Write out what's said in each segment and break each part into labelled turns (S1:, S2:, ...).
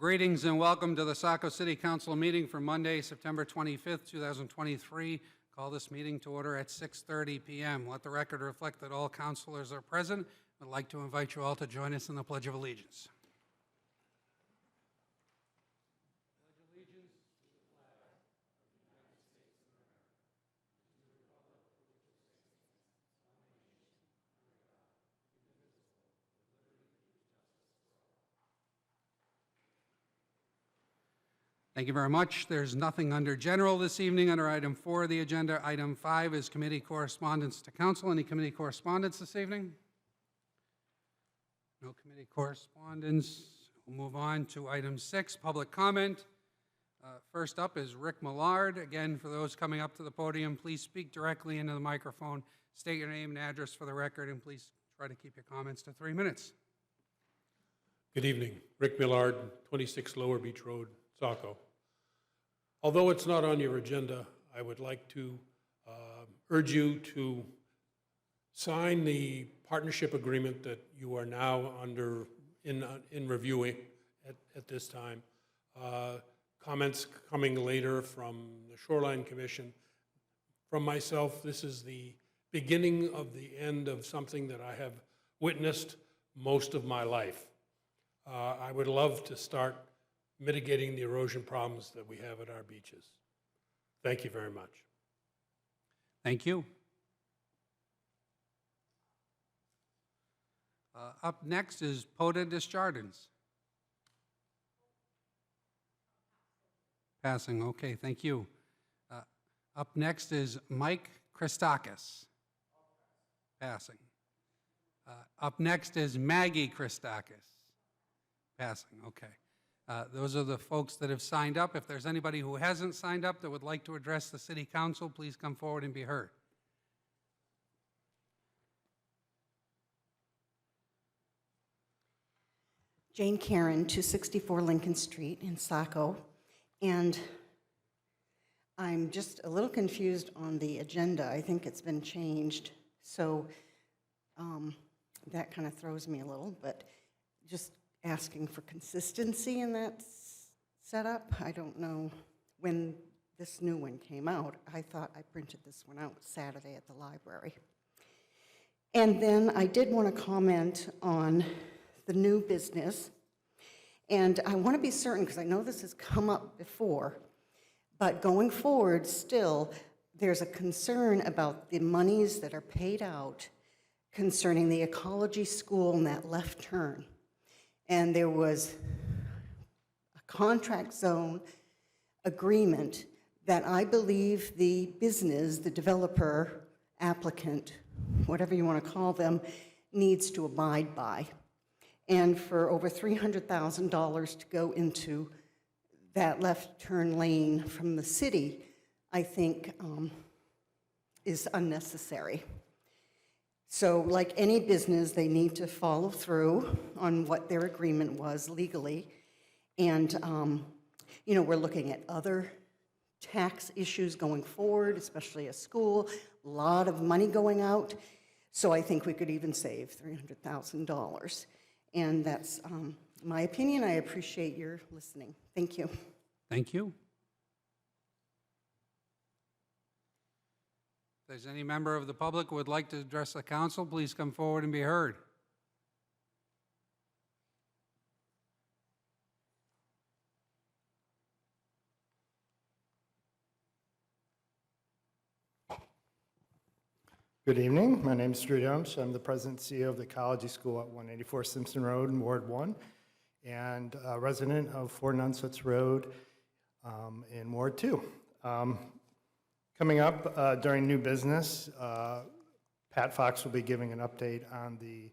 S1: Greetings and welcome to the Saco City Council meeting for Monday, September 25th, 2023. Call this meeting to order at 6:30 p.m. Let the record reflect that all councilors are present. I'd like to invite you all to join us in the Pledge of Allegiance. Thank you very much. There's nothing under general this evening under item 4 of the agenda. Item 5 is committee correspondence to council. Any committee correspondence this evening? No committee correspondence. We'll move on to item 6, public comment. First up is Rick Millard. Again, for those coming up to the podium, please speak directly into the microphone. State your name and address for the record, and please try to keep your comments to 3 minutes.
S2: Good evening. Rick Millard, 26 Lower Beach Road, Saco. Although it's not on your agenda, I would like to urge you to sign the partnership agreement that you are now in reviewing at this time. Comments coming later from the Shoreline Commission. From myself, this is the beginning of the end of something that I have witnessed most of my life. I would love to start mitigating the erosion problems that we have at our beaches. Thank you very much.
S1: Thank you. Up next is Poda Desjardins. Passing, okay, thank you. Up next is Mike Christakis. Passing. Up next is Maggie Christakis. Passing, okay. Those are the folks that have signed up. If there's anybody who hasn't signed up that would like to address the City Council, please come forward and be heard.
S3: Jane Karen, 264 Lincoln Street in Saco, and I'm just a little confused on the agenda. I think it's been changed, so that kind of throws me a little, but just asking for consistency in that setup. I don't know when this new one came out. I thought I printed this one out Saturday at the library. And then I did want to comment on the new business. And I want to be certain, because I know this has come up before, but going forward still, there's a concern about the monies that are paid out concerning the ecology school and that left turn. And there was a contract zone agreement that I believe the business, the developer, applicant, whatever you want to call them, needs to abide by. And for over $300,000 to go into that left turn lane from the city, I think is unnecessary. So like any business, they need to follow through on what their agreement was legally. And, you know, we're looking at other tax issues going forward, especially a school, a lot of money going out. So I think we could even save $300,000. And that's my opinion. I appreciate your listening. Thank you.
S1: Thank you. If there's any member of the public who would like to address the council, please come forward and be heard.
S4: Good evening. My name is Drew Jones. I'm the president and CEO of the Ecology School at 184 Simpson Road in Ward 1 and a resident of 4 Nunsuts Road in Ward 2. Coming up during new business, Pat Fox will be giving an update on the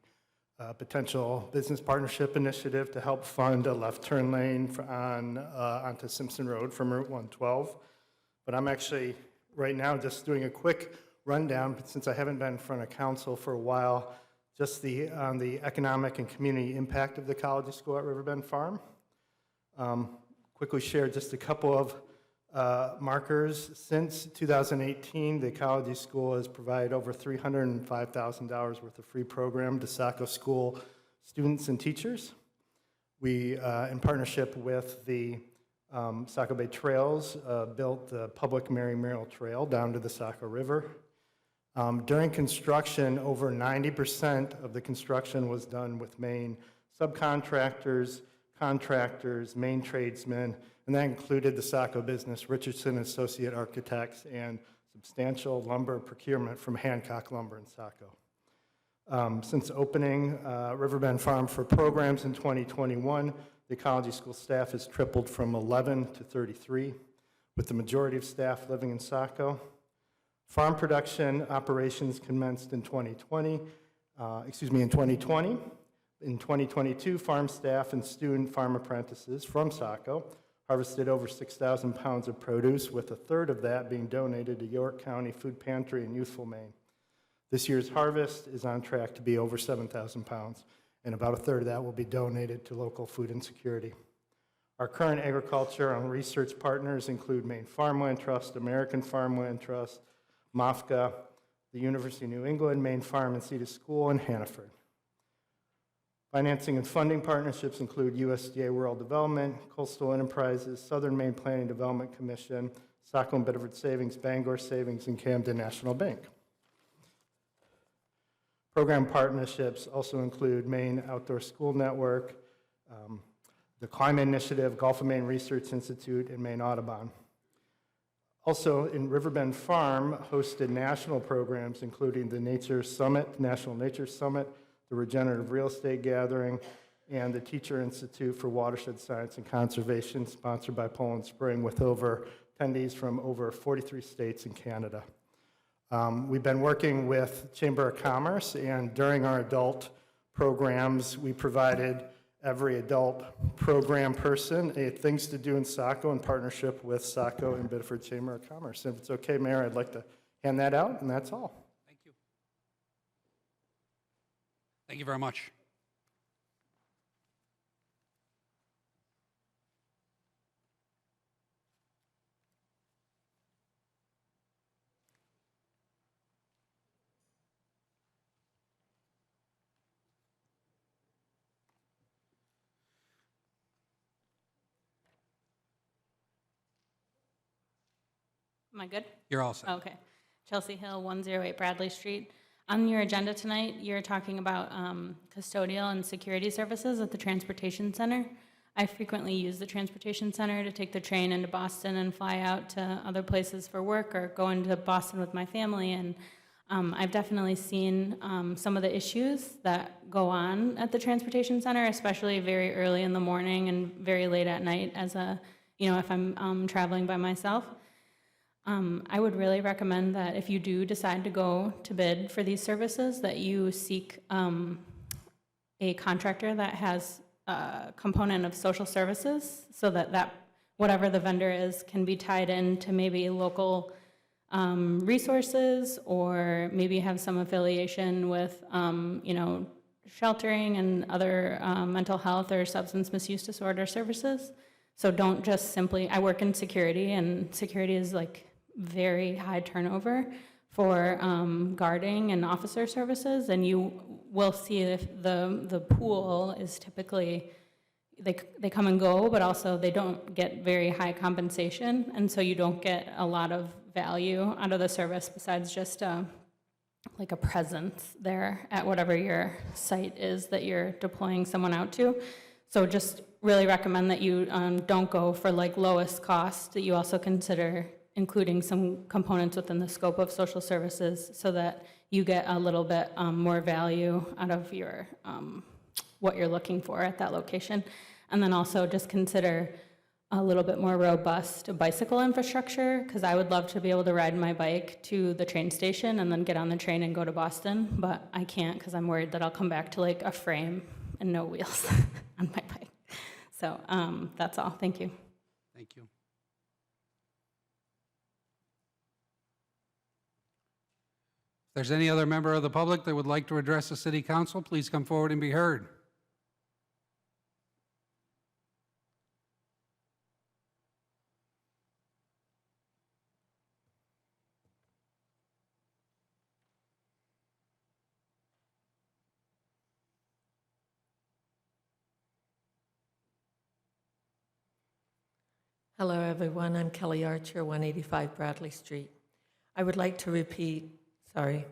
S4: potential business partnership initiative to help fund a left turn lane onto Simpson Road from Route 112. But I'm actually right now just doing a quick rundown, since I haven't been in front of council for a while, just on the economic and community impact of the Ecology School at Riverbend Farm. Quickly share just a couple of markers. Since 2018, the Ecology School has provided over $305,000 worth of free program to Saco School students and teachers. We, in partnership with the Saco Bay Trails, built the public Mary Merrill Trail down to the Saco River. During construction, over 90% of the construction was done with Maine subcontractors, contractors, Maine tradesmen, and that included the Saco business, Richardson Associate Architects, and substantial lumber procurement from Hancock Lumber in Saco. Since opening Riverbend Farm for programs in 2021, the ecology school staff has tripled from 11 to 33, with the majority of staff living in Saco. Farm production operations commenced in 2020. In 2022, farm staff and student farm apprentices from Saco harvested over 6,000 pounds of produce, with a third of that being donated to York County Food Pantry in Youthful Maine. This year's harvest is on track to be over 7,000 pounds, and about a third of that will be donated to local food insecurity. Our current agriculture and research partners include Maine Farmland Trust, American Farmland Trust, MAFCA, the University of New England, Maine Farm and Seed School, and Hannaford. Financing and funding partnerships include USDA Rural Development, Coastal Enterprises, Southern Maine Planning Development Commission, Saco and Bedford Savings, Bangor Savings, and Camden National Bank. Program partnerships also include Maine Outdoor School Network, the Climate Initiative, Gulf of Maine Research Institute, and Maine Audubon. Also, in Riverbend Farm, hosted national programs including the Nature Summit, National Nature Summit, the Regenerative Real Estate Gathering, and the Teacher Institute for Watershed Science and Conservation, sponsored by Poland Spring, with over attendees from over 43 states and Canada. We've been working with Chamber of Commerce, and during our adult programs, we provided every adult program person a Things to Do in Saco in partnership with Saco and Bedford Chamber of Commerce. If it's okay, Mayor, I'd like to hand that out, and that's all.
S1: Thank you. Thank you very much.
S5: Am I good?
S1: You're all set.
S5: Okay. Chelsea Hill, 108 Bradley Street. On your agenda tonight, you're talking about custodial and security services at the Transportation Center. I frequently use the Transportation Center to take the train into Boston and fly out to other places for work or go into Boston with my family. And I've definitely seen some of the issues that go on at the Transportation Center, especially very early in the morning and very late at night if I'm traveling by myself. I would really recommend that if you do decide to go to bid for these services, that you seek a contractor that has a component of social services, so that whatever the vendor is can be tied into maybe local resources, or maybe have some affiliation with sheltering and other mental health or substance misuse disorder services. So don't just simply, I work in security, and security is like very high turnover for guarding and officer services, and you will see if the pool is typically, they come and go, but also they don't get very high compensation, and so you don't get a lot of value out of the service besides just like a presence there at whatever your site is that you're deploying someone out to. So just really recommend that you don't go for like lowest cost, that you also consider including some components within the scope of social services, so that you get a little bit more value out of your what you're looking for at that location. And then also just consider a little bit more robust bicycle infrastructure, because I would love to be able to ride my bike to the train station and then get on the train and go to Boston, but I can't because I'm worried that I'll come back to like a frame and no wheels on my bike. So that's all. Thank you.
S1: Thank you. If there's any other member of the public that would like to address the city council, please come forward and be heard.
S6: Hello, everyone. I'm Kelly Archer, 185 Bradley Street. I would like to repeat, an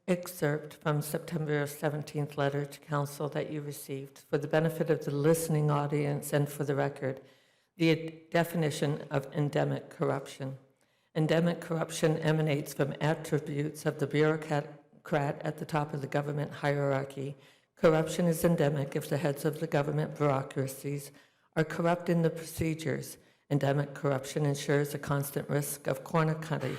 S6: excerpt from September 17th letter to council that you received for the benefit of the listening audience and for the record. The definition of endemic corruption. Endemic corruption emanates from attributes of the bureaucrat at the top of the government hierarchy. Corruption is endemic if the heads of the government bureaucracies are corrupt in the procedures. Endemic corruption ensures a constant risk of corner cutting.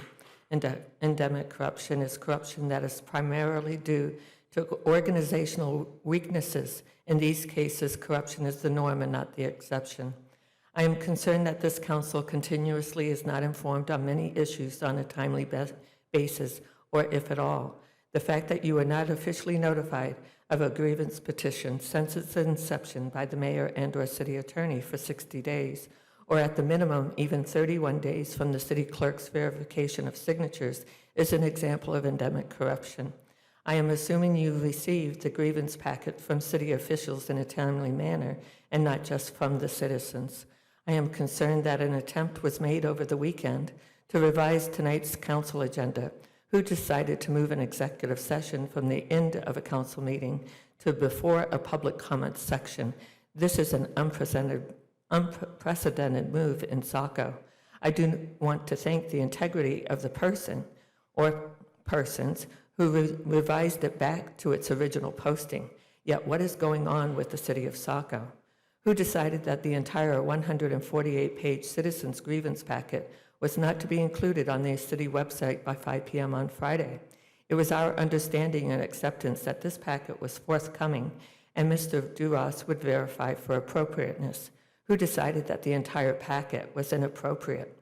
S6: Endemic corruption is corruption that is primarily due to organizational weaknesses. In these cases, corruption is the norm and not the exception. I am concerned that this council continuously is not informed on many issues on a timely basis, or if at all. The fact that you were not officially notified of a grievance petition since its inception by the mayor and/or city attorney for 60 days, or at the minimum, even 31 days from the city clerk's verification of signatures, is an example of endemic corruption. I am assuming you received the grievance packet from city officials in a timely manner and not just from the citizens. I am concerned that an attempt was made over the weekend to revise tonight's council agenda. Who decided to move an executive session from the end of a council meeting to before a public comment section? This is an unprecedented move in Saco. I do want to thank the integrity of the person or persons who revised it back to its original posting. Yet what is going on with the city of Saco? Who decided that the entire 148-page citizens' grievance packet was not to be included on the city website by 5 p.m. on Friday? It was our understanding and acceptance that this packet was forthcoming and Mr. Duras would verify for appropriateness. Who decided that the entire packet was inappropriate?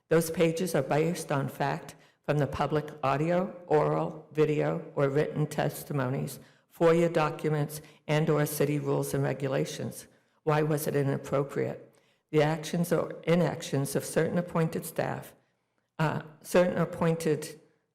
S6: Those pages are based on fact from the public audio, oral, video, or written testimonies, FOIA documents, and/or city rules and regulations. Why was it inappropriate? The actions or inactions of certain appointed staff, certain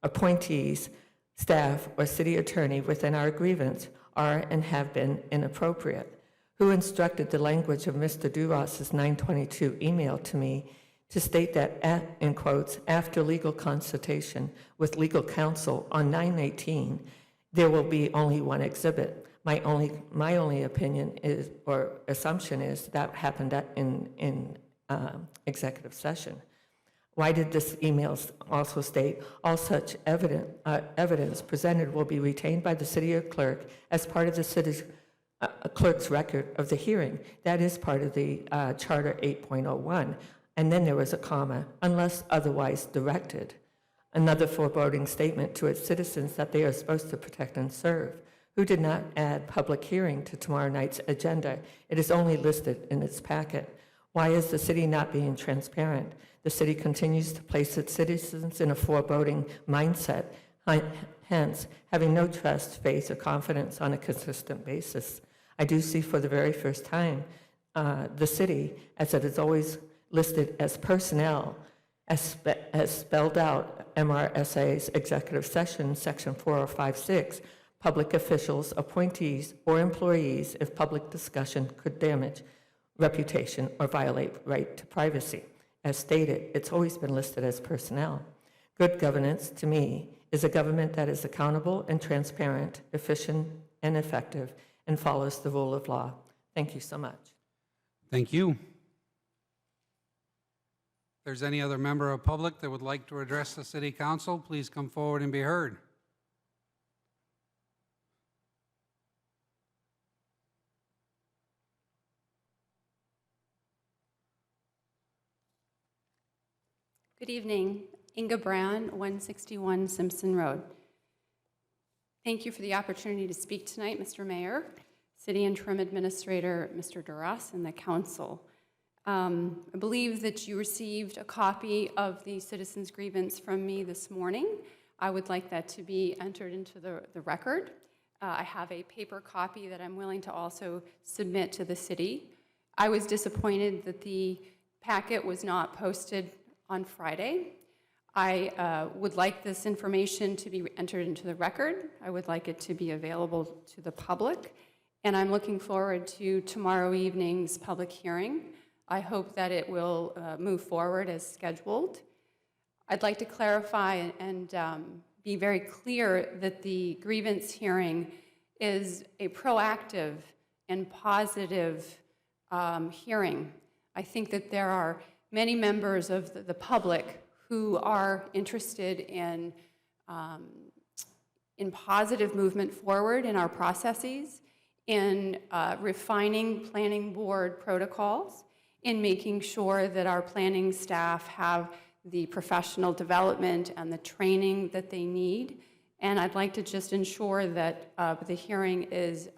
S6: appointees, staff, or city attorney within our grievance are and have been inappropriate. Who instructed the language of Mr. Duras's 922 email to me to state that, in quotes, after legal consultation with legal counsel on 9/18, there will be only one exhibit. My only opinion is, or assumption is, that happened in executive session. Why did this email also state all such evidence presented will be retained by the city clerk as part of the city's clerk's record of the hearing? That is part of the Charter 8.01. And then there was a comma, unless otherwise directed. Another foreboding statement to its citizens that they are supposed to protect and serve. Who did not add public hearing to tomorrow night's agenda? It is only listed in its packet. Why is the city not being transparent? The city continues to place its citizens in a foreboding mindset, hence having no trust, faith, or confidence on a consistent basis. I do see for the very first time the city, as it is always listed as personnel, as spelled out MRSA's executive session, section 4056, public officials, appointees, or employees if public discussion could damage reputation or violate right to privacy. As stated, it's always been listed as personnel. Good governance, to me, is a government that is accountable and transparent, efficient and effective, and follows the rule of law. Thank you so much.
S1: Thank you. If there's any other member of public that would like to address the city council, please come forward and be heard.
S7: Good evening. Inga Brown, 161 Simpson Road. Thank you for the opportunity to speak tonight, Mr. Mayor, City Interim Administrator, Mr. Duras, and the council. I believe that you received a copy of the citizens' grievance from me this morning. I would like that to be entered into the record. I have a paper copy that I'm willing to also submit to the city. I was disappointed that the packet was not posted on Friday. I would like this information to be entered into the record. I would like it to be available to the public. And I'm looking forward to tomorrow evening's public hearing. I hope that it will move forward as scheduled. I'd like to clarify and be very clear that the grievance hearing is a proactive and positive hearing. I think that there are many members of the public who are interested in positive movement forward in our processes, in refining planning board protocols, in making sure that our planning staff have the professional development and the training that they need. And I'd like to just ensure that the hearing is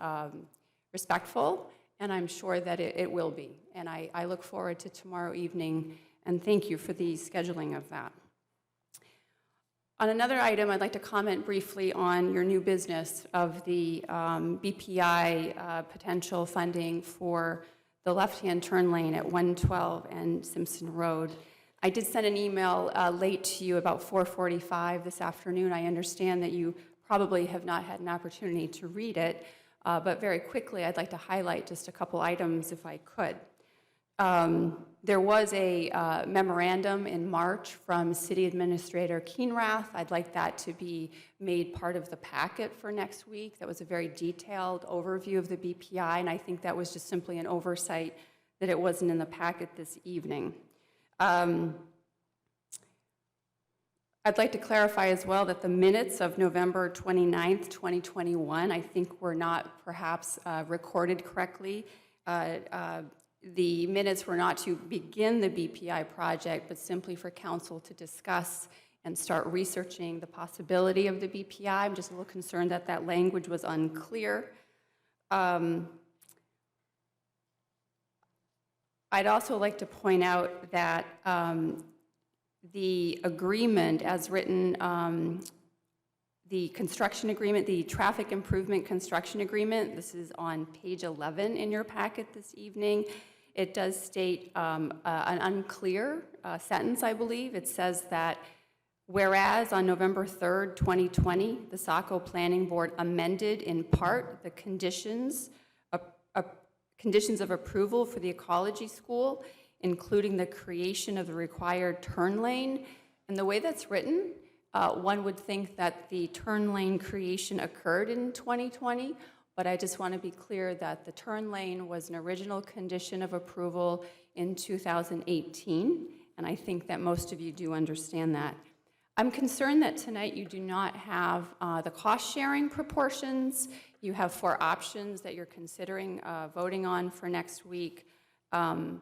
S7: respectful, and I'm sure that it will be. And I look forward to tomorrow evening, and thank you for the scheduling of that. On another item, I'd like to comment briefly on your new business of the BPI potential funding for the left-hand turn lane at 112 and Simpson Road. I did send an email late to you about 4:45 this afternoon. I understand that you probably have not had an opportunity to read it, but very quickly, I'd like to highlight just a couple items if I could. There was a memorandum in March from City Administrator Keenrath. I'd like that to be made part of the packet for next week. That was a very detailed overview of the BPI, and I think that was just simply an oversight that it wasn't in the packet this evening. I'd like to clarify as well that the minutes of November 29th, 2021, I think were not perhaps recorded correctly. The minutes were not to begin the BPI project, but simply for council to discuss and start researching the possibility of the BPI. I'm just a little concerned that that language was unclear. I'd also like to point out that the agreement as written, the construction agreement, the traffic improvement construction agreement, this is on page 11 in your packet this evening. It does state an unclear sentence, I believe. It says that whereas on November 3rd, 2020, the Saco Planning Board amended in part the conditions of approval for the ecology school, including the creation of the required turn lane. And the way that's written, one would think that the turn lane creation occurred in 2020, but I just want to be clear that the turn lane was an original condition of approval in 2018, and I think that most of you do understand that. I'm concerned that tonight you do not have the cost-sharing proportions. You have 4 options that you're considering voting on for next week. And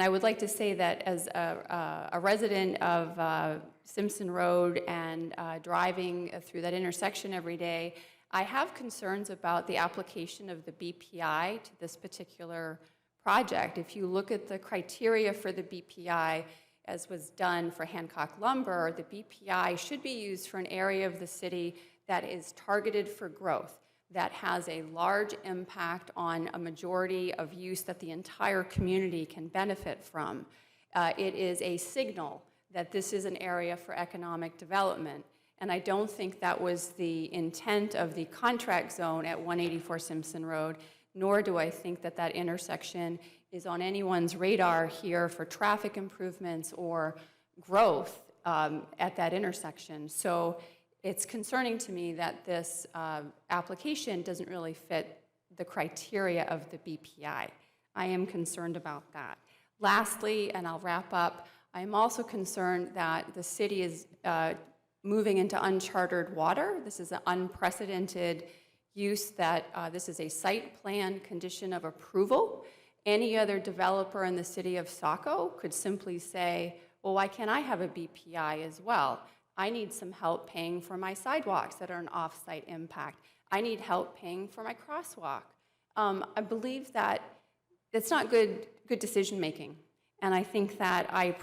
S7: I would like to say that as a resident of Simpson Road and driving through that intersection every day, I have concerns about the application of the BPI to this particular project. If you look at the criteria for the BPI, as was done for Hancock Lumber, the BPI should be used for an area of the city that is targeted for growth, that has a large impact on a majority of use that the entire community can benefit from. It is a signal that this is an area for economic development. And I don't think that was the intent of the contract zone at 184 Simpson Road, nor do I think that that intersection is on anyone's radar here for traffic improvements or growth at that intersection. So it's concerning to me that this application doesn't really fit the criteria of the BPI. I am concerned about that. Lastly, and I'll wrap up, I am also concerned that the city is moving into uncharted water. This is an unprecedented use that this is a site plan condition of approval. Any other developer in the city of Saco could simply say, well, why can't I have a BPI as well? I need some help paying for my sidewalks that are an off-site impact. I need help paying for my crosswalk. I believe that it's not good decision-making. And I think that I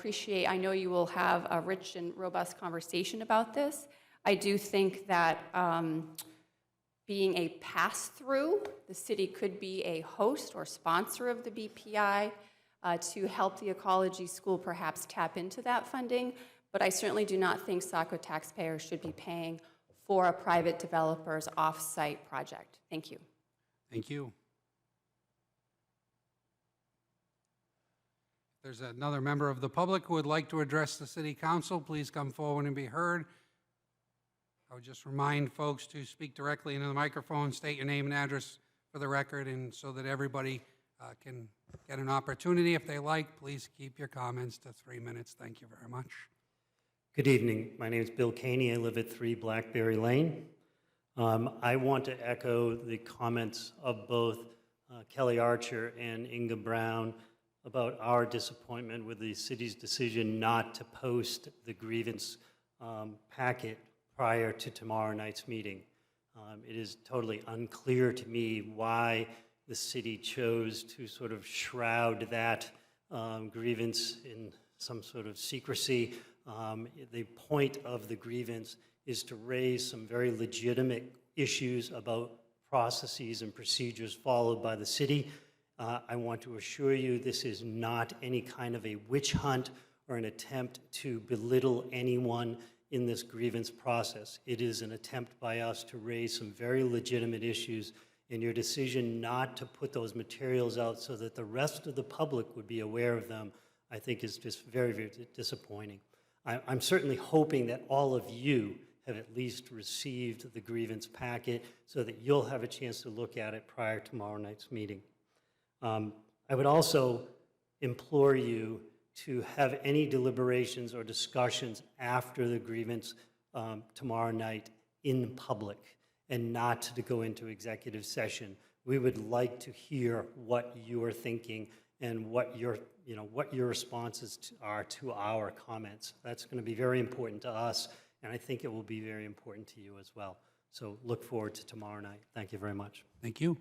S7: know you will have a rich and robust conversation about this. I do think that being a pass-through, the city could be a host or sponsor of the BPI to help the ecology school perhaps tap into that funding, but I certainly do not think Saco taxpayers should be paying for a private developer's off-site project. Thank you.
S1: Thank you. there's another member of the public who would like to address the city council, please come forward and be heard. I would just remind folks to speak directly into the microphone, state your name and address for the record, and so that everybody can get an opportunity. If they like, please keep your comments to 3 minutes. Thank you very much.
S8: Good evening. My name is Bill Caney. I live at 3 Blackberry Lane. I want to echo the comments of both Kelly Archer and Inga Brown about our disappointment with the city's decision not to post the grievance packet prior to tomorrow night's meeting. It is totally unclear to me why the city chose to sort of shroud that grievance in some sort of secrecy. The point of the grievance is to raise some very legitimate issues about processes and procedures followed by the city. I want to assure you this is not any kind of a witch hunt or an attempt to belittle anyone in this grievance process. It is an attempt by us to raise some very legitimate issues, and your decision not to put those materials out so that the rest of the public would be aware of them, I think is just very, very disappointing. I'm certainly hoping that all of you have at least received the grievance packet so that you'll have a chance to look at it prior to tomorrow night's meeting. I would also implore you to have any deliberations or discussions after the grievance tomorrow night in public and not to go into executive session. We would like to hear what you are thinking and what your responses are to our comments. That's going to be very important to us, and I think it will be very important to you as well. So look forward to tomorrow night. Thank you very much.
S1: Thank you.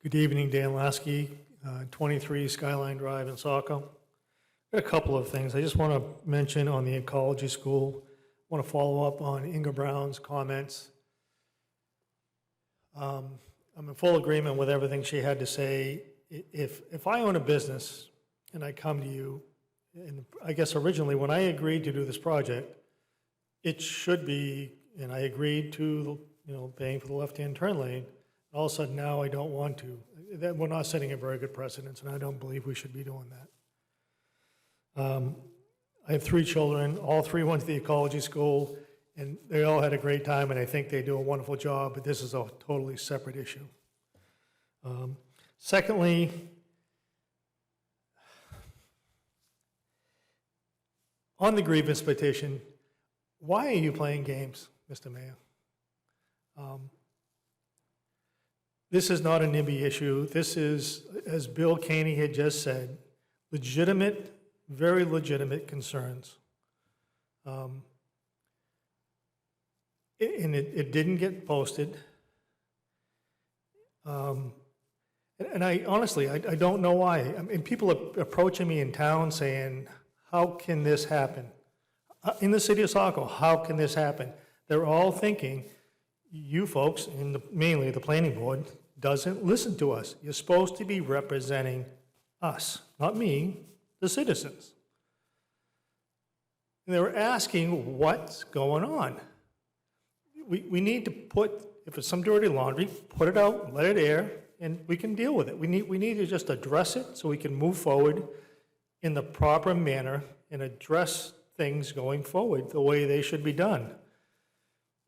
S9: Good evening, Dan Lasky, 23 Skyline Drive in Saco. Got a couple of things. I just want to mention on the ecology school. I want to follow up on Inga Brown's comments. I'm in full agreement with everything she had to say. If I own a business and I come to you, and I guess originally when I agreed to do this project, it should be, and I agreed to, paying for the left-hand turn lane. All of a sudden now I don't want to. We're not setting a very good precedence, and I don't believe we should be doing that. I have 3 children. All 3 went to the ecology school, and they all had a great time, and I think they do a wonderful job, but this is a totally separate issue. Secondly, on the grievance petition, why are you playing games, Mr. Mayor? This is not a NIMBY issue. This is, as Bill Caney had just said, legitimate, very legitimate concerns. And it didn't get posted. And I honestly, I don't know why. I mean, people are approaching me in town saying, how can this happen? In the city of Saco, how can this happen? They're all thinking, you folks, and mainly the planning board, doesn't listen to us. You're supposed to be representing us, not me, the citizens. And they were asking what's going on. We need to put, if it's some dirty laundry, put it out, let it air, and we can deal with it. We need to just address it so we can move forward in the proper manner and address things going forward the way they should be done.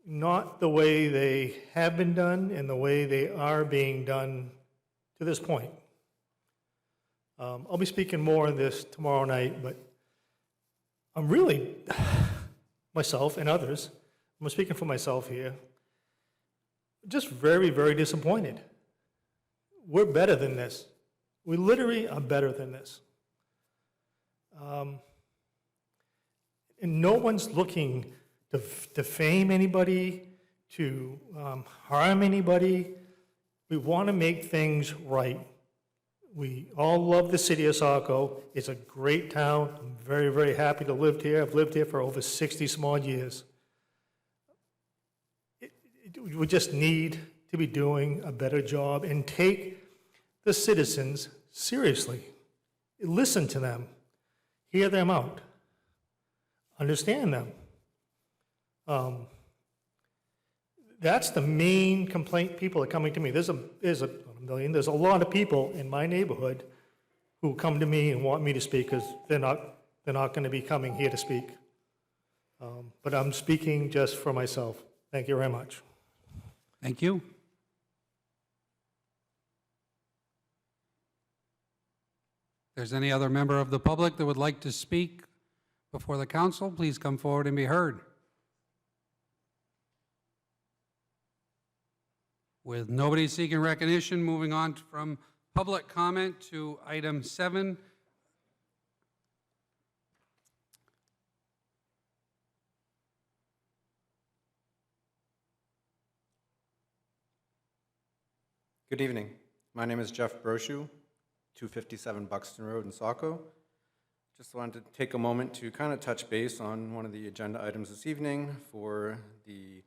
S9: Not the way they have been done and the way they are being done to this point. I'll be speaking more on this tomorrow night, but I'm really, myself and others, I'm speaking for myself here, just very, very disappointed. We're better than this. We literally are better than this. And no one's looking to defame anybody, to harm anybody. We want to make things right. We all love the city of Saco. It's a great town. I'm very, very happy to live here. I've lived here for over 60 some odd years. We just need to be doing a better job and take the citizens seriously. Listen to them. Hear them out. Understand them. That's the main complaint people are coming to me. There's a lot of people in my neighborhood who come to me and want me to speak because they're not going to be coming here to speak. But I'm speaking just for myself. Thank you very much.
S1: Thank you. If there's any other member of the public that would like to speak before the council, please come forward and be heard. With nobody seeking recognition, moving on from public comment to item 7.
S10: Good evening. My name is Jeff Brochu, 257 Buxton Road in Saco. Just wanted to take a moment to kind of touch base on one of the agenda items this evening for the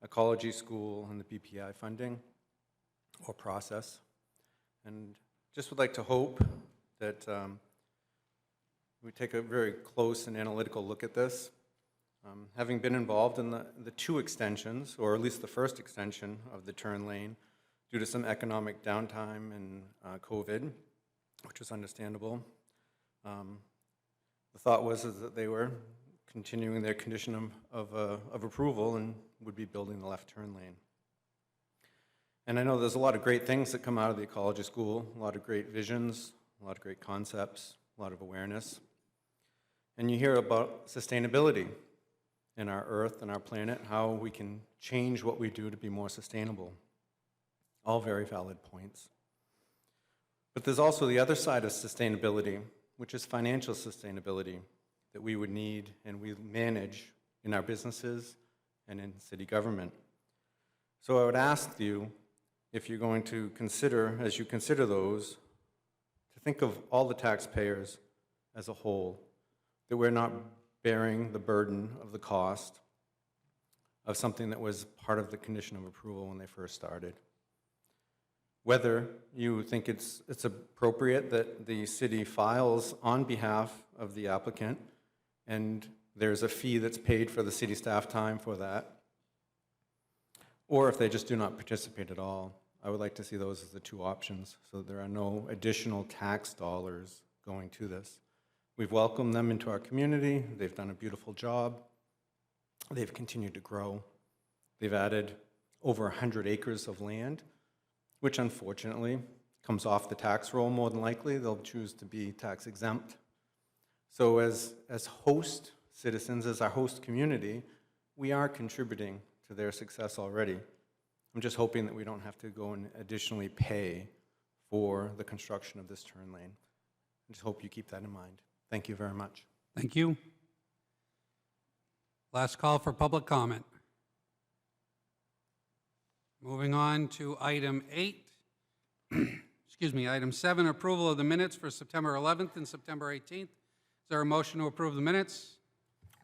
S10: ecology school and the BPI funding or process. And just would like to hope that we take a very close and analytical look at this. Having been involved in the 2 extensions, or at least the first extension of the turn lane, due to some economic downtime and COVID, which was understandable. The thought was that they were continuing their condition of approval and would be building the left turn lane. And I know there's a lot of great things that come out of the ecology school, a lot of great visions, a lot of great concepts, a lot of awareness. And you hear about sustainability in our earth and our planet, how we can change what we do to be more sustainable. All very valid points. But there's also the other side of sustainability, which is financial sustainability that we would need and we manage in our businesses and in city government. So I would ask you, if you're going to consider, as you consider those, to think of all the taxpayers as a whole, that we're not bearing the burden of the cost of something that was part of the condition of approval when they first started. Whether you think it's appropriate that the city files on behalf of the applicant and there's a fee that's paid for the city staff time for that, or if they just do not participate at all. I would like to see those as the 2 options so that there are no additional tax dollars going to this. We've welcomed them into our community. They've done a beautiful job. They've continued to grow. They've added over 100 acres of land, which unfortunately comes off the tax roll more than likely. They'll choose to be tax exempt. So as host citizens, as our host community, we are contributing to their success already. I'm just hoping that we don't have to go and additionally pay for the construction of this turn lane. I just hope you keep that in mind. Thank you very much.
S1: Thank you. Last call for public comment. Moving on to item 8. Excuse me, item 7, approval of the minutes for September 11th and September 18th. Is there a motion to approve the minutes?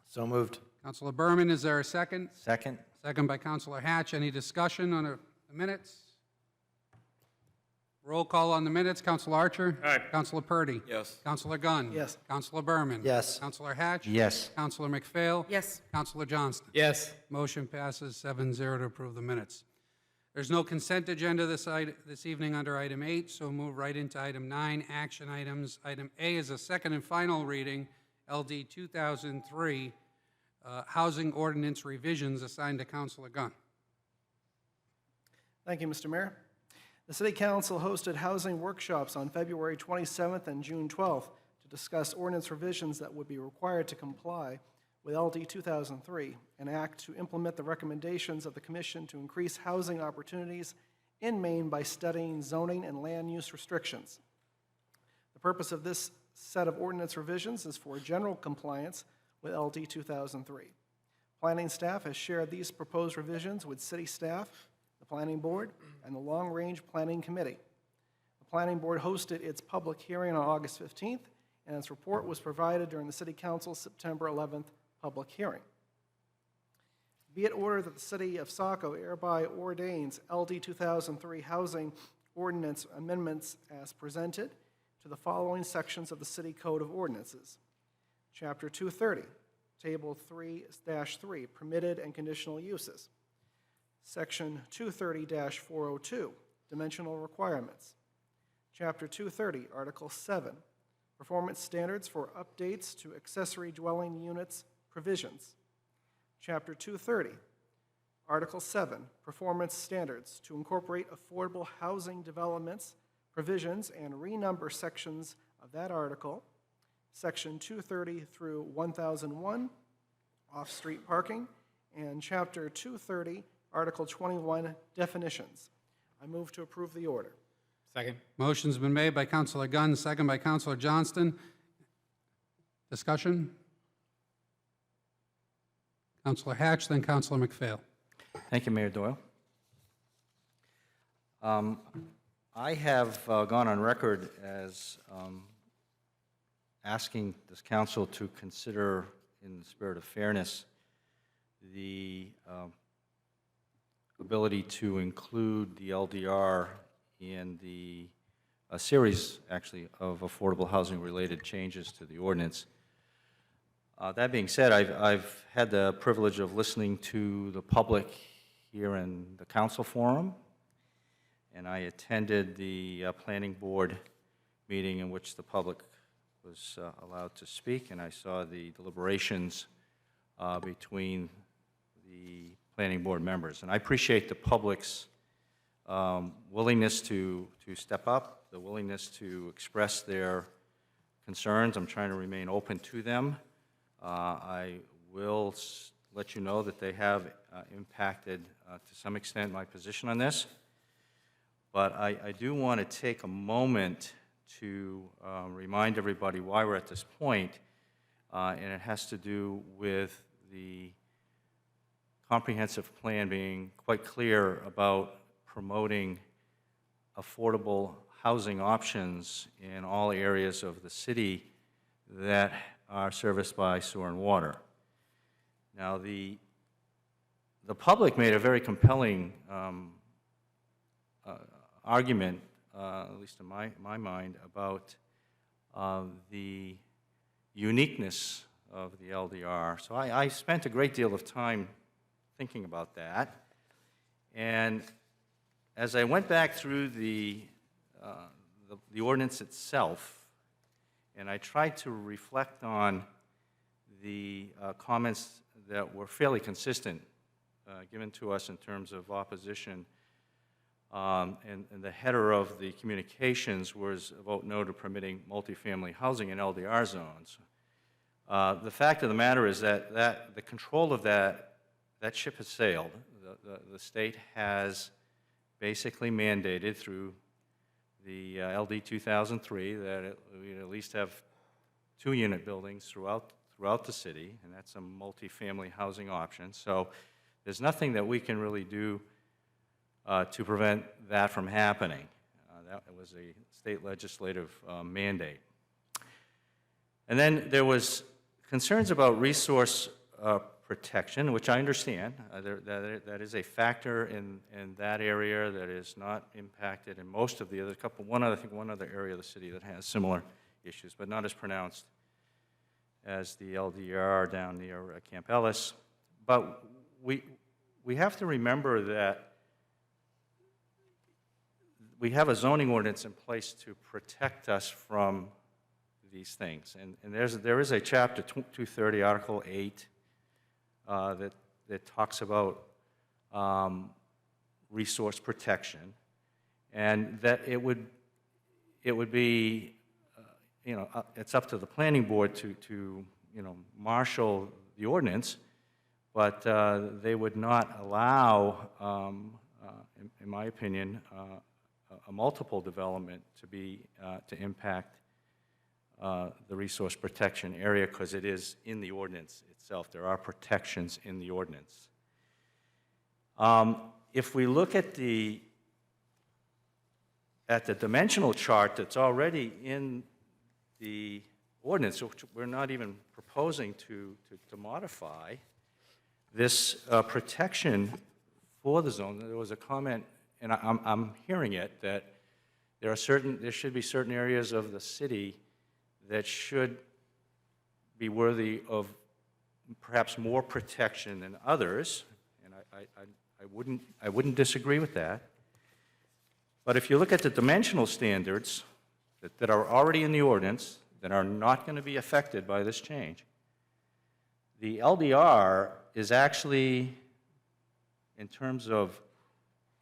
S11: So moved.
S1: Councilor Berman, is there a second?
S11: Second.
S1: Second by Councilor Hatch. Any discussion on the minutes? Roll call on the minutes. Councilor Archer?
S2: Aye.
S1: Councilor Purdy?
S11: Yes.
S1: Councilor Gunn?
S9: Yes.
S1: Councilor Berman?
S11: Yes.
S1: Councilor Hatch?
S11: Yes.
S1: Councilor McPhail?
S3: Yes.
S1: Councilor Johnston?
S11: Yes.
S1: Motion passes 7-0 to approve the minutes. There's no consent agenda this evening under item 8, so move right into item 9, action items. Item A is a second and final reading, LD 2003, housing ordinance revisions assigned to Councilor Gunn.
S12: Thank you, Mr. Mayor. The City Council hosted housing workshops on February 27th and June 12th to discuss ordinance revisions that would be required to comply with LD 2003, an act to implement the recommendations of the Commission to increase housing opportunities in Maine by studying zoning and land use restrictions. The purpose of this set of ordinance revisions is for general compliance with LD 2003. Planning staff has shared these proposed revisions with city staff, the Planning Board, and the Long Range Planning Committee. The Planning Board hosted its public hearing on August 15th, and its report was provided during the City Council's September 11th public hearing. Be it ordered that the City of Saco hereby ordains LD 2003 housing ordinance amendments as presented to the following sections of the City Code of Ordinances. Chapter 230, Table 3-3, Permitted and Conditional Uses. Section 230-402, Dimensional Requirements. Chapter 230, Article 7, Performance Standards for Updates to Accessory Dwelling Units Provisions. Chapter 230, Article 7, Performance Standards to incorporate affordable housing developments, provisions, and renumber sections of that article. Section 230 through 1001, Off-Street Parking, and Chapter 230, Article 21, Definitions. I move to approve the order.
S9: Second.
S1: Motion's been made by Counselor Gunn, second by Counselor Johnston. Discussion? Counselor Hatch, then Counselor McPhail.
S11: Thank you, Mayor Doyle. I have gone on record as asking this council to consider, in the spirit of fairness, the ability to include the LDR in a series, actually, of affordable housing-related changes to the ordinance. That being said, I've had the privilege of listening to the public here in the council forum, and I attended the planning board meeting in which the public was allowed to speak, and I saw the deliberations between the planning board members. And I appreciate the public's willingness to step up, the willingness to express their concerns. I'm trying to remain open to them. I will let you know that they have impacted, to some extent, my position on this. But I do want to take a moment to remind everybody why we're at this point, and it has to do with the comprehensive plan being quite clear about promoting affordable housing options in all areas of the city that are serviced by sewer and water. Now, the public made a very compelling argument, at least in my mind, about the uniqueness of the LDR. So I spent a great deal of time thinking about that. And as I went back through the ordinance itself, and I tried to reflect on the comments that were fairly consistent given to us in terms of opposition, and the header of the communications was a vote no to permitting multifamily housing in LDR zones. The fact of the matter is that the control of that ship has sailed. The state has basically mandated through the LD 2003 that we at least have 2-unit buildings throughout the city, and that's a multifamily housing option. So there's nothing that we can really do to prevent that from happening. That was a state legislative mandate. And then there was concerns about resource protection, which I understand. That is a factor in that area that is not impacted in most of the other one other area of the city that has similar issues, but not as pronounced as the LDR down near Camp Ellis. But we have to remember that we have a zoning ordinance in place to protect us from these things. And there is a chapter 230, Article 8, that talks about resource protection, and that it would be, it's up to the planning board to marshal the ordinance, but they would not allow, in my opinion, a multiple development to impact the resource protection area, because it is in the ordinance itself. There are protections in the ordinance. If we look at the dimensional chart that's already in the ordinance, which we're not even proposing to modify, this protection for the zone, there was a comment, and I'm hearing it, that there should be certain areas of the city that should be worthy of perhaps more protection than others, and I wouldn't disagree with that. But if you look at the dimensional standards that are already in the ordinance, that are not going to be affected by this change, the LDR is actually, in terms of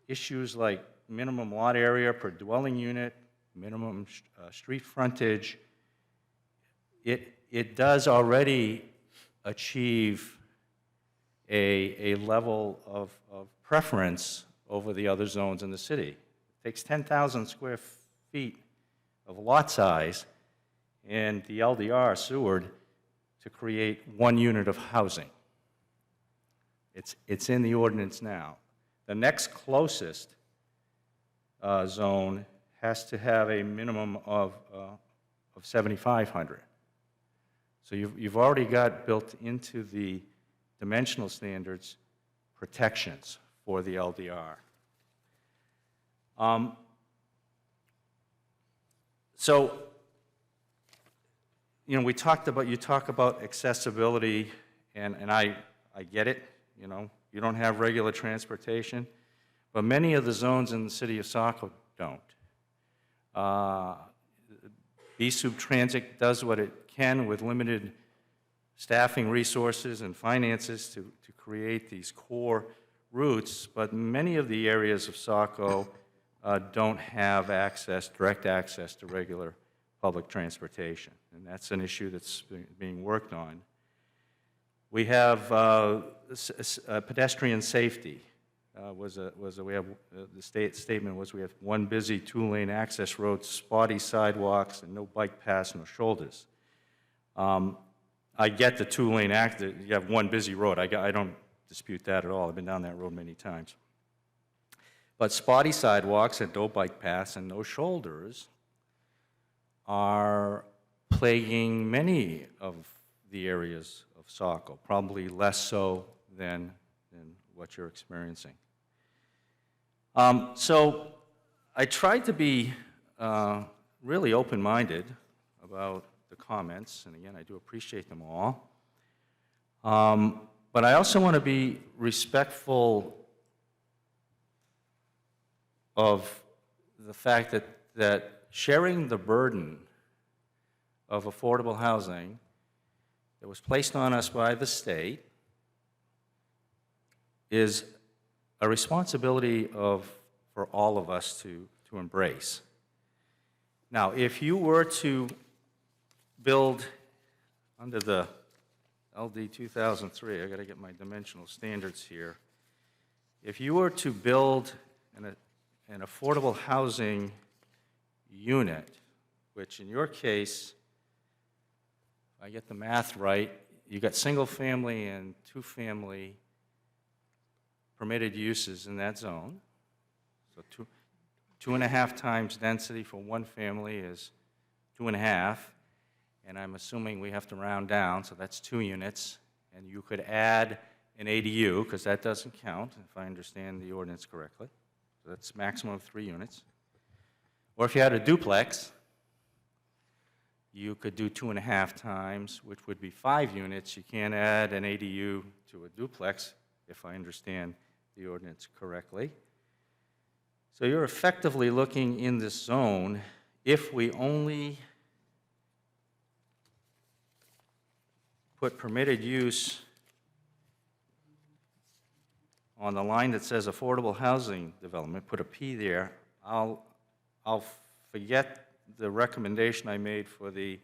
S11: issues like minimum lot area per dwelling unit, minimum street frontage, it does already achieve a level of preference over the other zones in the city. It takes 10,000 square feet of lot size in the LDR Seward to create 1 unit of housing. It's in the ordinance now. The next closest zone has to have a minimum of 7,500. So you've already got built into the dimensional standards protections for the LDR. So, you know, you talk about accessibility, and I get it, you know, you don't have regular transportation, but many of the zones in the city of Saco don't. B-Sub Transit does what it can with limited staffing resources and finances to create these core routes, but many of the areas of Saco don't have direct access to regular public transportation, and that's an issue that's being worked on. We have pedestrian safety. The statement was we have 1 busy 2-lane access road, spotty sidewalks, and no bike paths, no shoulders. I get the 2-lane you have 1 busy road. I don't dispute that at all. I've been down that road many times. But spotty sidewalks and no bike paths and no shoulders are plaguing many of the areas of Saco, probably less so than what you're experiencing. So I tried to be really open-minded about the comments, and again, I do appreciate them all. But I also want to be respectful of the fact that sharing the burden of affordable housing that was placed on us by the state is a responsibility for all of us to embrace. Now, if you were to build under the LD 2003, I got to get my dimensional standards here. If you were to build an affordable housing unit, which in your case, if I get the math right, you got single family and 2-family permitted uses in that zone. So 2.5 times density for 1 family is 2.5. And I'm assuming we have to round down, so that's 2 units. And you could add an ADU, because that doesn't count, if I understand the ordinance correctly. So that's maximum of 3 units. Or if you had a duplex, you could do 2.5 times, which would be 5 units. You can't add an ADU to a duplex, if I understand the ordinance correctly. So you're effectively looking in this zone, if we only put permitted use on the line that says affordable housing development, put a P there, I'll forget the recommendation I made for the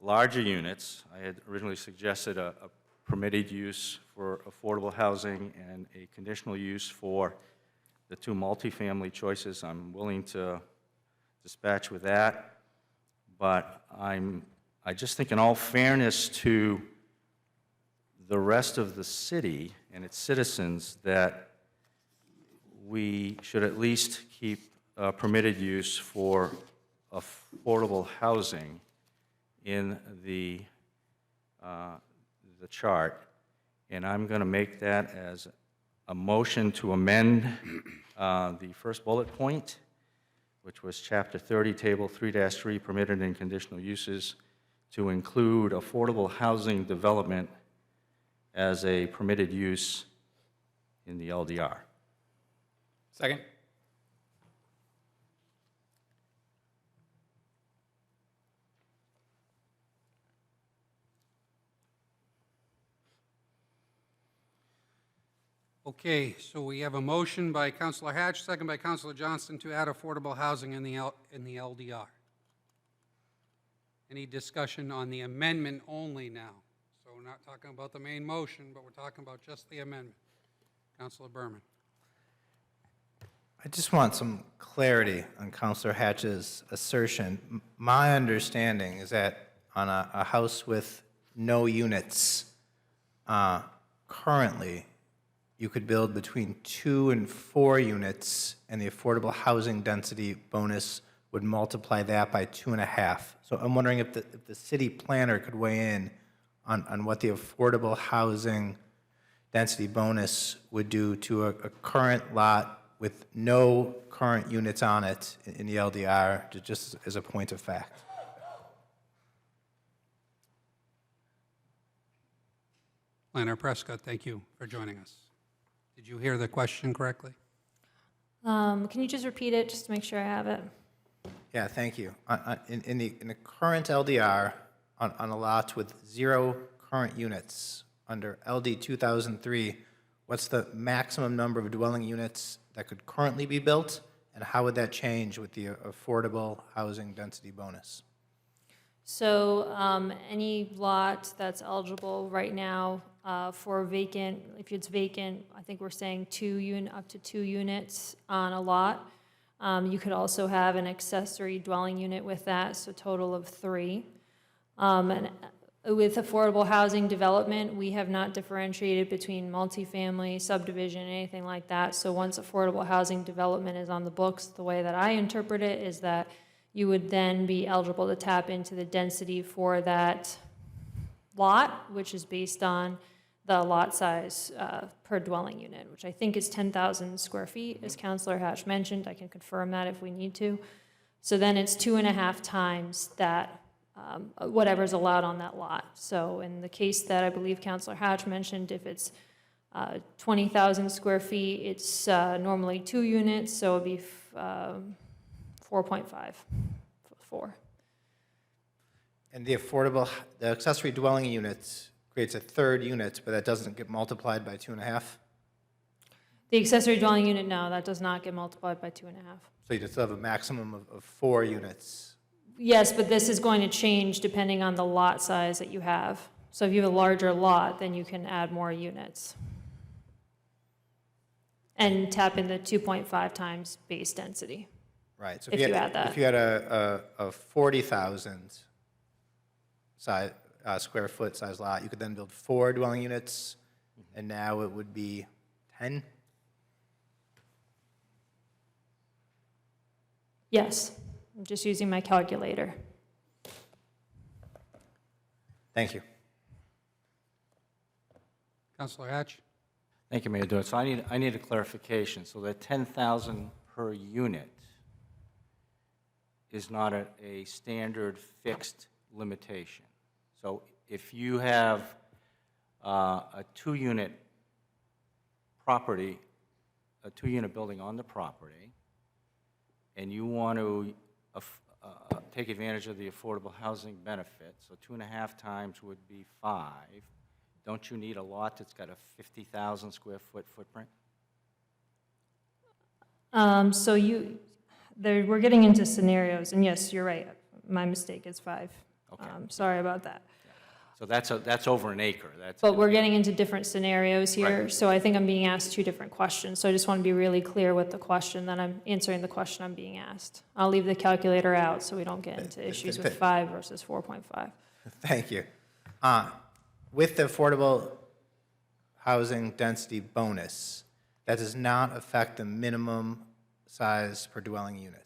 S11: larger units. I had originally suggested a permitted use for affordable housing and a conditional use for the 2 multifamily choices. I'm willing to dispatch with that, but I just think in all fairness to the rest of the city and its citizens that we should at least keep permitted use for affordable housing in the chart. And I'm going to make that as a motion to amend the first bullet point, which was Chapter 30, Table 3-3, Permitted and Conditional Uses, to include affordable housing development as a permitted use in the LDR.
S13: Second.
S1: Okay, so we have a motion by Councilor Hatch, second by Councilor Johnston to add affordable housing in the LDR. Any discussion on the amendment only now? So we're not talking about the main motion, but we're talking about just the amendment. Councilor Berman.
S14: I just want some clarity on Councilor Hatch's assertion. My understanding is that on a house with no units, currently, you could build between 2 and 4 units, and the affordable housing density bonus would multiply that by 2.5. So I'm wondering if the city planner could weigh in on what the affordable housing density bonus would do to a current lot with no current units on it in the LDR, just as a point of fact.
S1: Planner Prescott, thank you for joining us. Did you hear the question correctly?
S5: Can you just repeat it, just to make sure I have it?
S14: Yeah, thank you. In the current LDR, on a lot with 0 current units, under LD 2003, what's the maximum number of dwelling units that could currently be built, and how would that change with the affordable housing density bonus?
S5: So any lot that's eligible right now for vacant, if it's vacant, I think we're saying up to 2 units on a lot. You could also have an accessory dwelling unit with that, so total of 3. And with affordable housing development, we have not differentiated between multifamily, subdivision, anything like that. So once affordable housing development is on the books, the way that I interpret it is that you would then be eligible to tap into the density for that lot, which is based on the lot size per dwelling unit, which I think is 10,000 square feet, as Councilor Hatch mentioned. I can confirm that if we need to. So then it's 2.5 times that, whatever's allowed on that lot. So in the case that I believe Councilor Hatch mentioned, if it's 20,000 square feet, it's normally 2 units, so it'd be 4.5, 4.
S14: And the accessory dwelling units creates a 3rd unit, but that doesn't get multiplied by 2.5?
S5: The accessory dwelling unit, no, that does not get multiplied by 2.5.
S14: So you just have a maximum of 4 units.
S5: Yes, but this is going to change depending on the lot size that you have. So if you have a larger lot, then you can add more units. And tap in the 2.5 times base density.
S14: Right. So
S5: if you add that.
S14: If you had a 40,000 size, square foot size lot, you could then build 4 dwelling units, and now it would be 10?
S5: Yes, I'm just using my calculator.
S14: Thank you.
S1: Councilor Hatch?
S11: Thank you, Mayor Dewar. So I need a clarification. So that 10,000 per unit is not a standard fixed limitation. So if you have a 2-unit property, a 2-unit building on the property, and you want to take advantage of the affordable housing benefit, so 2.5 times would be 5. Don't you need a lot that's got a 50,000 square foot footprint?
S5: So we're getting into scenarios, and yes, you're right. My mistake is 5.
S11: Okay.
S5: Sorry about that.
S11: So that's over an acre.
S5: But we're getting into different scenarios here,
S11: Right.
S5: so I think I'm being asked 2 different questions. So I just want to be really clear with the question, that I'm answering the question I'm being asked. I'll leave the calculator out so we don't get into issues with 5 versus 4.5.
S14: Thank you. With the affordable housing density bonus, that does not affect the minimum size per dwelling unit.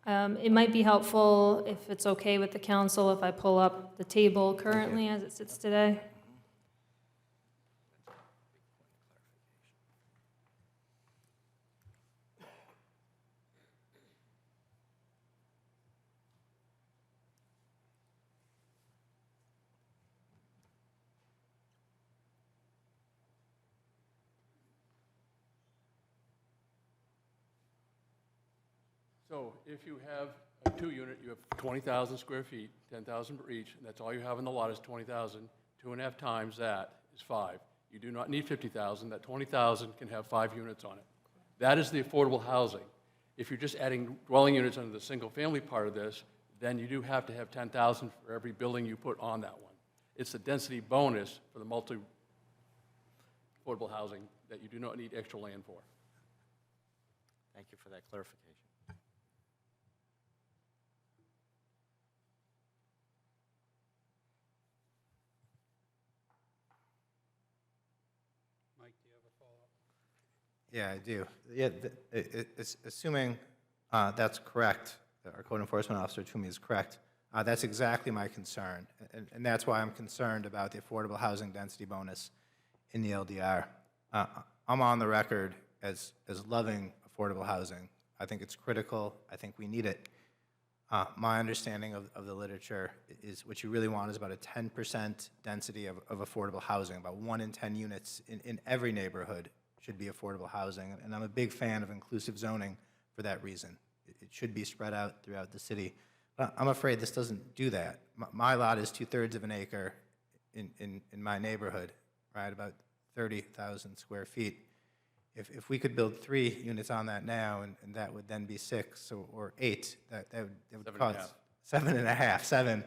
S5: It might be helpful, if it's okay with the council, if I pull up the table currently as it sits today.
S15: So if you have a two-unit, you have 20,000 square feet, 10,000 for each, and that's all you have in the lot is 20,000. 2.5 times that is 5. You do not need 50,000. That 20,000 can have 5 units on it. That is the affordable housing. If you're just adding dwelling units under the single-family part of this, then you do have to have 10,000 for every building you put on that one. It's the density bonus for the multi-affordable housing that you do not need extra land for.
S11: Thank you for that clarification.
S1: Mike, do you have a follow-up?
S14: Yeah, I do. Yeah, it's assuming that's correct, that our code enforcement officer Toomey is correct, that's exactly my concern. And that's why I'm concerned about the affordable housing density bonus in the LDR. I'm on the record as loving affordable housing. I think it's critical. I think we need it. My understanding of the literature is what you really want is about a 10% density of affordable housing. About 1 in 10 units in every neighborhood should be affordable housing. And I'm a big fan of inclusive zoning for that reason. It should be spread out throughout the city. But I'm afraid this doesn't do that. My lot is 2/3 of an acre in my neighborhood, right, about 30,000 square feet. If we could build 3 units on that now, and that would then be 6 or 8, that would cause 7.5, 7.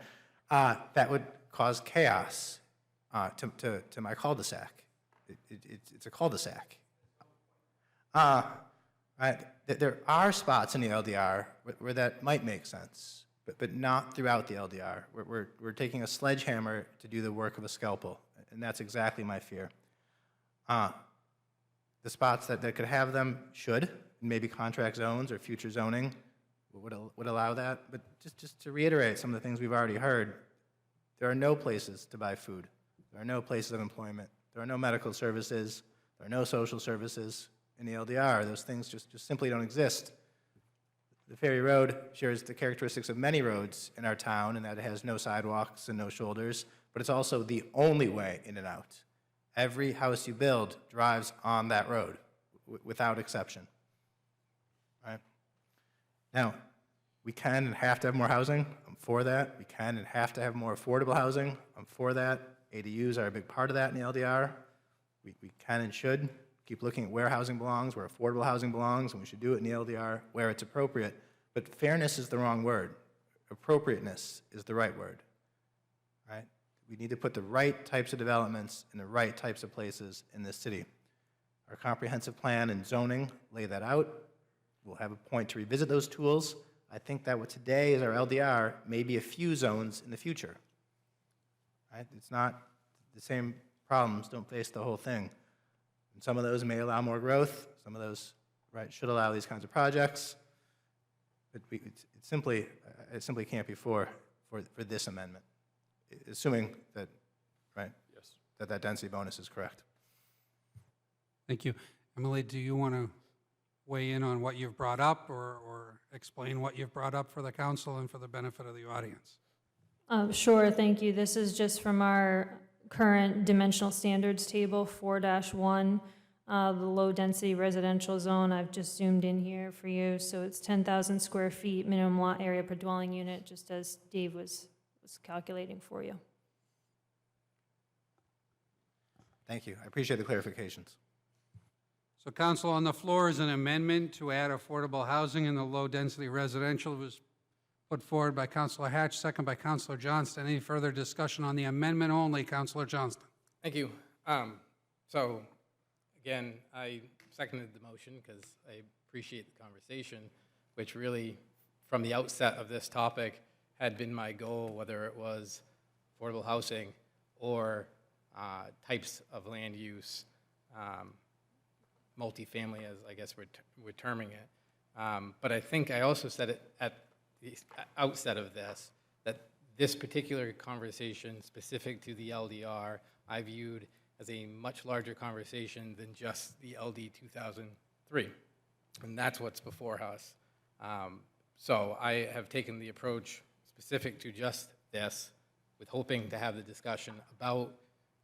S14: That would cause chaos to my cul-de-sac. It's a cul-de-sac. Right? There are spots in the LDR where that might make sense, but not throughout the LDR. We're taking a sledgehammer to do the work of a scalpel, and that's exactly my fear. The spots that could have them should, maybe contract zones or future zoning would allow that. But just to reiterate some of the things we've already heard, there are no places to buy food. There are no places of employment. There are no medical services. There are no social services in the LDR. Those things just simply don't exist. The Ferry Road shares the characteristics of many roads in our town in that it has no sidewalks and no shoulders, but it's also the only way in and out. Every house you build drives on that road, without exception. Right? Now, we can and have to have more housing. I'm for that. We can and have to have more affordable housing. I'm for that. ADUs are a big part of that in the LDR. We can and should keep looking at where housing belongs, where affordable housing belongs, and we should do it in the LDR where it's appropriate. But fairness is the wrong word. Appropriateness is the right word. Right? We need to put the right types of developments in the right types of places in this city. Our comprehensive plan and zoning lay that out. We'll have a point to revisit those tools. I think that what today is our LDR may be a few zones in the future. Right? It's not the same problems, don't face the whole thing. And some of those may allow more growth. Some of those, right, should allow these kinds of projects. But it simply can't be for this amendment, assuming that, right,
S15: Yes.
S14: that density bonus is correct.
S1: Thank you. Emily, do you want to weigh in on what you've brought up or explain what you've brought up for the council and for the benefit of the audience?
S16: Sure, thank you. This is just from our current dimensional standards table 4-1, the low-density residential zone. I've just zoomed in here for you. So it's 10,000 square feet minimum lot area per dwelling unit, just as Dave was calculating for you.
S14: Thank you. I appreciate the clarifications.
S1: So council, on the floor is an amendment to add affordable housing in the low-density residential. It was put forward by Councilor Hatch, second by Councilor Johnston. Any further discussion on the amendment only? Councilor Johnston.
S13: Thank you. So, again, I seconded the motion because I appreciate the conversation, which really, from the outset of this topic, had been my goal, whether it was affordable housing or types of land use, multifamily, as I guess we're terming it. But I think I also said it at the outset of this, that this particular conversation specific to the LDR, I viewed as a much larger conversation than just the LD 2003. And that's what's before us. So I have taken the approach specific to just this, with hoping to have the discussion about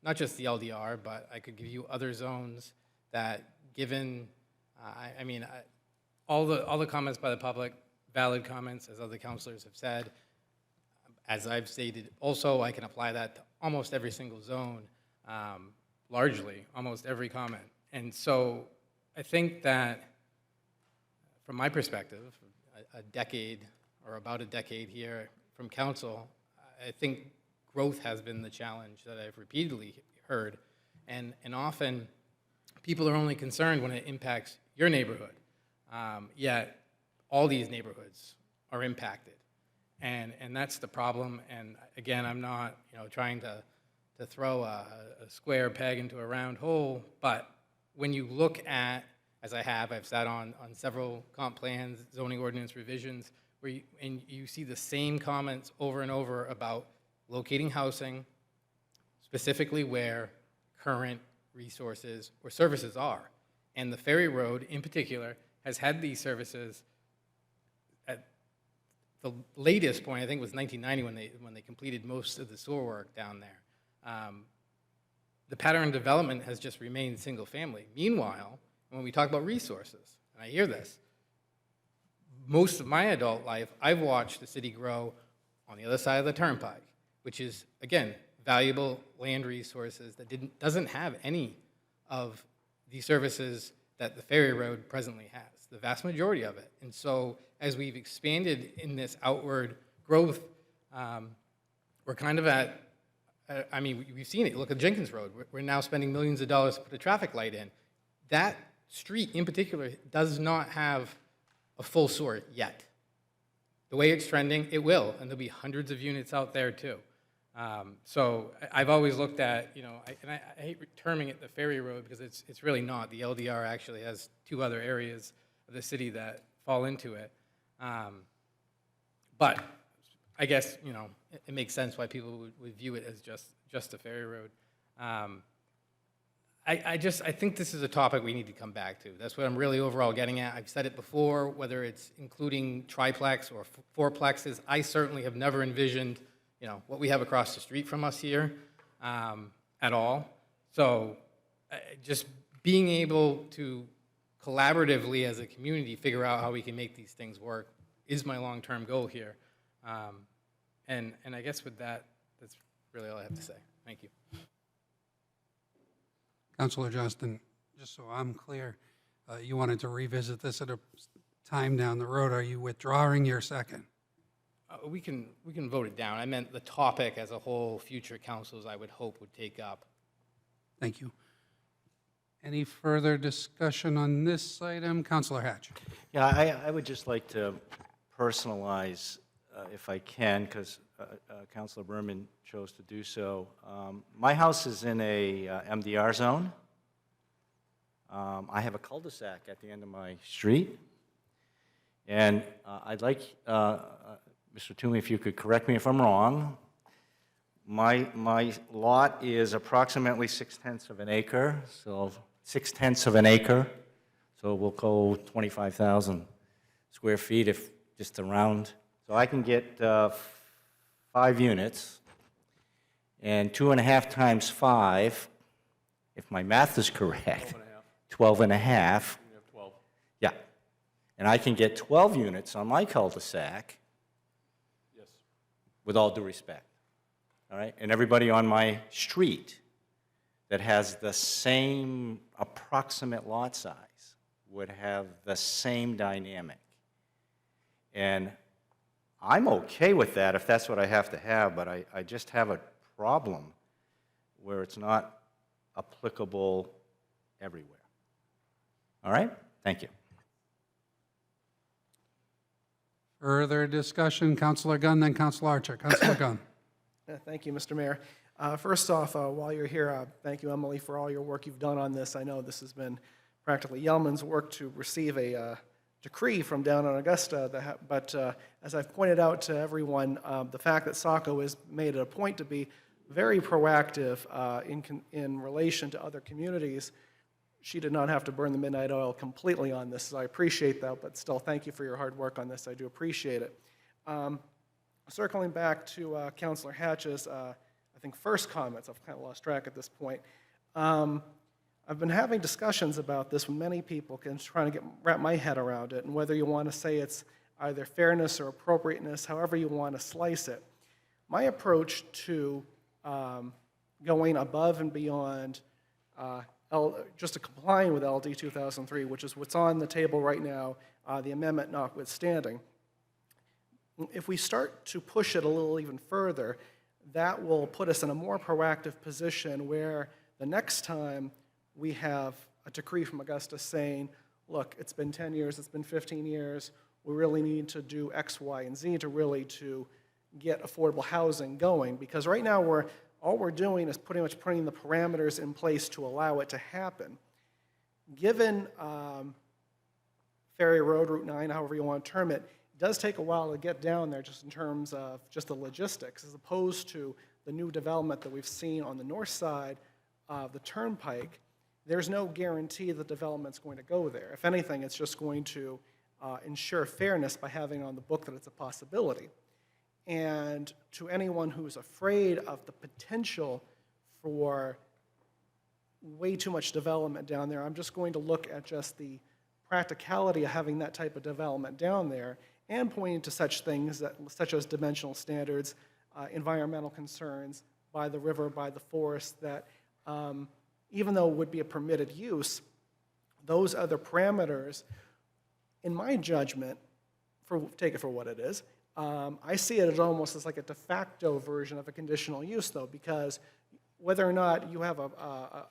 S13: not just the LDR, but I could give you other zones that, given, all the comments by the public, valid comments, as other counselors have said. As I've stated, also, I can apply that to almost every single zone, largely, almost every comment. And so I think that, from my perspective, a decade or about a decade here from council, I think growth has been the challenge that I've repeatedly heard. And often, people are only concerned when it impacts your neighborhood. Yet, all these neighborhoods are impacted. And that's the problem. And again, I'm not, trying to throw a square peg into a round hole, but when you look at, as I've sat on several comp plans, zoning ordinance revisions, where you see the same comments over and over about locating housing, specifically where current resources or services are. And the Ferry Road, in particular, has had these services at the latest point, I think, was 1990 when they completed most of the sewer work down there. The pattern of development has just remained single family. Meanwhile, when we talk about resources, and I hear this, most of my adult life, I've watched the city grow on the other side of the turnpike, which is, again, valuable land resources that doesn't have any of the services that the Ferry Road presently has, the vast majority of it. And so as we've expanded in this outward growth, we're kind of at, we've seen it. Look at Jenkins Road. We're now spending millions of dollars to put a traffic light in. That street in particular does not have a full sewer yet. The way it's trending, it will, and there'll be hundreds of units out there too. So I've always looked at, I hate terming it the Ferry Road because it's really not. The LDR actually has two other areas of the city that fall into it. But I guess, it makes sense why people would view it as just a Ferry Road. I think this is a topic we need to come back to. That's what I'm really overall getting at. I've said it before, whether it's including triplex or fourplexes, I certainly have never envisioned what we have across the street from us here at all. So just being able to collaboratively as a community figure out how we can make these things work is my long-term goal here. And I guess with that, that's really all I have to say. Thank you.
S1: Councilor Johnston, just so I'm clear, you wanted to revisit this at a time down the road. Are you withdrawing your second?
S13: We can vote it down. I meant the topic as a whole, future councils, I would hope, would take up.
S1: Thank you. Any further discussion on this item? Councilor Hatch.
S11: Yeah, I would just like to personalize, if I can, because Councilor Berman chose to do so. My house is in a MDR zone. I have a cul-de-sac at the end of my street. And I'd like, Mr. Toomey, if you could correct me if I'm wrong. My lot is approximately 6/10 of an acre, so 6/10 of an acre. So we'll go 25,000 square feet, if just around. So I can get 5 units, and 2.5 times 5, if my math is correct, 12 and a half.
S15: You have 12.
S11: Yeah, and I can get 12 units on my cul-de-sac.
S15: Yes.
S11: With all due respect, all right? And everybody on my street that has the same approximate lot size would have the same dynamic. And I'm okay with that if that's what I have to have, but I just have a problem where it's not applicable everywhere. All right? Thank you.
S1: Further discussion, Councilor Gunn, then Councilor Archer. Councilor Gunn.
S12: Thank you, Mr. Mayor. First off, while you're here, thank you, Emily, for all your work you've done on this. I know this has been practically Yelman's work to receive a decree from down on Augusta, but as I've pointed out to everyone, the fact that Saco has made it a point to be very proactive in relation to other communities, she did not have to burn the midnight oil completely on this, so I appreciate that, but still, thank you for your hard work on this. I do appreciate it. Circling back to Councilor Hatch's, I think, first comments, I've kind of lost track at this point. I've been having discussions about this with many people, trying to wrap my head around it, and whether you want to say it's either fairness or appropriateness, however you want to slice it. My approach to going above and beyond just to complying with LD 2003, which is what's on the table right now, the amendment notwithstanding. If we start to push it a little even further, that will put us in a more proactive position where the next time we have a decree from Augusta saying, look, it's been 10 years, it's been 15 years, we really need to do X, Y, and Z to get affordable housing going. Because right now, all we're doing is pretty much putting the parameters in place to allow it to happen. Given Ferry Road, Route 9, however you want to term it, it does take a while to get down there just in terms of just the logistics, as opposed to the new development that we've seen on the north side of the turnpike. There's no guarantee the development's going to go there. If anything, it's just going to ensure fairness by having on the book that it's a possibility. And to anyone who's afraid of the potential for way too much development down there, I'm just going to look at just the practicality of having that type of development down there and pointing to such things such as dimensional standards, environmental concerns by the river, by the forest, that even though it would be a permitted use, those other parameters, in my judgment, take it for what it is, I see it as almost as like a de facto version of a conditional use, though, because whether or not you have a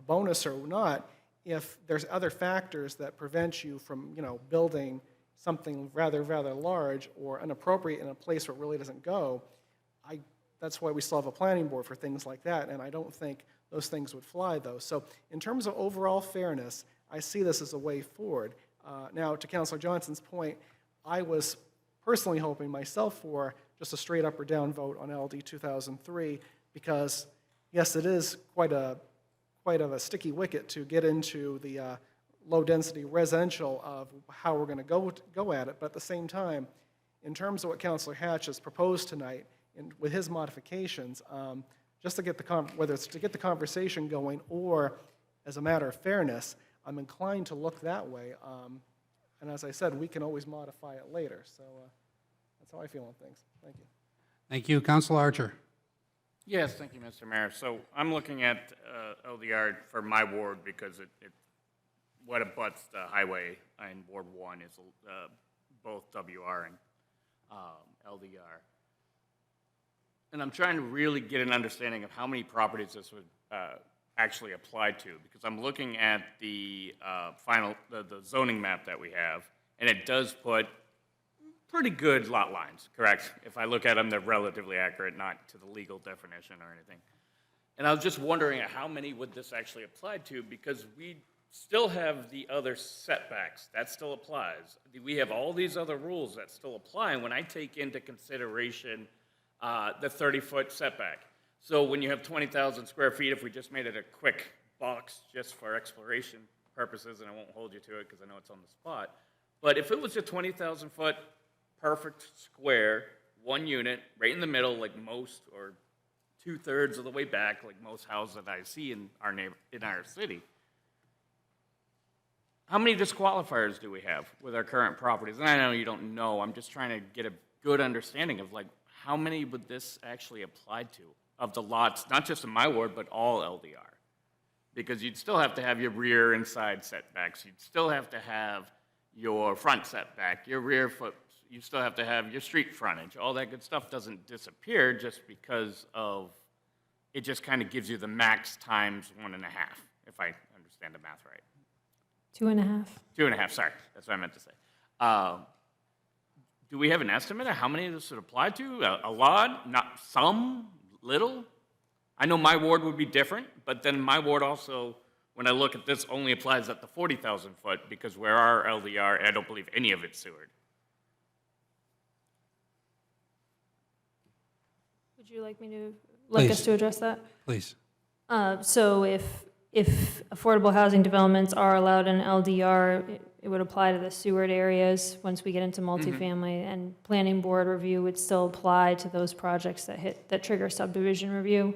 S12: bonus or not, if there's other factors that prevent you from, building something rather large or inappropriate in a place where it really doesn't go, that's why we still have a planning board for things like that, and I don't think those things would fly, though. So in terms of overall fairness, I see this as a way forward. Now, to Councilor Johnson's point, I was personally hoping myself for just a straight up or down vote on LD 2003, because, yes, it is quite of a sticky wicket to get into the low-density residential of how we're going to go at it. But at the same time, in terms of what Councilor Hatch has proposed tonight, and with his modifications, just to get whether it's to get the conversation going or as a matter of fairness, I'm inclined to look that way. And as I said, we can always modify it later. So that's how I feel on things. Thank you.
S1: Thank you. Councilor Archer.
S17: Yes, thank you, Mr. Mayor. So I'm looking at LDR for my ward because it what abuts the highway in Ward 1 is both WR and LDR. And I'm trying to really get an understanding of how many properties this would actually apply to, because I'm looking at the the zoning map that we have, and it does put pretty good lot lines, correct? If I look at them, they're relatively accurate, not to the legal definition or anything. And I was just wondering how many would this actually apply to, because we still have the other setbacks. That still applies. We have all these other rules that still apply when I take into consideration the 30-foot setback. So when you have 20,000 square feet, if we just made it a quick box just for exploration purposes, and I won't hold you to it because I know it's on the spot, but if it was a 20,000-foot perfect square, one unit, right in the middle, like most, or 2/3 of the way back, like most houses that I see in our city, how many disqualifiers do we have with our current properties? And I know you don't know. I'm just trying to get a good understanding of, like, how many would this actually apply to of the lots, not just in my ward, but all LDR? Because you'd still have to have your rear and side setbacks. You'd still have to have your front setback, your rear foot. You still have to have your street frontage. All that good stuff doesn't disappear just because of, it just kind of gives you the max times 1.5, if I understand the math right.
S16: 2.5.
S17: 2.5, sorry. That's what I meant to say. Do we have an estimate of how many this would apply to? A lot? Not some? Little? I know my ward would be different, but then my ward also, when I look at this, only applies at the 40,000 foot, because where our LDR, I don't believe any of it's sewered.
S16: Would you like us
S1: Please.
S16: to address that?
S1: Please.
S16: So if affordable housing developments are allowed in LDR, it would apply to the sewered areas once we get into multifamily, and planning board review would still apply to those projects that trigger subdivision review.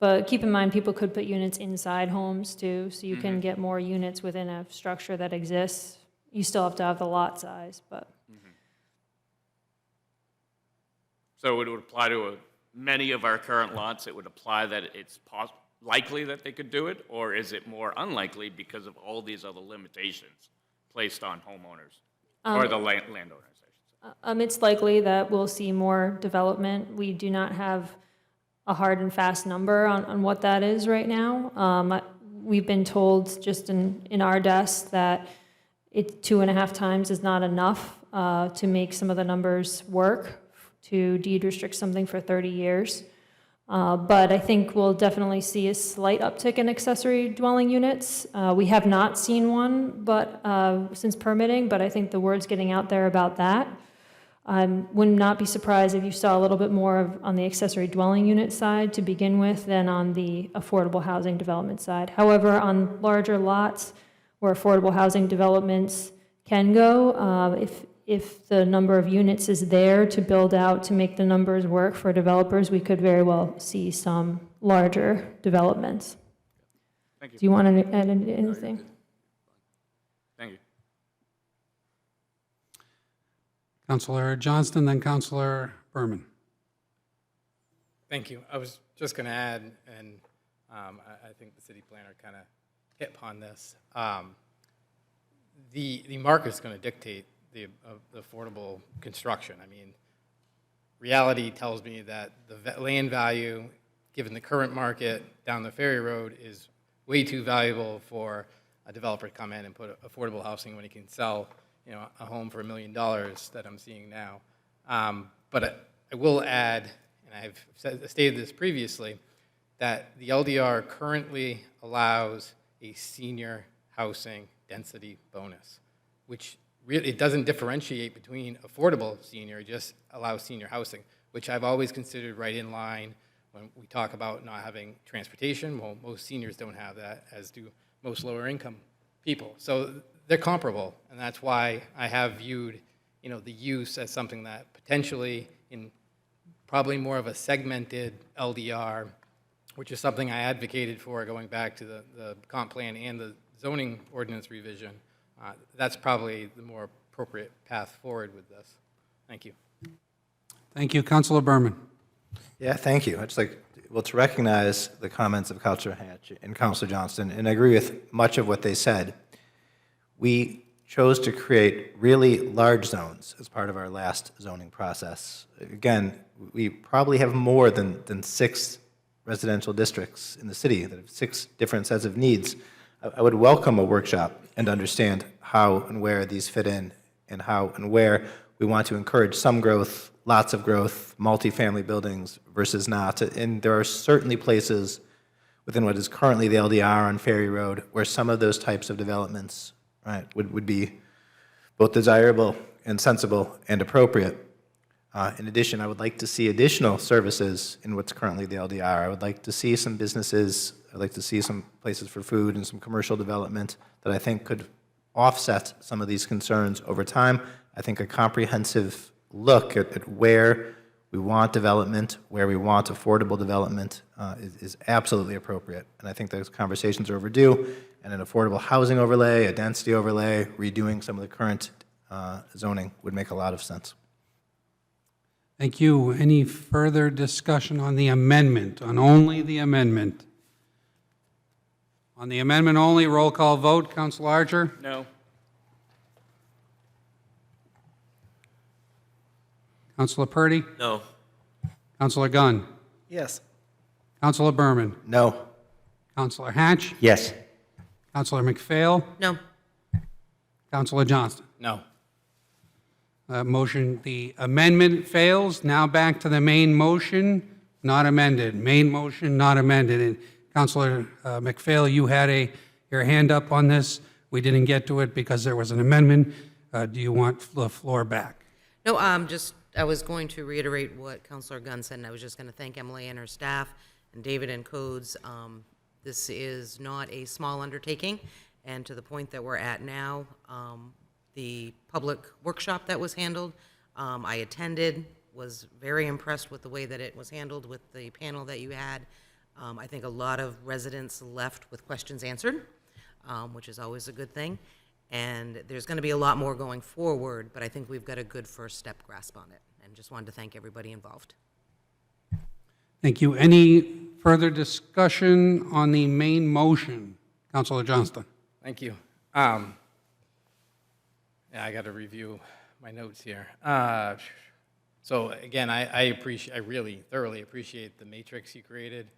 S16: But keep in mind, people could put units inside homes too, so you can get more units within a structure that exists. You still have to have the lot size, but
S17: So it would apply to many of our current lots, it would apply that it's likely that they could do it, or is it more unlikely because of all these other limitations placed on homeowners, or the landowners, I should say?
S16: It's likely that we'll see more development. We do not have a hard and fast number on what that is right now. We've been told just in our desk that 2.5 times is not enough to make some of the numbers work, to deed restrict something for 30 years. But I think we'll definitely see a slight uptick in accessory dwelling units. We have not seen one since permitting, but I think the word's getting out there about that. I would not be surprised if you saw a little bit more on the accessory dwelling unit side to begin with than on the affordable housing development side. However, on larger lots where affordable housing developments can go, if the number of units is there to build out to make the numbers work for developers, we could very well see some larger developments.
S17: Thank you.
S16: Do you want to add anything?
S17: Thank you.
S1: Councilor Johnston, then Councilor Berman.
S13: Thank you. I was just going to add, and I think the city planner kind of hit upon this. The market's going to dictate the affordable construction. I mean, reality tells me that the land value, given the current market down the Ferry Road, is way too valuable for a developer to come in and put affordable housing when he can sell, a home for $1 million that I'm seeing now. But I will add, and I've stated this previously, that the LDR currently allows a senior housing density bonus, which really, it doesn't differentiate between affordable senior, it just allows senior housing, which I've always considered right in line when we talk about not having transportation. Well, most seniors don't have that, as do most lower income people. So they're comparable, and that's why I have viewed, the use as something that potentially, in probably more of a segmented LDR, which is something I advocated for going back to the comp plan and the zoning ordinance revision. That's probably the more appropriate path forward with this. Thank you.
S1: Thank you. Councilor Berman.
S14: Yeah, thank you. I'd just like to recognize the comments of Councilor Hatch and Councilor Johnston, and I agree with much of what they said. We chose to create really large zones as part of our last zoning process. Again, we probably have more than 6 residential districts in the city that have 6 different sets of needs. I would welcome a workshop and understand how and where these fit in and how and where we want to encourage some growth, lots of growth, multifamily buildings versus not. And there are certainly places within what is currently the LDR on Ferry Road where some of those types of developments, right, would be both desirable and sensible and appropriate. In addition, I would like to see additional services in what's currently the LDR. I would like to see some businesses, I'd like to see some places for food and some commercial development that I think could offset some of these concerns over time. I think a comprehensive look at where we want development, where we want affordable development is absolutely appropriate. And I think those conversations are overdue, and an affordable housing overlay, a density overlay, redoing some of the current zoning would make a lot of sense.
S1: Thank you. Any further discussion on the amendment, on only the amendment? On the amendment only, roll call vote. Council Archer?
S17: No.
S1: Councilor Purdy?
S8: No.
S1: Councilor Gunn?
S12: Yes.
S1: Councilor Berman?
S14: No.
S1: Councilor Hatch?
S14: Yes.
S1: Councilor McPhail?
S6: No.
S1: Councilor Johnston?
S13: No.
S1: Motion, the amendment fails. Now back to the main motion, not amended. Main motion, not amended. And Councilor McPhail, you had your hand up on this. We didn't get to it because there was an amendment. Do you want the floor back?
S18: No, I was going to reiterate what Councilor Gunn said, and I was just going to thank Emily and her staff and David and Codes. This is not a small undertaking, and to the point that we're at now, the public workshop that was handled, I attended, was very impressed with the way that it was handled with the panel that you had. I think a lot of residents left with questions answered, which is always a good thing. And there's going to be a lot more going forward, but I think we've got a good first step grasp on it. and just wanted to thank everybody involved.
S1: Thank you. Any further discussion on the main motion? Councilor Johnston.
S13: Thank you. Yeah, I got to review my notes here. So again, I really thoroughly appreciate the matrix you created.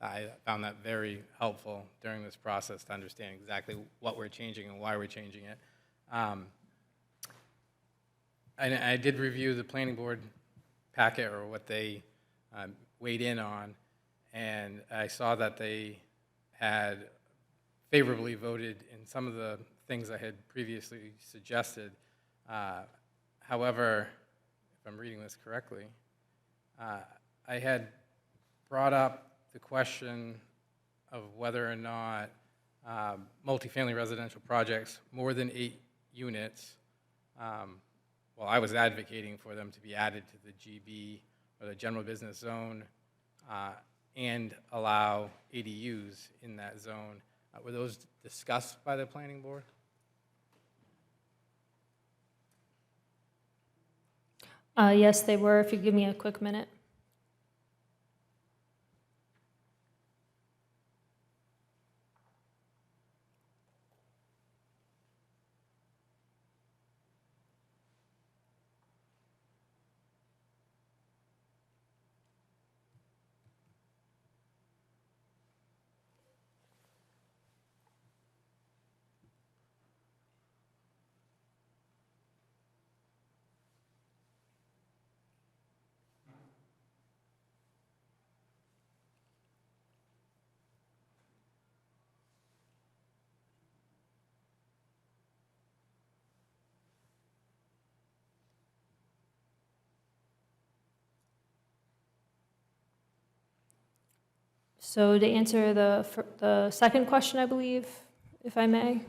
S13: I found that very helpful during this process to understand exactly what we're changing and why we're changing it. I did review the planning board packet, or what they weighed in on, and I saw that they had favorably voted in some of the things I had previously suggested. However, if I'm reading this correctly, I had brought up the question of whether or not multifamily residential projects more than 8 units, well, I was advocating for them to be added to the GB, or the general business zone, and allow ADUs in that zone. Were those discussed by the planning board?
S16: Yes, they were. If you give me a quick minute. So to answer the second question, I believe, if I may,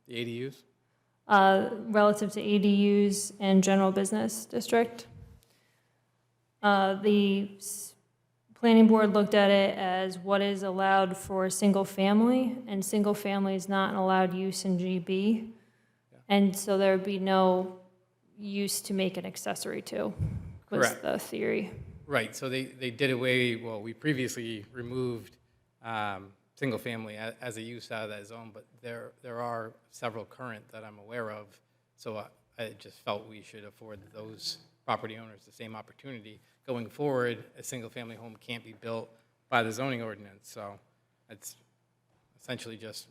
S13: The ADUs?
S16: relative to ADUs and general business district, the planning board looked at it as what is allowed for single family, and single family is not an allowed use in GB. And so there would be no use to make an accessory to, was
S13: Correct.
S16: the theory.
S13: Right, so they did away, well, we previously removed single family as a use out of that zone, but there are several current that I'm aware of, so I just felt we should afford those property owners the same opportunity. Going forward, a single family home can't be built by the zoning ordinance, so it's essentially just,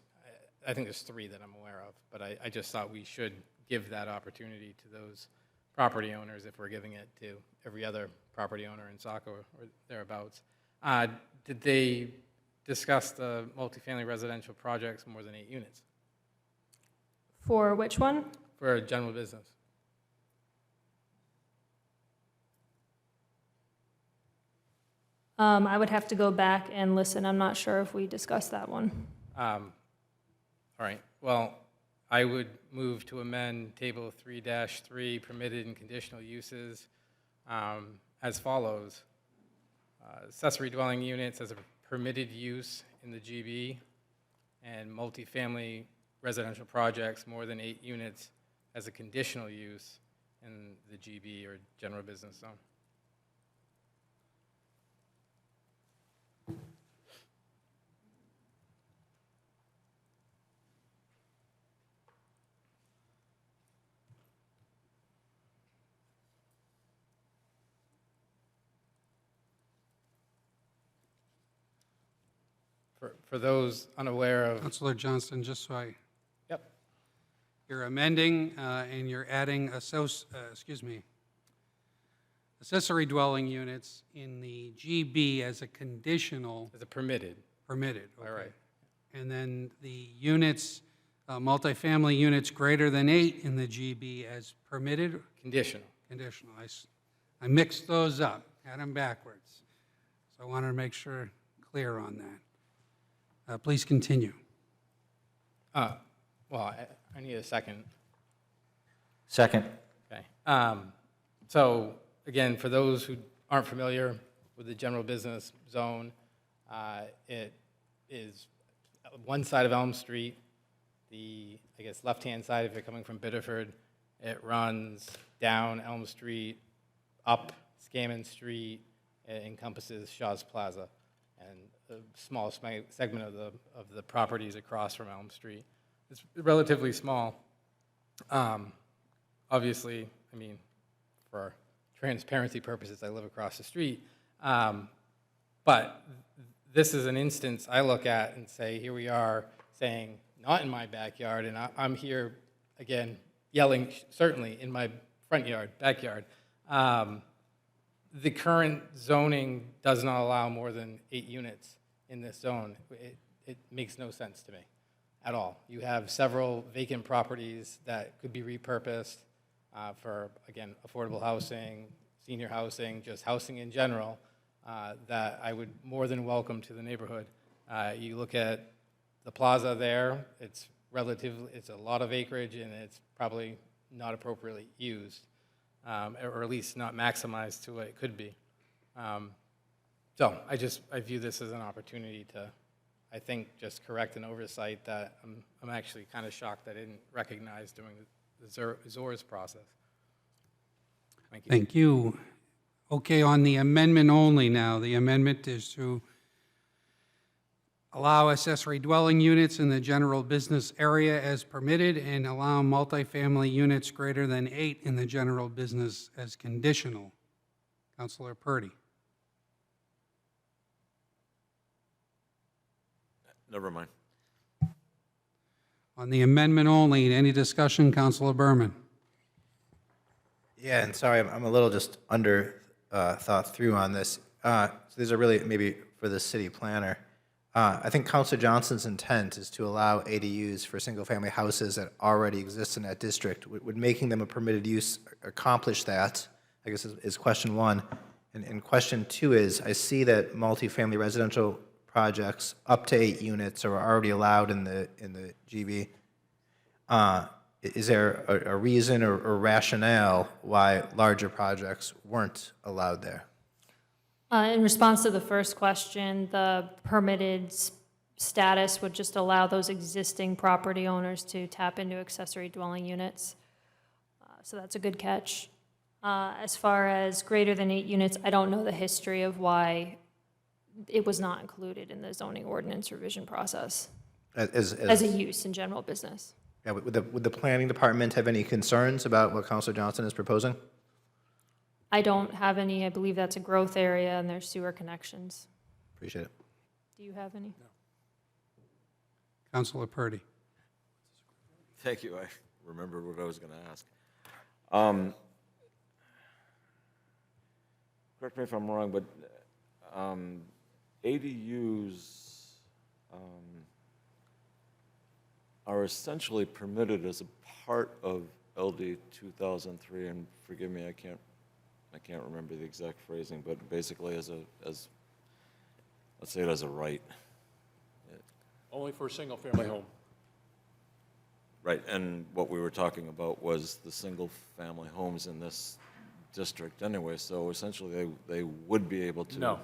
S13: I think there's 3 that I'm aware of, but I just thought we should give that opportunity to those property owners if we're giving it to every other property owner in Saco or thereabouts. Did they discuss the multifamily residential projects more than 8 units
S16: For which one?
S13: for a general business?
S16: I would have to go back and listen. I'm not sure if we discussed that one.
S13: All right, well, I would move to amend Table 3-3, permitted and conditional uses, as follows. Accessory dwelling units as a permitted use in the GB, and multifamily residential projects more than 8 units as a conditional use in the GB, or general business zone. For those unaware of,
S1: Councilor Johnston, just so I,
S13: yep,
S1: you're amending and you're adding accessory dwelling units in the GB as a conditional.
S13: as a permitted.
S1: Permitted,
S13: All
S1: okay.
S13: right.
S1: And then the units, multifamily units greater than 8 in the GB as permitted?
S13: Conditional.
S1: Conditional. I mixed those up, had them backwards. So I wanted to make sure, clear on that. Please continue.
S13: Well, I need a second.
S14: Second.
S13: Okay. So again, for those who aren't familiar with the general business zone, it is one side of Elm Street, the, I guess, left-hand side if you're coming from Biddeford. It runs down Elm Street, up Scammon Street encompasses Shaw's Plaza, and a small segment of the properties across from Elm Street. It's relatively small. Obviously, I mean, for transparency purposes, I live across the street. But this is an instance I look at and say, here we are saying, not in my backyard, and I'm here, again, yelling, certainly in my front yard, backyard. The current zoning does not allow more than 8 units in this zone. It makes no sense to me at all. You have several vacant properties that could be repurposed for, again, affordable housing, senior housing, just housing in general, that I would more than welcome to the neighborhood. You look at the plaza there, it's a lot of acreage, and it's probably not appropriately used, or at least not maximized to what it could be. So I view this as an opportunity to, I think, just correct an oversight that I'm actually kind of shocked I didn't recognize during the ZOR's process. Thank you.
S1: Thank you. Okay, on the amendment only now. The amendment is to allow accessory dwelling units in the general business area as permitted and allow multifamily units greater than 8 in the general business as conditional. Councilor Purdy.
S19: Never mind.
S1: On the amendment only, any discussion, Councilor Berman?
S14: Yeah, and sorry, I'm a little just thought through on this. So these are really maybe for the city planner. I think Councilor Johnson's intent is to allow ADUs for single-family houses that already exist in that district. Would making them a permitted use accomplish that? I guess is question one. And question two is, I see that multifamily residential projects up to 8 units are already allowed in the GB. Is there a reason or rationale why larger projects weren't allowed there?
S16: In response to the first question, the permitted status would just allow those existing property owners to tap into accessory dwelling units. So that's a good catch. As far as greater than 8 units, I don't know the history of why it was not included in the zoning ordinance revision process as a use in general business.
S14: Yeah, would the planning department have any concerns about what Councilor Johnson is proposing?
S16: I don't have any. I believe that's a growth area and there's sewer connections.
S14: Appreciate it.
S16: Do you have any?
S1: No. Councilor Purdy.
S19: Thank you. I remembered what I was going to ask. Correct me if I'm wrong, but ADUs are essentially permitted as a part of LD 2003, and forgive me, I can't remember the exact phrasing, but basically as let's say it as a right.
S15: Only for a single-family home.
S19: Right, and what we were talking about was the single-family homes in this district anyway, so essentially they would be able to.
S15: No.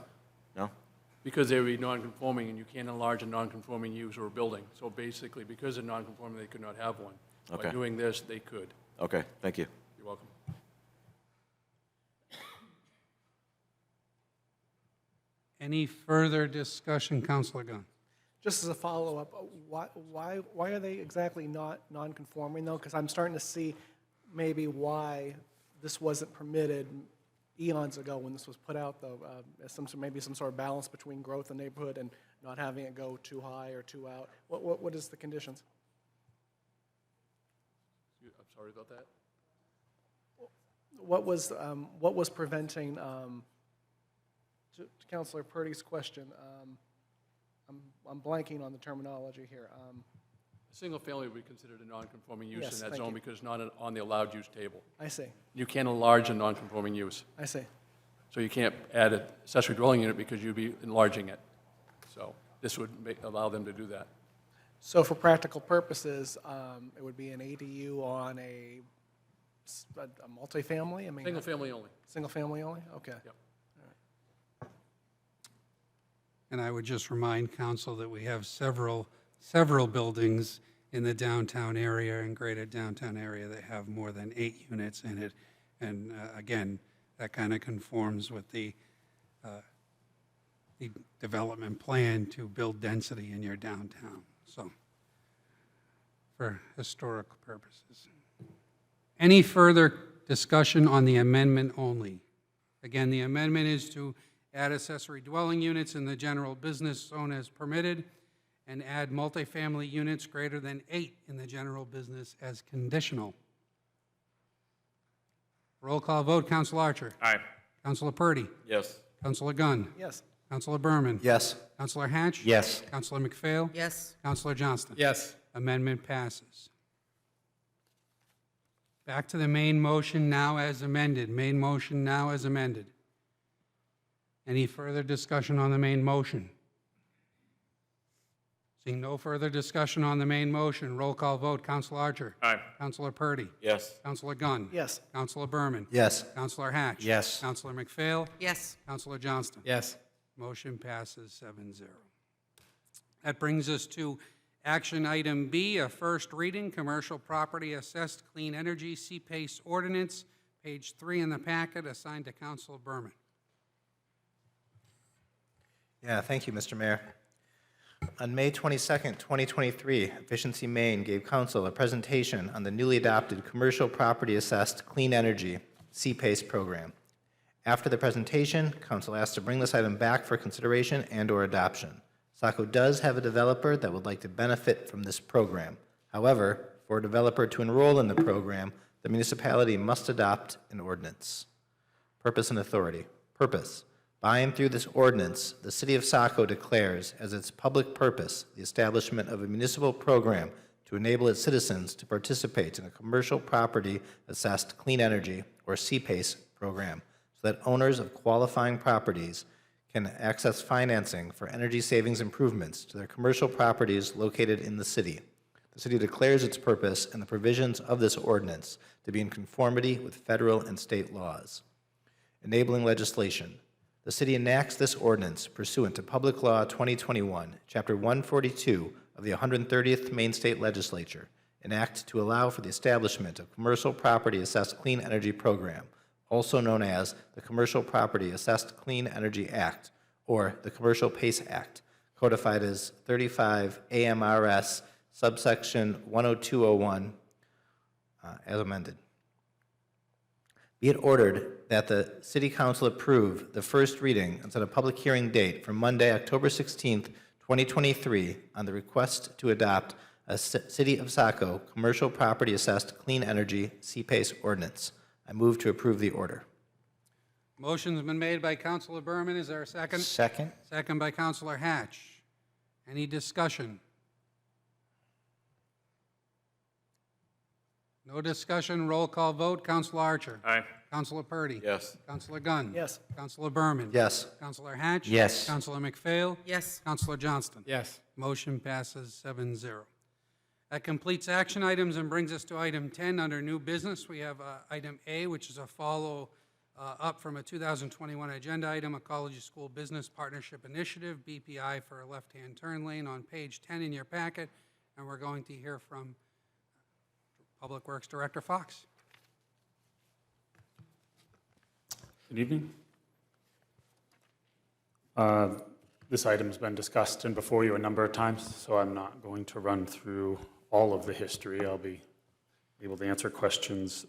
S19: No?
S15: Because they would be non-conforming, and you can't enlarge a non-conforming use or building. So basically, because they're non-conforming, they could not have one.
S19: Okay.
S15: By doing this, they could.
S19: Okay, thank you.
S15: You're welcome.
S1: Any further discussion, Councilor Gunn?
S12: Just as a follow-up, why are they exactly not non-conforming, though? Because I'm starting to see maybe why this wasn't permitted eons ago when this was put out, though, as maybe some sort of balance between growth in the neighborhood and not having it go too high or too out. What is the conditions?
S15: I'm sorry about that.
S12: What was preventing, to Councilor Purdy's question, I'm blanking on the terminology here.
S15: A single family would be considered a non-conforming use
S12: Yes,
S15: in that
S12: thank
S15: zone
S12: you.
S15: because it's not on the allowed use table.
S12: I see.
S15: You can't enlarge a non-conforming use.
S12: I see.
S15: So you can't add an accessory dwelling unit because you'd be enlarging it. So this would allow them to do that.
S12: So for practical purposes, it would be an ADU on a multifamily? I mean,
S15: Single family only.
S12: Single family only? Okay.
S15: Yep.
S1: And I would just remind council that we have several buildings in the downtown area and greater downtown area that have more than 8 units in it. And again, that kind of conforms with the development plan to build density in your downtown, so, for historical purposes. Any further discussion on the amendment only? Again, the amendment is to add accessory dwelling units in the general business zone as permitted, and add multifamily units greater than 8 in the general business as conditional. Roll call vote, Counsel Archer.
S17: Aye.
S1: Counsel Purdy.
S19: Yes.
S1: Counsel Gunn.
S12: Yes.
S1: Counsel Berman.
S14: Yes.
S1: Counsel Hatch.
S14: Yes.
S1: Counsel McPhail.
S18: Yes.
S1: Counsel Johnston.
S13: Yes.
S1: Amendment passes. Back to the main motion now as amended. Main motion now as amended. Any further discussion on the main motion? Seeing no further discussion on the main motion, roll call vote. Counsel Archer.
S17: Aye.
S1: Counsel Purdy.
S19: Yes.
S1: Counsel Gunn.
S12: Yes.
S1: Counsel Berman.
S14: Yes.
S1: Counsel Hatch.
S14: Yes.
S1: Counsel McPhail.
S18: Yes.
S1: Counsel Johnston.
S13: Yes.
S1: Motion passes 7-0. That brings us to action item B, a first reading, commercial property assessed clean energy CPACE ordinance, page 3 in the packet, assigned to Counsel Berman.
S14: Yeah, thank you, Mr. Mayor. On May 22nd, 2023, Efficiency Maine gave Council a presentation on the newly adopted Commercial Property Assessed Clean Energy CPACE program. After the presentation, Council asked to bring this item back for consideration and/or adoption. Saco does have a developer that would like to benefit from this program. However, for a developer to enroll in the program, the municipality must adopt an ordinance. Purpose and authority. Purpose. By and through this ordinance, the City of Saco declares as its public purpose the establishment of a municipal program to enable its citizens to participate in a commercial property assessed clean energy, or CPACE, program, so that owners of qualifying properties can access financing for energy savings improvements to their commercial properties located in the city. The city declares its purpose and the provisions of this ordinance to be in conformity with federal and state laws. Enabling legislation. The city enacts this ordinance pursuant to Public Law 2021, Chapter 142 of the 130th Maine State Legislature, an act to allow for the establishment of Commercial Property Assessed Clean Energy Program, also known as the Commercial Property Assessed Clean Energy Act, or the Commercial PACE Act, codified as 35 AMRS subsection 10201, as amended. Be it ordered that the City Council approve the first reading and set a public hearing date for Monday, October 16th, 2023, on the request to adopt a City of Saco Commercial Property Assessed Clean Energy CPACE ordinance. I move to approve the order.
S1: Motion's been made by Counsel Berman. Is there a second?
S14: Second.
S1: Second by Counsel Hatch. Any discussion? No discussion. Roll call vote. Counsel Archer.
S17: Aye.
S1: Counsel Purdy.
S19: Yes.
S1: Counsel Gunn.
S12: Yes.
S1: Counsel Berman.
S14: Yes.
S1: Counsel Hatch.
S14: Yes.
S1: Counsel McPhail.
S18: Yes.
S1: Counsel Johnston.
S13: Yes.
S1: Motion passes 7-0. That completes action items and brings us to item 10 under new business. We have item A, which is a follow up from a 2021 agenda item, Ecology School Business Partnership Initiative, BPI for a left-hand turn lane on page 10 in your packet. And we're going to hear from Public Works Director Fox.
S20: Good evening. This item's been discussed and before you a number of times, so I'm not going to run through all of the history. I'll be able to answer questions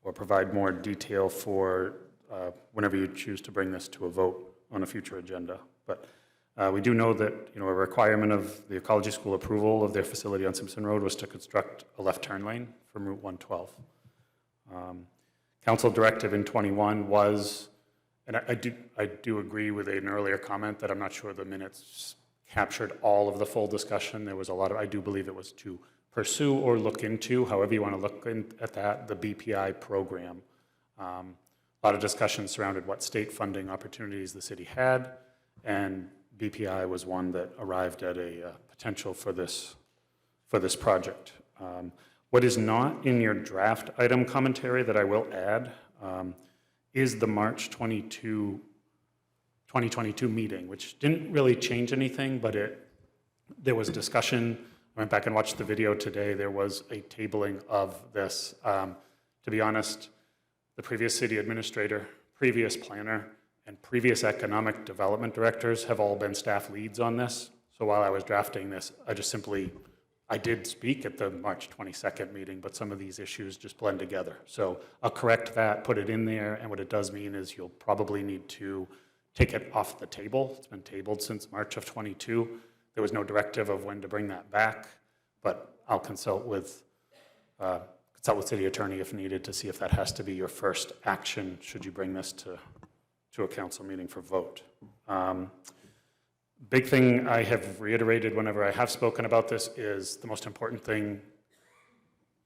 S20: or provide more detail for whenever you choose to bring this to a vote on a future agenda. But we do know that a requirement of the Ecology School approval of their facility on Simpson Road was to construct a left turn lane from Route 112. Council directive in 21 was, and I do agree with an earlier comment that I'm not sure the minutes captured all of the full discussion. There was a lot of, I do believe it was to pursue or look into, however you want to look at that, the BPI program. A lot of discussion surrounded what state funding opportunities the city had, and BPI was one that arrived at a potential for this project. What is not in your draft item commentary that I will add is the March 2022 meeting, which didn't really change anything, but there was discussion. I went back and watched the video today. There was a tabling of this. To be honest, The previous city administrator, previous planner, and previous economic development directors have all been staff leads on this. So while I was drafting this, I did speak at the March 22nd meeting, but some of these issues just blend together. So I'll correct that, put it in there, and what it does mean is you'll probably need to take it off the table. It's been tabled since March of 22. There was no directive of when to bring that back, but I'll consult with city attorney if needed to see if that has to be your first action should you bring this to a council meeting for vote. Big thing I have reiterated whenever I have spoken about this is the most important thing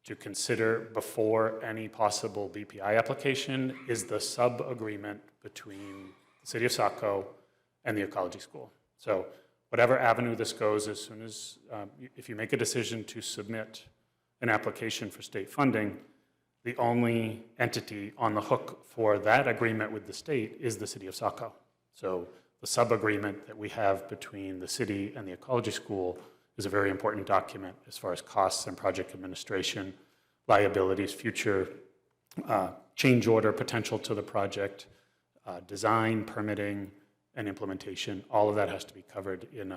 S20: to consider before any possible BPI application is the sub-agreement between the City of Saco and the Ecology School. So whatever avenue this goes, as soon as, if you make a decision to submit an application for state funding, the only entity on the hook for that agreement with the state is the City of Saco. So the sub-agreement that we have between the city and the Ecology School is a very important document as far as costs and project administration, liabilities, future change order potential to the project, design, permitting, and implementation. All of that has to be covered in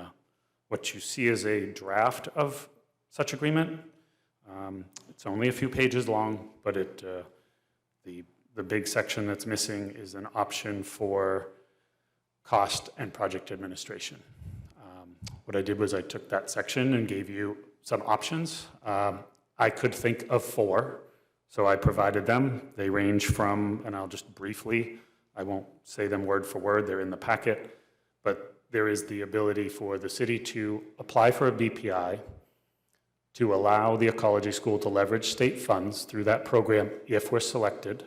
S20: what you see as a draft of such agreement. It's only a few pages long, but the big section that's missing is an option for cost and project administration. What I did was I took that section and gave you some options. I could think of 4, so I provided them. They range from, and I'll just briefly, I won't say them word for word, they're in the packet, but there is the ability for the city to apply for a BPI, to allow the Ecology School to leverage state funds through that program if we're selected.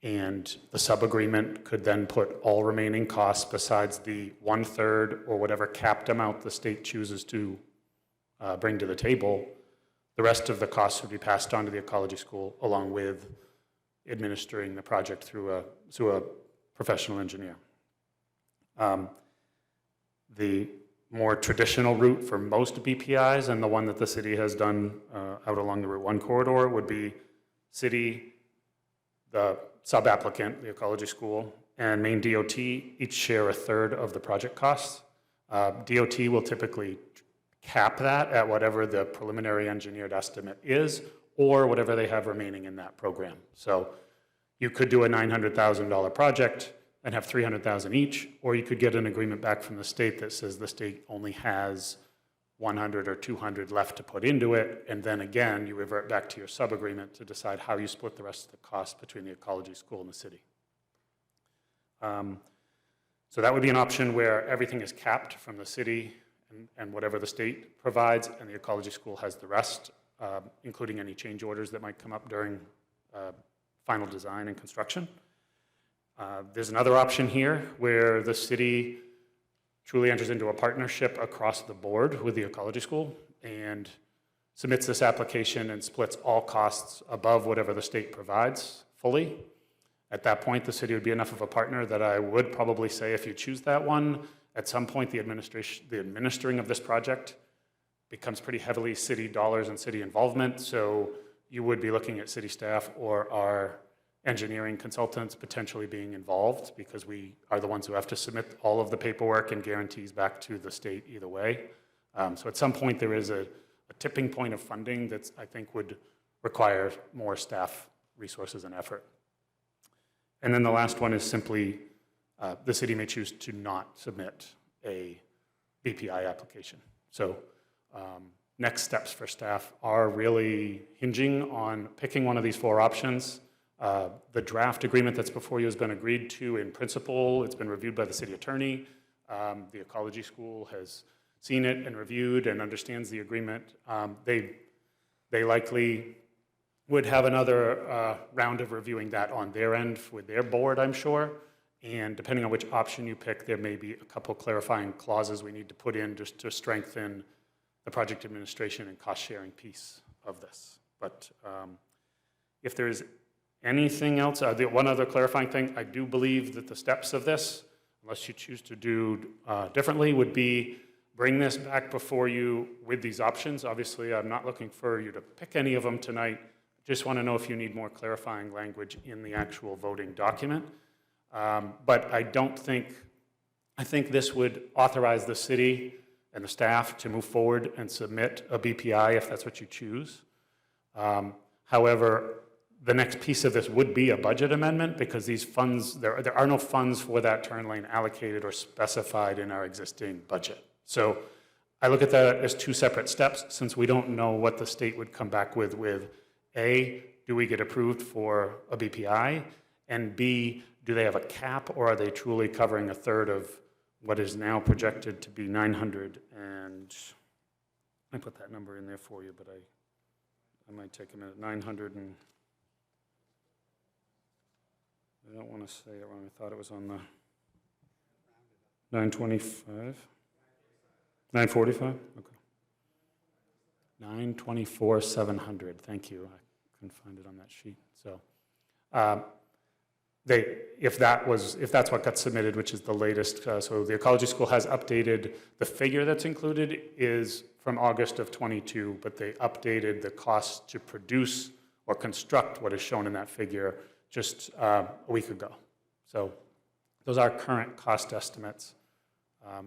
S20: And the sub-agreement could then put all remaining costs besides the 1/3 or whatever capped amount the state chooses to bring to the table. The rest of the costs would be passed on to the Ecology School along with administering the project through a professional engineer. The more traditional route for most BPIs and the one that the city has done out along the Route 1 corridor would be city, the sub-applicant, the Ecology School, and Maine DOT each share 1/3 of the project costs. DOT will typically cap that at whatever the preliminary engineered estimate is or whatever they have remaining in that program. So you could do a $900,000 project and have $300,000 each, or you could get an agreement back from the state that says the state only has 100 or 200 left to put into it, and then again, you revert back to your sub-agreement to decide how you split the rest of the cost between the Ecology School and the city. So that would be an option where everything is capped from the city and whatever the state provides, and the Ecology School has the rest, including any change orders that might come up during final design and construction. There's another option here where the city truly enters into a partnership across the board with the Ecology School and submits this application and splits all costs above whatever the state provides fully. At that point, the city would be enough of a partner that I would probably say if you choose that one, at some point the administering of this project becomes pretty heavily city dollars and city involvement, so you would be looking at city staff or our engineering consultants potentially being involved because we are the ones who have to submit all of the paperwork and guarantees back to the state either way. So at some point there is a tipping point of funding that I think would require more staff resources and effort. And then the last one is simply the city may choose to not submit a BPI application. So next steps for staff are really hinging on picking one of these 4 options. The draft agreement that's before you has been agreed to in principle. It's been reviewed by the city attorney. The Ecology School has seen it and reviewed and understands the agreement. They likely would have another round of reviewing that on their end with their board, I'm sure. And depending on which option you pick, there may be a couple clarifying clauses we need to put in just to strengthen the project administration and cost-sharing piece of this. But if there is anything else, the one other clarifying thing, I do believe that the steps of this, unless you choose to do differently, would be bring this back before you with these options. Obviously, I'm not looking for you to pick any of them tonight. just want to know if you need more clarifying language in the actual voting document. But I think this would authorize the city and the staff to move forward and submit a BPI if that's what you choose. However, the next piece of this would be a budget amendment because these funds, there are no funds for that turn lane allocated or specified in our existing budget. So I look at that as two separate steps since we don't know what the state would come back with A, do we get approved for a BPI? And B, do they have a cap or are they truly covering a third of what is now projected to be 900 and, I put that number in there for you, but I might take a minute, 900 and, I don't want to say it wrong, I thought it was on the 925? 945? Okay. 924,700, thank you. I couldn't find it on that sheet. So if that's what got submitted, which is the latest, so the ecology school has updated, the figure that's included is from August of 22, but they updated the cost to produce or construct what is shown in that figure just a week ago. So those are current cost estimates,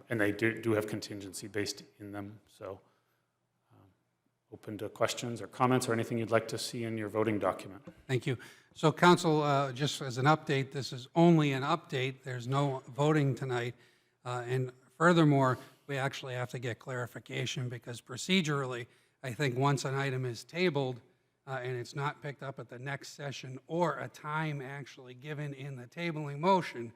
S20: and they do have contingency based in them. So open to questions or comments or anything you'd like to see in your voting document.
S1: Thank you. So council, just as an update, this is only an update. There's no voting tonight. And furthermore, we actually have to get clarification because procedurally, I think once an item is tabled and it's not picked up at the next session or a time actually given in the tabling motion,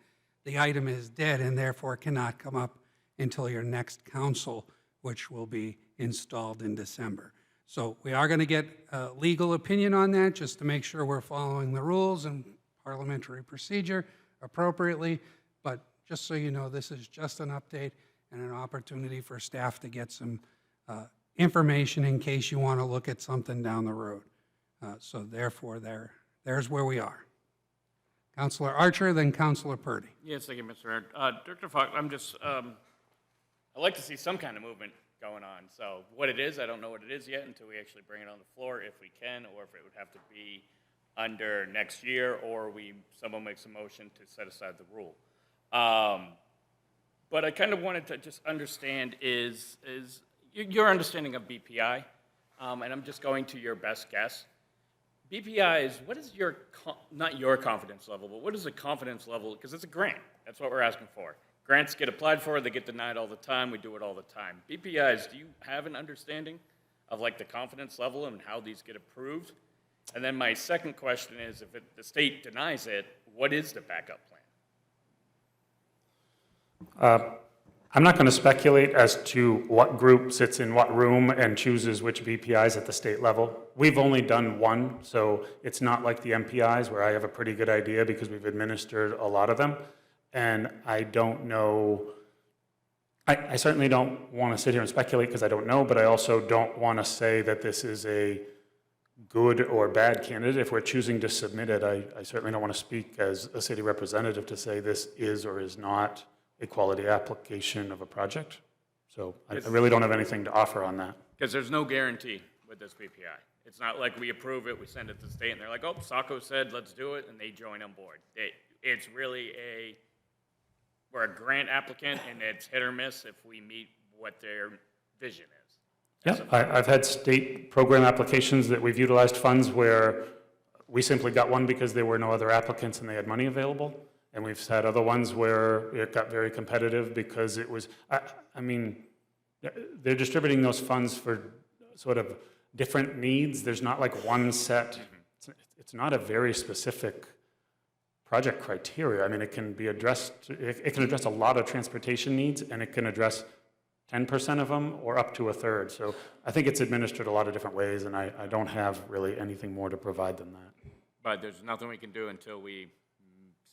S1: the item is dead and therefore cannot come up until your next council, which will be installed in December. So we are going to get a legal opinion on that just to make sure we're following the rules and parliamentary procedure appropriately. But just so you know, this is just an update and an opportunity for staff to get some information in case you want to look at something down the road. So therefore, there's where we are. Councilor Archer, then Councilor Purdy.
S17: Yes, thank you, Mr. Mayor. Director Falk, I'd like to see some kind of movement going on. So what it is, I don't know what it is yet until we actually bring it on the floor, if we can, or if it would have to be under next year, or someone makes a motion to set aside the rule. But I kind of wanted to just understand is your understanding of BPI, and I'm just going to your best guess. BPI is, what is your, not your confidence level, but what is the confidence level? Because it's a grant. That's what we're asking for. Grants get applied for, they get denied all the time, we do it all the time. BPIs, do you have an understanding of like the confidence level and how these get approved? And then my second question is, if the state denies it, what is the backup plan?
S20: I'm not going to speculate as to what group sits in what room and chooses which BPIs at the state level. We've only done one, so it's not like the MPIs where I have a pretty good idea because we've administered a lot of them. And I don't know, I certainly don't want to sit here and speculate because I don't know, but I also don't want to say that this is a good or bad candidate. If we're choosing to submit it, I certainly don't want to speak as a city representative to say this is or is not a quality application of a project. So I really don't have anything to offer on that.
S17: Because there's no guarantee with this BPI. It's not like we approve it, we send it to the state, and they're like, oh, Saco said, let's do it, and they join on board. It's really we're a grant applicant, and it's hit or miss if we meet what their vision is.
S20: Yeah, I've had state program applications that we've utilized funds where we simply got one because there were no other applicants and they had money available. And we've had other ones where it got very competitive because it was, I mean, they're distributing those funds for sort of different needs. There's not like one set, it's not a very specific project criteria. I mean, it can be addressed, it can address a lot of transportation needs and it can address 10% of them or up to a third. So I think it's administered a lot of different ways and I don't have really anything more to provide than that.
S17: But there's nothing we can do until we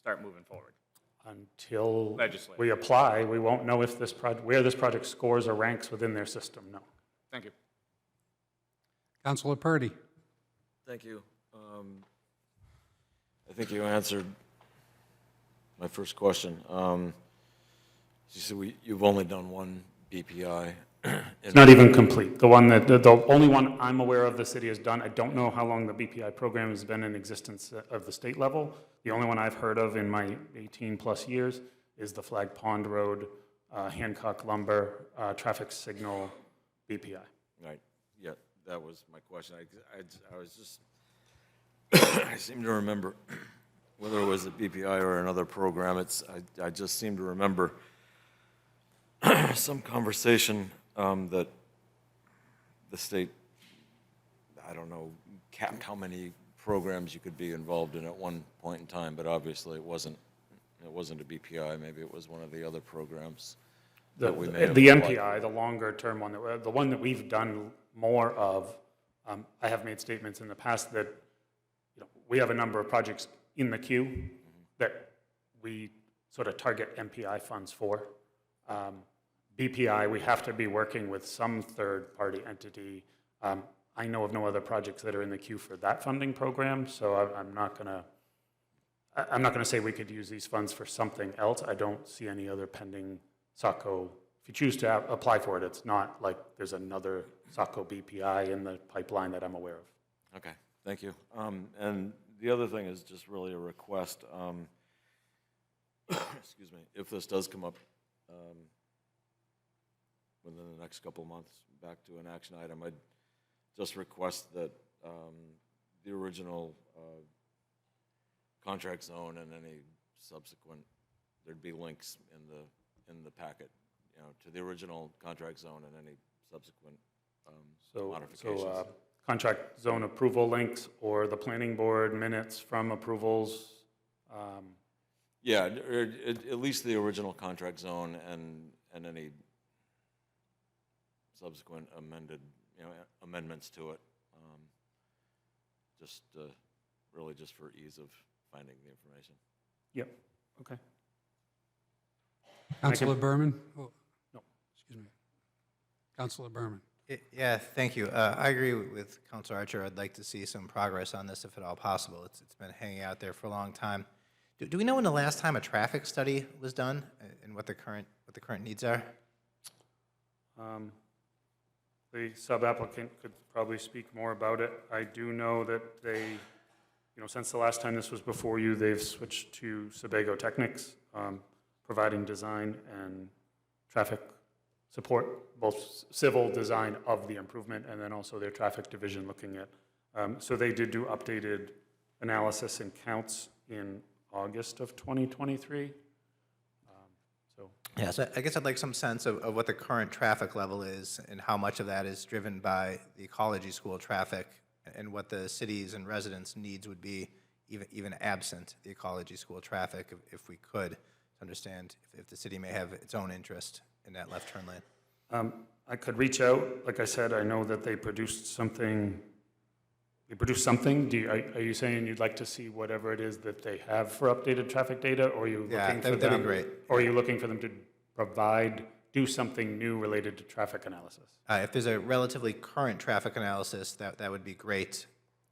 S17: start moving forward.
S20: Until we apply, we won't know if where this project scores or ranks within their system, no.
S17: Thank you.
S1: Councilor Purdy.
S19: Thank you. I think you answered my first question. You said you've only done one BPI,
S20: It's not even complete. The one that, the only one I'm aware of the city has done, I don't know how long the BPI program has been in existence of the state level. The only one I've heard of in my 18-plus years is the Flag Pond Road, Hancock Lumber, traffic signal BPI.
S19: Right, yeah, that was my question. I was just, I seem to remember, whether it was the BPI or another program, I just seem to remember some conversation that the state, I don't know, capped how many programs you could be involved in at one point in time, but obviously it wasn't a BPI, maybe it was one of the other programs that we may have
S20: The
S19: applied
S20: MPI, the longer term one, the one that we've done more of, I have made statements in the past that, you know, we have a number of projects in the queue that we sort of target MPI funds for. BPI, we have to be working with some third-party entity. I know of no other projects that are in the queue for that funding program, so I'm not gonna say we could use these funds for something else. I don't see any other pending Saco. If you choose to apply for it, it's not like there's another Saco BPI in the pipeline that I'm aware of.
S19: Okay, thank you. And the other thing is just really a request. Excuse me, if this does come up within the next couple of months, back to an action item, I'd just request that the original contract zone and any subsequent, there'd be links in the packet, you know, to the original contract zone and any subsequent modifications.
S20: So contract zone approval links or the planning board minutes from approvals.
S19: Yeah, or at least the original contract zone and any subsequent amendments to it. Just really just for ease of finding the information.
S20: Yep. Okay.
S1: Councilor Berman? Oh,
S20: no.
S1: Excuse me. Councilor Berman.
S14: Yeah, thank you. I agree with Councilor Archer. I'd like to see some progress on this if at all possible. It's been hanging out there for a long time. Do we know when the last time a traffic study was done and what the current needs are?
S20: The sub-applicant could probably speak more about it. I do know that they, you know, since the last time this was before you, they've switched to Sebago Technics, providing design and traffic support, both civil design of the improvement and then also their traffic division looking at. So they did do updated analysis and counts in August of 2023.
S14: Yeah, so I guess I'd like some sense of what the current traffic level is and how much of that is driven by the ecology school traffic and what the cities and residents' needs would be even absent the ecology school traffic, if we could understand if the city may have its own interest in that left turn lane.
S20: I could reach out. Like I said, I know that they produced something. Are you saying you'd like to see whatever it is that they have for updated traffic data, or are you looking for them?
S14: That'd be great.
S20: Or are you looking for them to do something new related to traffic analysis?
S14: If there's a relatively current traffic analysis, that would be great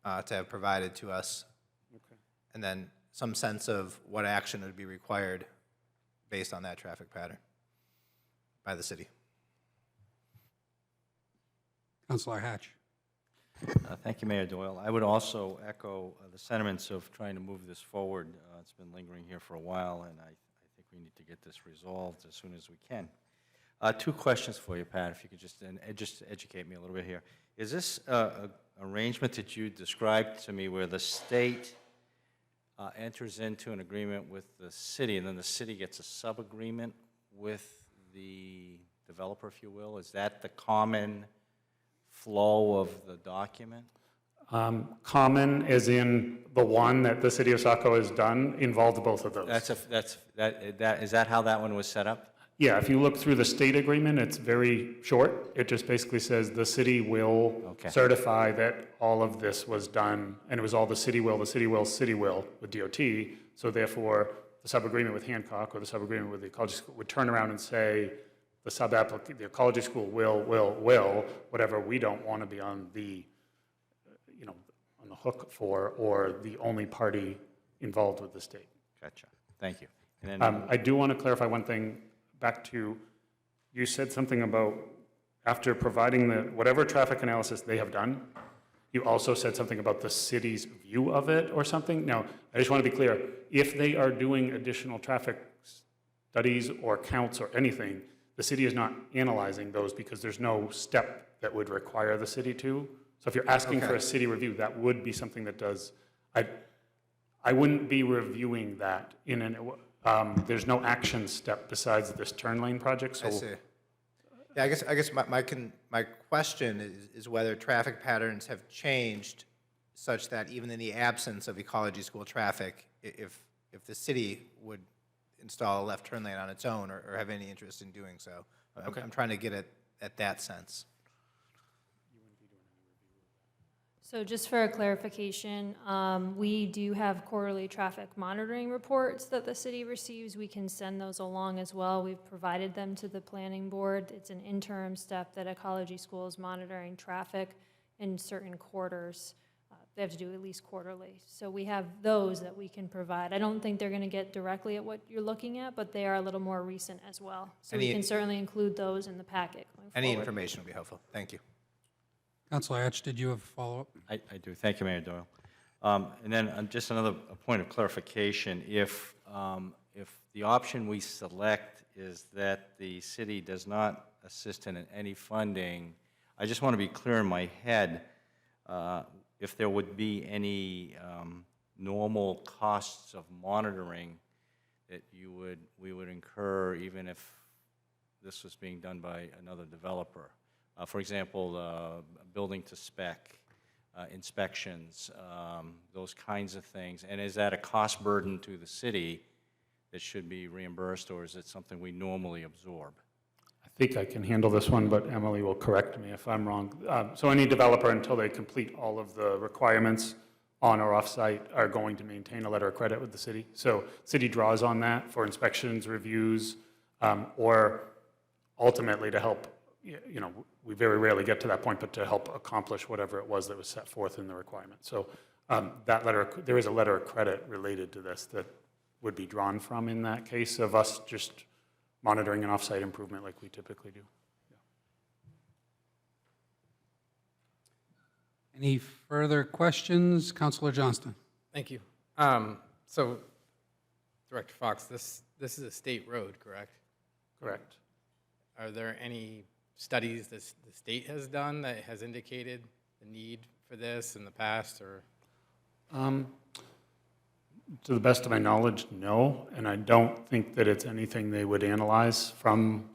S14: to have provided to us.
S20: Okay.
S14: And then some sense of what action would be required based on that traffic pattern by the city.
S1: Councilor Hatch.
S11: Thank you, Mayor Doyle. I would also echo the sentiments of trying to move this forward. It's been lingering here for a while, and I think we need to get this resolved as soon as we can. Two questions for you, Pat, if you could just educate me a little bit here. Is this arrangement that you described to me where the state enters into an agreement with the city, and then the city gets a sub-agreement with the developer, if you will? Is that the common flow of the document?
S20: Common, as in the one that the city of Saco has done, involved both of those.
S11: Is that how that one was set up?
S20: Yeah, if you look through the state agreement, it's very short. It just basically says the city will certify that all of this was done, and it was all the city will with DOT. So therefore, the sub-agreement with Hancock or the sub-agreement with the ecology school would turn around and say, the sub-applicant, the ecology school will, whatever we don't want to be on the, on the hook for, or the only party involved with the state.
S11: Gotcha. Thank you. And then,
S20: I do want to clarify one thing back to, you said something about after providing whatever traffic analysis they have done, you also said something about the city's view of it or something. Now, I just want to be clear, if they are doing additional traffic studies or counts or anything, the city is not analyzing those because there's no step that would require the city to. So if you're asking for a city review, that would be something that does, I wouldn't be reviewing that in there's no action step besides this turn lane project, so.
S14: I see. Yeah, I guess my question is whether traffic patterns have changed such that even in the absence of ecology school traffic, if the city would install a left turn lane on its own or have any interest in doing so. I'm trying to get at that sense.
S16: So just for a clarification, we do have quarterly traffic monitoring reports that the city receives. We can send those along as well. We've provided them to the planning board. It's an interim step that Ecology School is monitoring traffic in certain quarters. They have to do at least quarterly. So we have those that we can provide. I don't think they're going to get directly at what you're looking at, but they are a little more recent as well. So we can certainly include those in the packet going
S14: Any
S16: forward.
S14: information would be helpful. Thank you.
S1: Councilor Hatch, did you have a follow-up?
S11: I do. Thank you, Mayor Doyle. And then just another point of clarification. If the option we select is that the city does not assist in any funding, I just want to be clear in my head if there would be any normal costs of monitoring that we would incur even if this was being done by another developer. For example, building to spec, inspections, those kinds of things. And is that a cost burden to the city that should be reimbursed, or is it something we normally absorb?
S20: I think I can handle this one, but Emily will correct me if I'm wrong. So any developer, until they complete all of the requirements on or off-site, are going to maintain a letter of credit with the city. So city draws on that for inspections, reviews, or ultimately to help, we very rarely get to that point, but to help accomplish whatever it was that was set forth in the requirement. So there is a letter of credit related to this that would be drawn from in that case of us just monitoring an off-site improvement like we typically do. Yeah.
S1: Any further questions? Councilor Johnston.
S13: Thank you. So, Director Fox, this is a state road, correct?
S20: Correct.
S13: Are there any studies that the state has done that has indicated the need for this in the past, or?
S20: To the best of my knowledge, no, and I don't think that it's anything they would analyze from,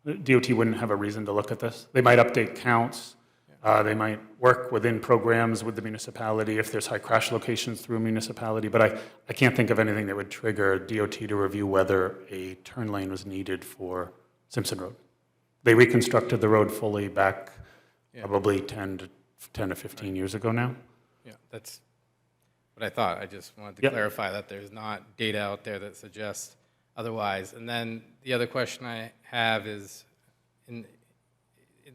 S20: DOT wouldn't have a reason to look at this. They might update counts, they might work within programs with the municipality if there's high crash locations through a municipality, but I can't think of anything that would trigger DOT to review whether a turn lane was needed for Simpson Road. They reconstructed the road fully back probably 10 to 15 years ago now.
S13: Yeah, that's what I thought. I just wanted to clarify that there's not data out there that suggests otherwise. And then the other question I have is, in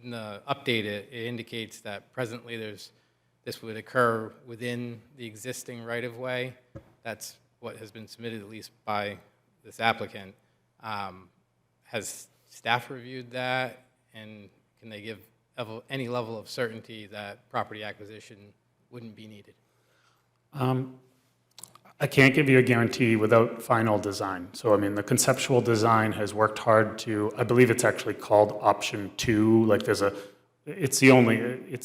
S13: the update, it indicates that presently this would occur within the existing right-of-way. That's what has been submitted, at least by this applicant. Has staff reviewed that, and can they give any level of certainty that property acquisition wouldn't be needed?
S20: I can't give you a guarantee without final design. So, I mean, the conceptual design has worked hard to, I believe it's actually called option 2. Like it's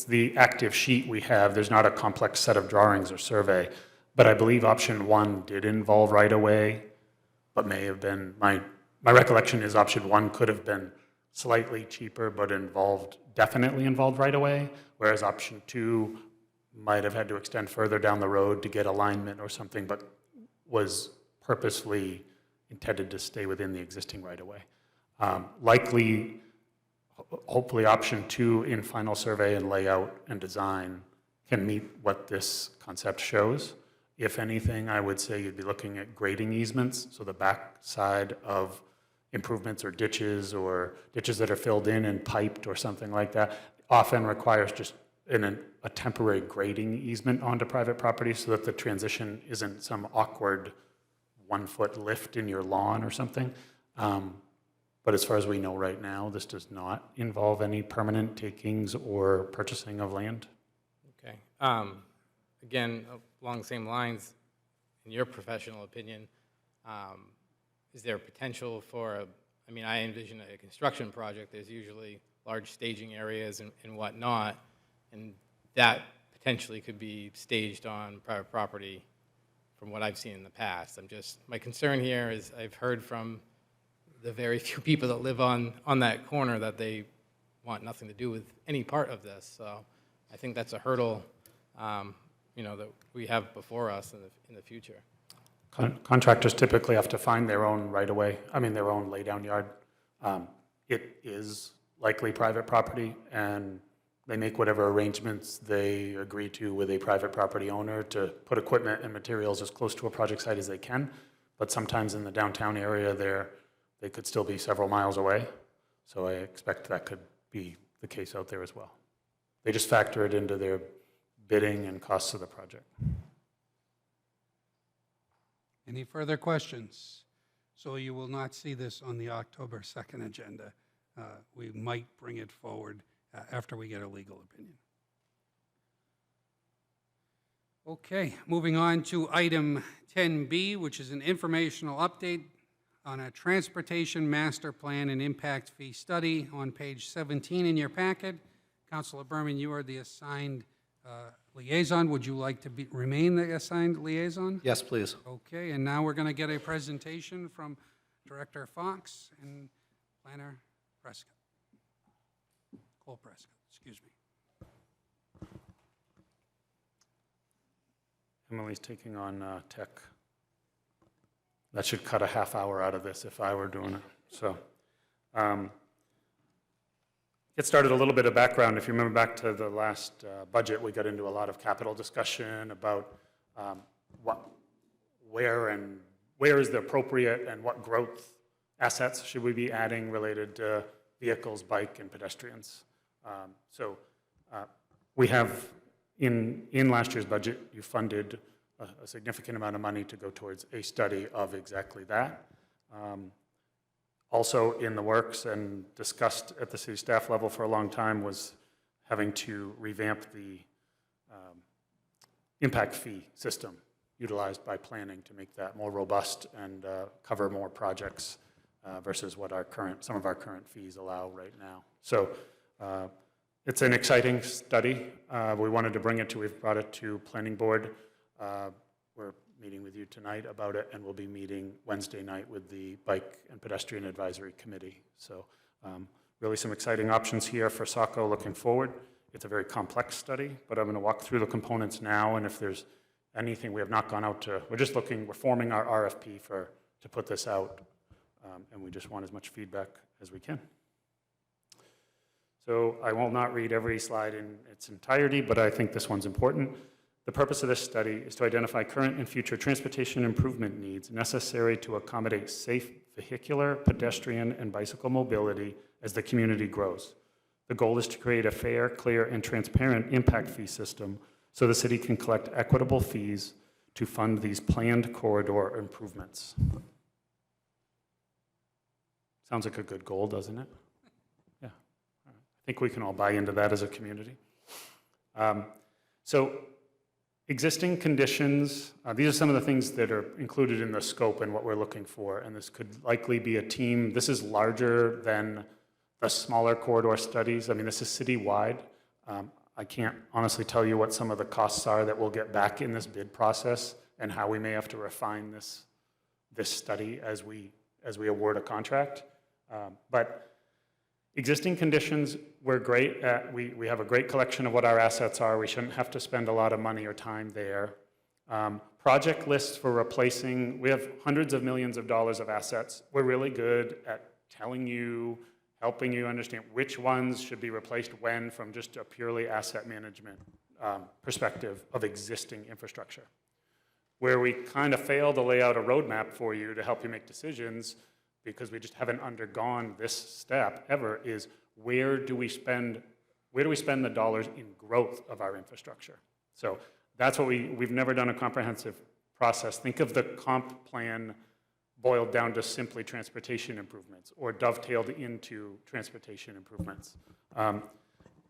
S20: the active sheet we have. There's not a complex set of drawings or survey. But I believe option 1 did involve right-of-way, but may have been, my recollection is option 1 could have been slightly cheaper, but definitely involved right-of-way, whereas option 2 might have had to extend further down the road to get alignment or something, but was purposely intended to stay within the existing right-of-way. Likely, hopefully option 2 in final survey and layout and design can meet what this concept shows. If anything, I would say you'd be looking at grading easements, so the back side of improvements or ditches that are filled in and piped or something like that often requires just a temporary grading easement onto private property so that the transition isn't some awkward 1-foot lift in your lawn or something. But But as far as we know right now, this does not involve any permanent takings or purchasing of land.
S13: Okay. Again, along the same lines, in your professional opinion, is there potential for I mean, I envision a construction project, there's usually large staging areas and whatnot, and that potentially could be staged on private property from what I've seen in the past. My concern here is I've heard from the very few people that live on that corner that they want nothing to do with any part of this. So I think that's a hurdle, that we have before us in the future.
S20: Contractors typically have to find their own right-of-way, their own laydown yard. It is likely private property, and they make whatever arrangements they agree to with a private property owner to put equipment and materials as close to a project site as they can. But sometimes in the downtown area, they could still be several miles away. So I expect that could be the case out there as well. They just factor it into their bidding and costs of the project.
S1: Any further questions? So you will not see this on the October 2nd agenda. We might bring it forward after we get a legal opinion. Okay, moving on to item 10B, which is an informational update on a transportation master plan and impact fee study on page 17 in your packet. Councilor Berman, you are the assigned liaison. Would you like to remain the assigned liaison?
S14: Yes, please.
S1: Okay, and now we're going to get a presentation from Director Fox and Planner Prescott. Cole Prescott, excuse me.
S20: Emily's taking on tech. That should cut a half hour out of this if I were doing it. So, get started, a little bit of background. If you remember back to the last budget, we got into a lot of capital discussion about where is the appropriate and what growth assets should we be adding related to vehicles, bike, and pedestrians. We have, in last year's budget, you funded a significant amount of money to go towards a study of exactly that. Also in the works and discussed at the city staff level for a long time was having to revamp the impact fee system utilized by planning to make that more robust and cover more projects versus what some of our current fees allow right now. So it's an exciting study. We wanted to bring it to, we've brought it to planning board. We're meeting with you tonight about it, and we'll be meeting Wednesday night with the Bike and Pedestrian Advisory Committee. So really some exciting options here for Saco looking forward. It's a very complex study, but I'm going to walk through the components now, and if there's anything we have not gone out to, we're forming our RFP to put this out, and we just want as much feedback as we can. So I will not read every slide in its entirety, but I think this one's important. The purpose of this study is to identify current and future transportation improvement needs necessary to accommodate safe vehicular, pedestrian, and bicycle mobility as the community grows. The goal is to create a fair, clear, and transparent impact fee system so the city can collect equitable fees to fund these planned corridor improvements. Sounds like a good goal, doesn't it? Yeah. I think we can all buy into that as a community. Existing conditions, these are some of the things that are included in the scope and what we're looking for, and this could likely be a team. This is larger than the smaller corridor studies. I mean, this is citywide. I can't honestly tell you what some of the costs are that we'll get back in this bid process and how we may have to refine this study as we award a contract. But existing conditions, we're great at, we have a great collection of what our assets are. We shouldn't have to spend a lot of money or time there. Project lists for replacing, we have hundreds of millions of dollars of assets. We're really good at telling you, helping you understand which ones should be replaced when from just a purely asset management perspective of existing infrastructure. Where we kind of fail to lay out a roadmap for you to help you make decisions because we just haven't undergone this step ever is where do we spend the dollars in growth of our infrastructure? So that's what we've never done a comprehensive process. Think of the comp plan boiled down to simply transportation improvements or dovetailed into transportation improvements.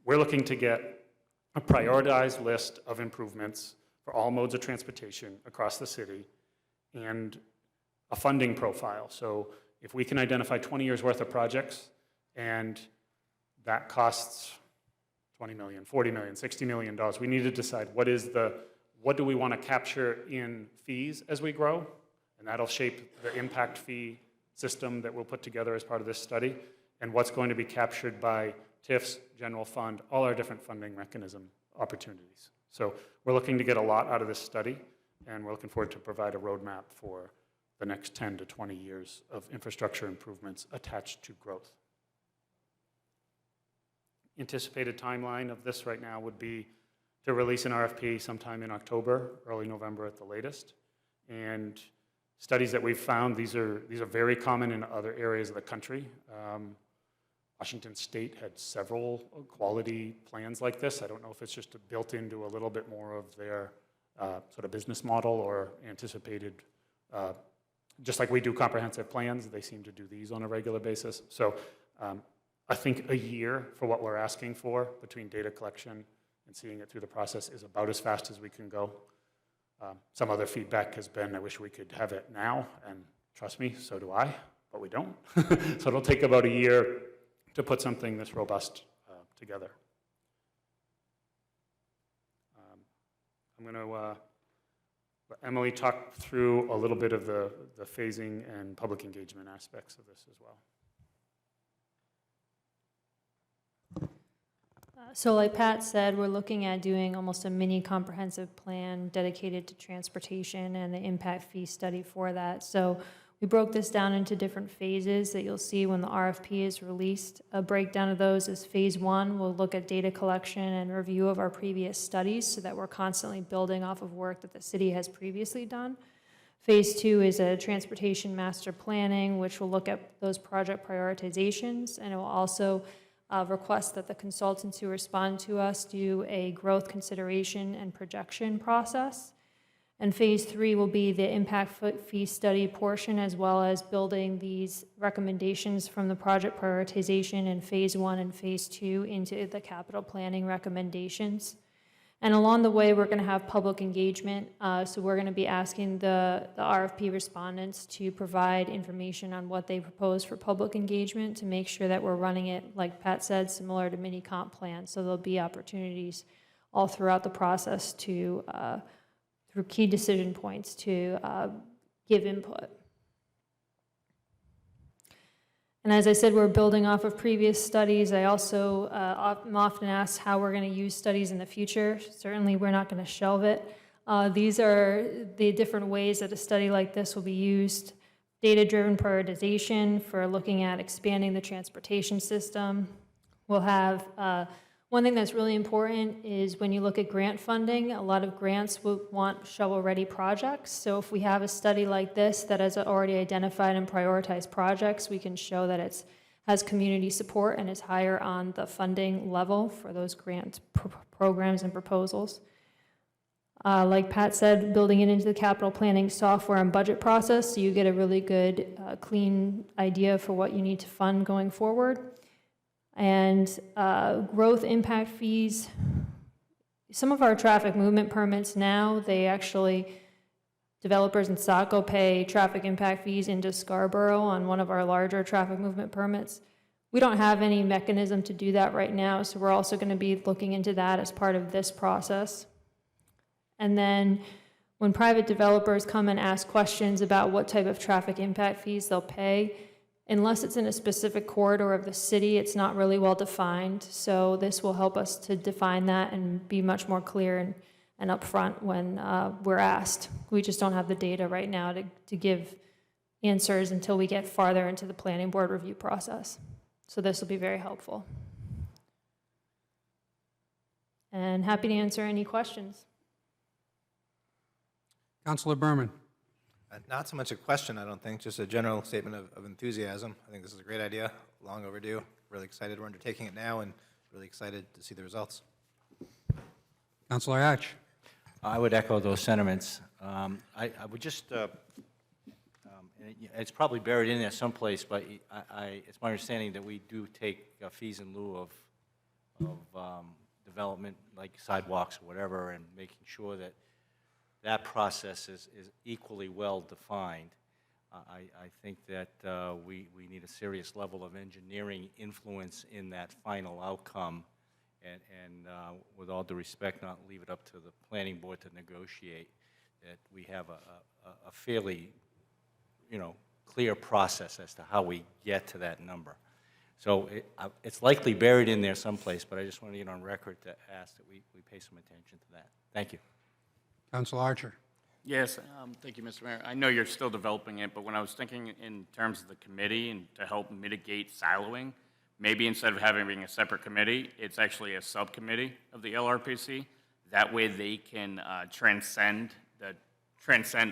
S20: We're looking to get a prioritized list of improvements for all modes of transportation across the city and a funding profile. So if we can identify 20 years worth of projects and that costs $20 million, $40 million, $60 million, we need to decide what do we want to capture in fees as we grow, and that'll shape the impact fee system that we'll put together as part of this study, and what's going to be captured by TIFs, general fund, all our different funding mechanism opportunities. So we're looking to get a lot out of this study, and we're looking forward to provide a roadmap for the next 10 to 20 years of infrastructure improvements attached to growth. Anticipated timeline of this right now would be to release an RFP sometime in October, early November at the latest. And studies that we've found, these are very common in other areas of the country. Washington State had several quality plans like this. I don't know if it's just built into a little bit more of their sort of business model or anticipated, just like we do comprehensive plans, they seem to do these on a regular basis. So I think a year for what we're asking for between data collection and seeing it through the process is about as fast as we can go. Some other feedback has been, I wish we could have it now, and trust me, so do I, but we don't. So it'll take about a year to put something this robust together. I'm going to let Emily talk through a little bit of the phasing and public engagement aspects of this as well.
S16: So like Pat said, we're looking at doing almost a mini comprehensive plan dedicated to transportation and the impact fee study for that. So we broke this down into different phases that you'll see when the RFP is released. A breakdown of those is phase 1. We'll look at data collection and review of our previous studies so that we're constantly building off of work that the city has previously done. Phase 2 is a transportation master planning, which will look at those project prioritizations, and it will also request that the consultants who respond to us do a growth consideration and projection process. And phase 3 will be the impact fee study portion, as well as building these recommendations from the project prioritization in phase 1 and phase 2 into the capital planning recommendations. And along the way, we're going to have public engagement. So we're going to be asking the RFP respondents to provide information on what they propose for public engagement to make sure that we're running it, like Pat said, similar to mini comp plans. So there'll be opportunities all throughout the process to, through key decision points, to give input. And as I said, we're building off of previous studies. I also am often asked how we're going to use studies in the future. Certainly, we're not going to shelve it. These are the different ways that a study like this will be used. Data-driven prioritization for looking at expanding the transportation system. We'll have one thing that's really important is when you look at grant funding, a lot of grants will want shovel-ready projects. So if we have a study like this that has already identified and prioritized projects, we can show that it has community support and is higher on the funding level for those grant programs and proposals. Like Pat said, building it into the capital planning software and budget process so you get a really good, clean idea for what you need to fund going forward. And growth impact fees. Some of our traffic movement permits now, developers in Saco pay traffic impact fees into Scarborough on one of our larger traffic movement permits. We don't have any mechanism to do that right now, so we're also going to be looking into that as part of this process. And then when private developers come and ask questions about what type of traffic impact fees they'll pay, unless it's in a specific corridor of the city, it's not really well defined. So this will help us to define that and be much more clear and upfront when we're asked. We just don't have the data right now to give answers until we get farther into the planning board review process. So this will be very helpful. And happy to answer any questions.
S1: Councilor Berman.
S14: Not so much a question, I don't think, just a general statement of enthusiasm. I think this is a great idea, long overdue. Really excited we're undertaking it now and really excited to see the results.
S1: Councilor Hatch.
S11: I would echo those sentiments. I would just it's probably buried in there someplace, but it's my understanding that we do take fees in lieu of development, like sidewalks or whatever, and making sure that that process is equally well-defined. I think that we need a serious level of engineering influence in that final outcome, and with all due respect, not leave it up to the planning board to negotiate, that we have a fairly, clear process as to how we get to that number. So it's likely buried in there someplace, but I just want to get on record to ask that we pay some attention to that. Thank you.
S1: Council Archer.
S17: Yes, thank you, Mr. Mayor. I know you're still developing it, but when I was thinking in terms of the committee and to help mitigate siloing, maybe instead of having a separate committee, it's actually a subcommittee of the LRPC. That way they can transcend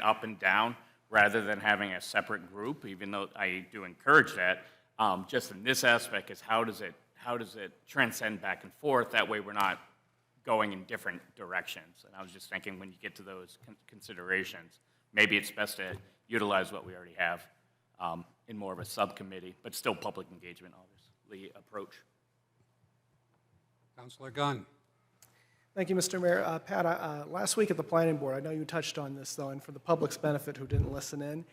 S17: up and down rather than having a separate group, even though I do encourage that. Just in this aspect is how does it transcend back and forth? That way we're not going in different directions. And I was just thinking when you get to those considerations, maybe it's best to utilize what we already have in more of a subcommittee, but still public engagement, obviously, approach.
S1: Councilor Gunn.
S12: Thank you, Mr. Mayor. Pat, last week at the planning board, I know you touched on this, though, and for the public's benefit who didn't listen in,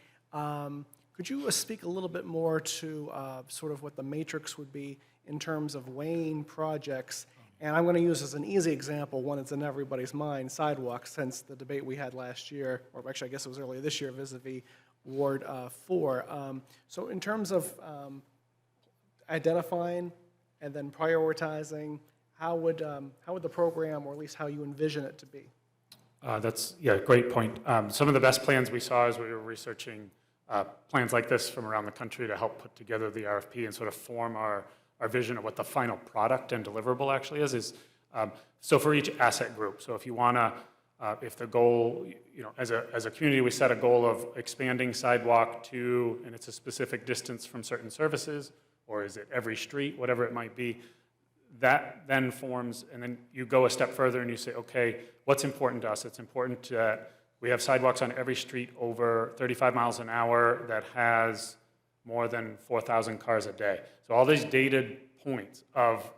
S12: could you speak a little bit more to sort of what the matrix would be in terms of weighing projects? And I'm going to use as an easy example, one that's in everybody's mind, sidewalks, since the debate we had last year, or actually I guess it was earlier this year, vis-a-vis Ward 4. So in terms of identifying and then prioritizing, how would the program, or at least how you envision it to be?
S20: That's, yeah, great point. Some of the best plans we saw as we were researching plans like this from around the country to help put together the RFP and sort of form our vision of what the final product and deliverable actually is so for each asset group. So if you want to, if the goal, as a community, we set a goal of expanding sidewalk to, and it's a specific distance from certain services, or is it every street, whatever it might be, that then forms, and then you go a step further and you say, okay, what's important to us? It's important that we have sidewalks on every street over 35 miles an hour that has more than 4,000 cars a day. So all these dated points of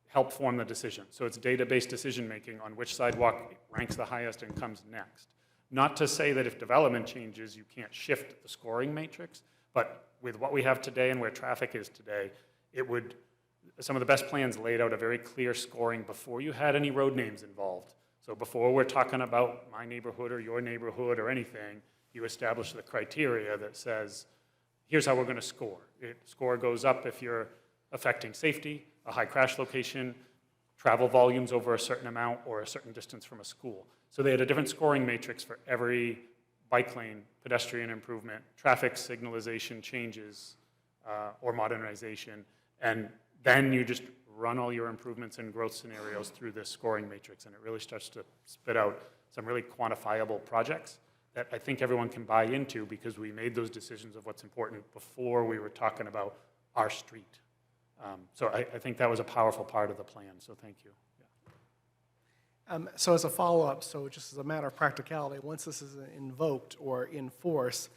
S20: help form the decision. So it's data-based decision-making on which sidewalk ranks the highest and comes next. Not to say that if development changes, you can't shift the scoring matrix, but with what we have today and where traffic is today, some of the best plans laid out a very clear scoring before you had any road names involved. So before we're talking about my neighborhood or your neighborhood or anything, you establish the criteria that says, here's how we're going to score. Score goes up if you're affecting safety, a high crash location, travel volumes over a certain amount, or a certain distance from a school. So they had a different scoring matrix for every bike lane, pedestrian improvement, traffic signalization changes, or modernization. And then you just run all your improvements and growth scenarios through this scoring matrix, and it really starts to spit out some really quantifiable projects that I think everyone can buy into because we made those decisions of what's important before we were talking about our street. So I think that was a powerful part of the plan, so thank you. Yeah.
S12: So as a follow-up, so just as a matter of practicality, once this is invoked or in force,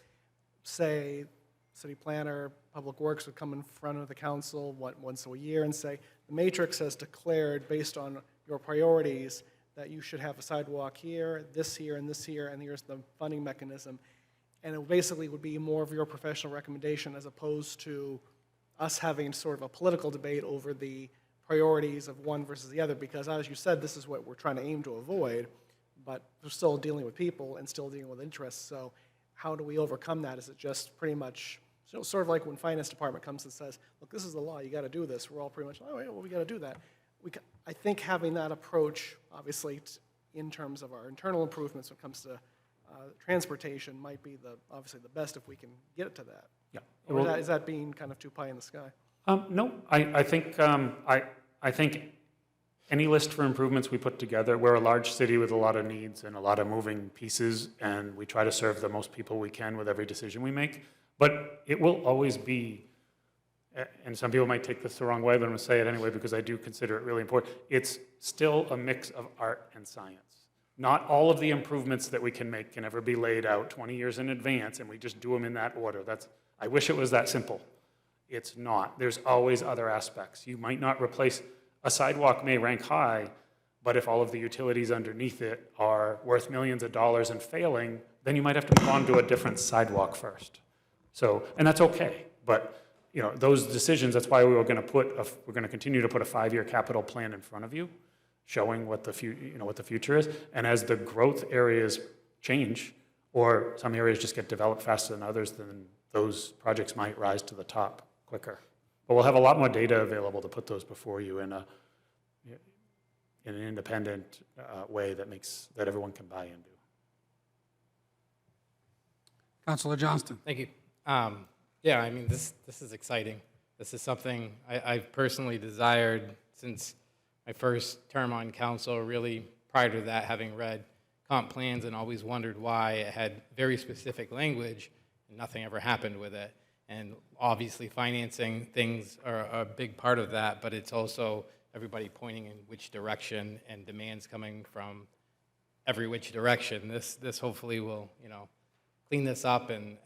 S12: say city planner, public works would come in front of the council once a year and say, the matrix has declared based on your priorities that you should have a sidewalk here, and this here, and here's the funding mechanism. And it basically would be more of your professional recommendation as opposed to us having sort of a political debate over the priorities of one versus the other, because as you said, this is what we're trying to aim to avoid, but we're still dealing with people and still dealing with interests. So how do we overcome that? Is it just pretty much, sort of like when finance department comes and says, look, this is the law, you got to do this. We're all pretty much, oh, yeah, well, we got to do that. I think having that approach, obviously, in terms of our internal improvements when it comes to transportation might be obviously the best if we can get it to that.
S20: Yeah.
S12: Or is that being kind of too pie in the sky?
S20: No, I think any list for improvements we put together, we're a large city with a lot of needs and a lot of moving pieces, and we try to serve the most people we can with every decision we make. But it will always be, and some people might take this the wrong way, but I'm going to say it anyway because I do consider it really important. It's still a mix of art and science. Not all of the improvements that we can make can ever be laid out 20 years in advance, and we just do them in that order. I wish it was that simple. It's not. There's always other aspects. You might not replace, a sidewalk may rank high, but if all of the utilities underneath it are worth millions of dollars and failing, then you might have to move on to a different sidewalk first. So, and that's okay, but you know, those decisions, that's why we're going to continue to put a 5-year capital plan in front of you, showing what the future is. And as the growth areas change, or some areas just get developed faster than others, then those projects might rise to the top quicker. But we'll have a lot more data available to put those before you in an independent way that everyone can buy into.
S1: Councilor Johnston.
S13: Thank you. Yeah, I mean, this is exciting. This is something I've personally desired since my first term on council, really prior to that, having read comp plans and always wondered why it had very specific language and nothing ever happened with it. And obviously financing things are a big part of that, but it's also everybody pointing in which direction and demands coming from every which direction. This hopefully will, clean this up and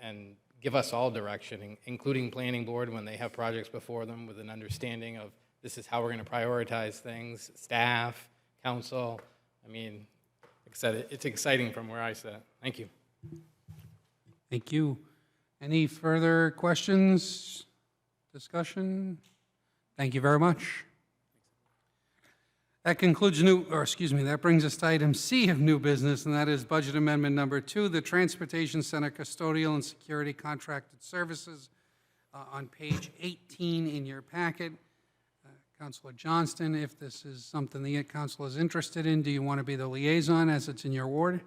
S13: give us all direction, including planning board when they have projects before them with an understanding of this is how we're going to prioritize things, staff, council. I mean, like I said, it's exciting from where I sit. Thank you.
S1: Thank you. Any further questions, discussion? Thank you very much. That concludes that brings us to item C of new business, and that is budget amendment number 2, the Transportation Center Custodial and Security Contracted Services, on page 18 in your packet. Councilor Johnston, if this is something the council is interested in, do you want to be the liaison as it's in your ward?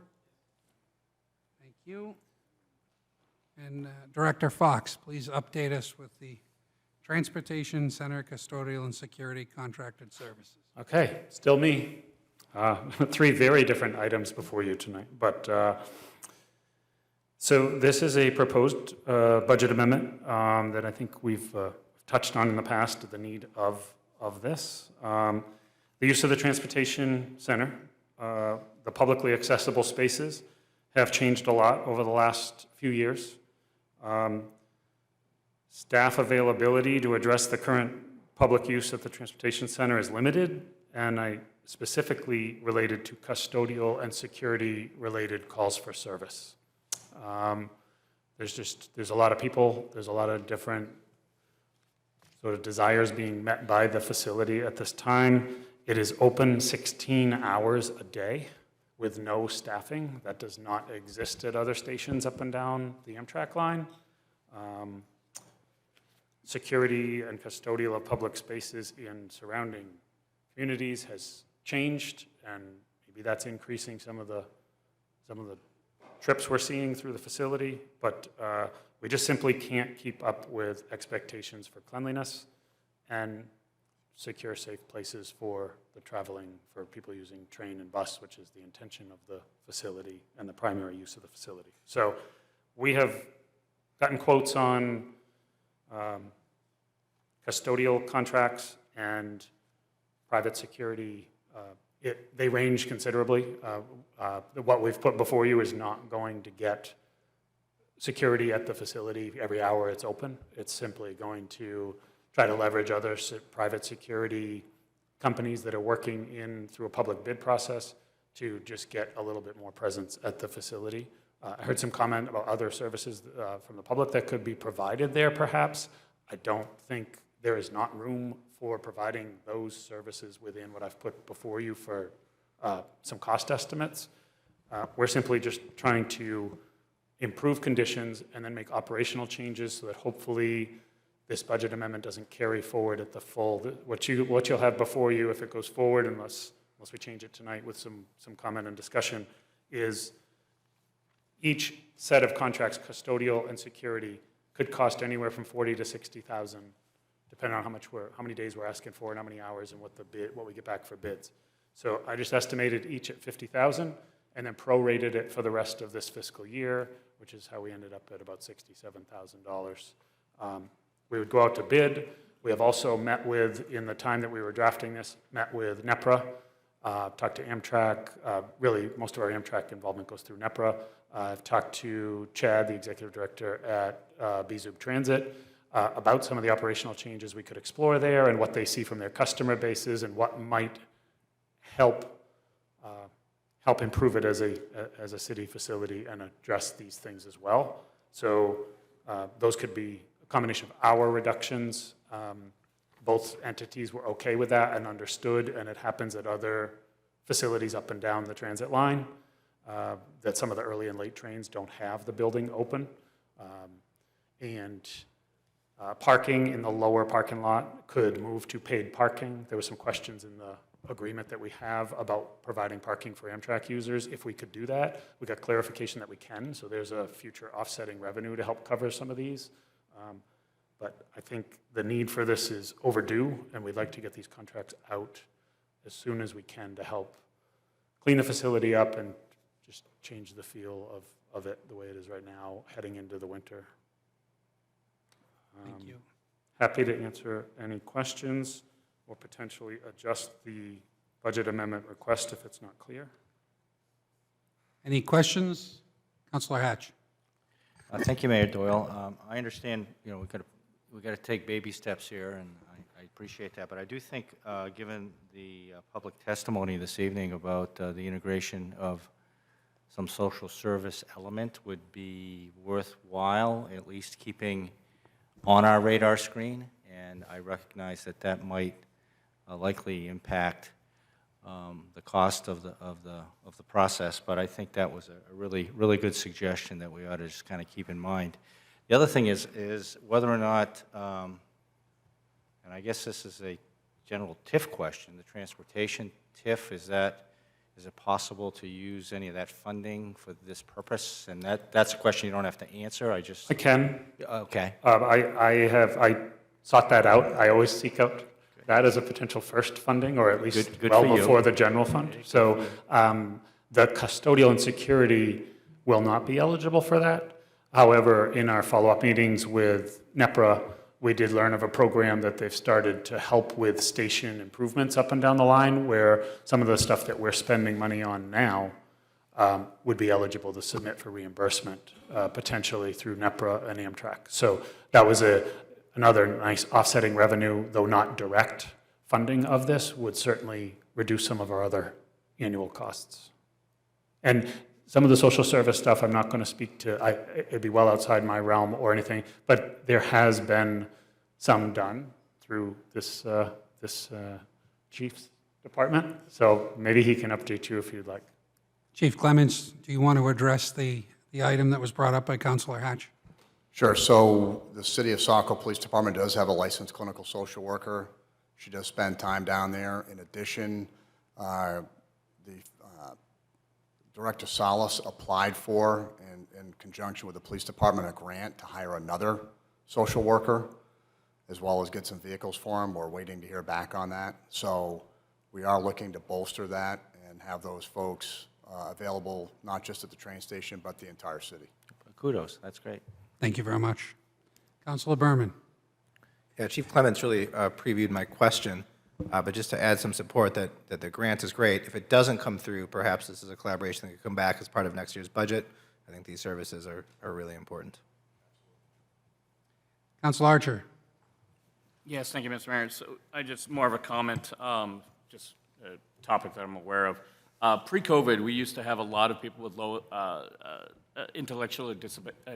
S1: Thank you. And Director Fox, please update us with the Transportation Center Custodial and Security Contracted Services.
S20: Okay, still me. 3 very different items before you tonight. But so this is a proposed budget amendment that I think we've touched on in the past, the need of this. The use of the Transportation Center, the publicly accessible spaces have changed a lot over the last few years. Staff availability to address the current public use of the Transportation Center is limited, and I specifically related to custodial and security related calls for service. There's a lot of people, there's a lot of different sort of desires being met by the facility at this time. It is open 16 hours a day with no staffing. That does not exist at other stations up and down the Amtrak line. Security and custodial of public spaces in surrounding communities has changed, and maybe that's increasing some of the trips we're seeing through the facility, but we just simply can't keep up with expectations for cleanliness and secure, safe places for the traveling, for people using train and bus, which is the intention of the facility and the primary use of the facility. So we have gotten quotes on custodial contracts and private security. They range considerably. What we've put before you is not going to get security at the facility every hour it's open. It's simply going to try to leverage other private security companies that are working through a public bid process to just get a little bit more presence at the facility. I heard some comment about other services from the public that could be provided there, perhaps. I don't think there is not room for providing those services within what I've put before you for some cost estimates. We're simply just trying to improve conditions and then make operational changes so that hopefully this budget amendment doesn't carry forward at the full. What you'll have before you, if it goes forward, unless we change it tonight with some comment and discussion, is each set of contracts, custodial and security, could cost anywhere from $40,000 to $60,000, depending on how many days we're asking for and how many hours and what we get back for bids. So I just estimated each at $50,000 and then prorated it for the rest of this fiscal year, which is how we ended up at about $67,000. We would go out to bid. We have also met with, in the time that we were drafting this, met with NEPRA Talked to Amtrak. Really, most of our Amtrak involvement goes through NEPRA. I've talked to Chad, the executive director at BZUB Transit, about some of the operational changes we could explore there and what they see from their customer bases and what might help improve it as a city facility and address these things as well. So those could be a combination of hour reductions. Both entities were okay with that and understood, and it happens at other facilities up and down the transit line, that some of the early and late trains don't have the building open. Parking in the lower parking lot could move to paid parking. There were some questions in the agreement that we have about providing parking for Amtrak users. If we could do that, we got clarification that we can, so there's a future offsetting revenue to help cover some of these. But I think the need for this is overdue, and we'd like to get these contracts out as soon as we can to help clean the facility up and just change the feel of it the way it is right now, heading into the winter.
S1: Thank you.
S20: Happy to answer any questions or potentially adjust the budget amendment request if it's not clear.
S1: Any questions? Councilor Hatch.
S11: Thank you, Mayor Doyle. I understand, we got to take baby steps here, and I appreciate that. But I do think, given the public testimony this evening about the integration of some social service element would be worthwhile, at least keeping on our radar screen. And I recognize that that might likely impact the cost of the process. But I think that was a really good suggestion that we ought to just kind of keep in mind. The other thing is whether or not, and I guess this is a general TIF question, the transportation TIF, is it possible to use any of that funding for this purpose? And that's a question you don't have to answer. I
S20: can.
S11: Okay.
S20: I sought that out. I always seek out that as a potential first funding, or at least
S11: Good
S20: well
S11: for you.
S20: before the general fund. So the custodial and security will not be eligible for that. However, in our follow-up meetings with NEPRA, we did learn of a program that they've started to help with station improvements up and down the line, where some of the stuff that we're spending money on now would be eligible to submit for reimbursement, potentially through NEPRA and Amtrak. So that was another nice offsetting revenue, though not direct funding of this, would certainly reduce some of our other annual costs. And some of the social service stuff, I'm not going to speak to, it'd be well outside my realm or anything, but there has been some done through this chief's department. So maybe he can update you if you'd like.
S1: Chief Clements, do you want to address the item that was brought up by Councilor Hatch?
S21: Sure. So the City of Saco Police Department does have a licensed clinical social worker. She does spend time down there. In addition, the Director Salas applied for, in conjunction with the police department, a grant to hire another social worker, as well as get some vehicles for him. We're waiting to hear back on that. So we are looking to bolster that and have those folks available, not just at the train station, but the entire city.
S11: Kudos. That's great.
S1: Thank you very much. Councilor Berman.
S14: Yeah, Chief Clements really previewed my question, but just to add some support that the grant is great. If it doesn't come through, perhaps this is a collaboration that could come back as part of next year's budget. I think these services are really important.
S1: Councilor Archer.
S17: Yes, thank you, Mr. Mayor. So I just more of a comment, just a topic that I'm aware of. Pre-COVID, we used to have a lot of people with low intellectually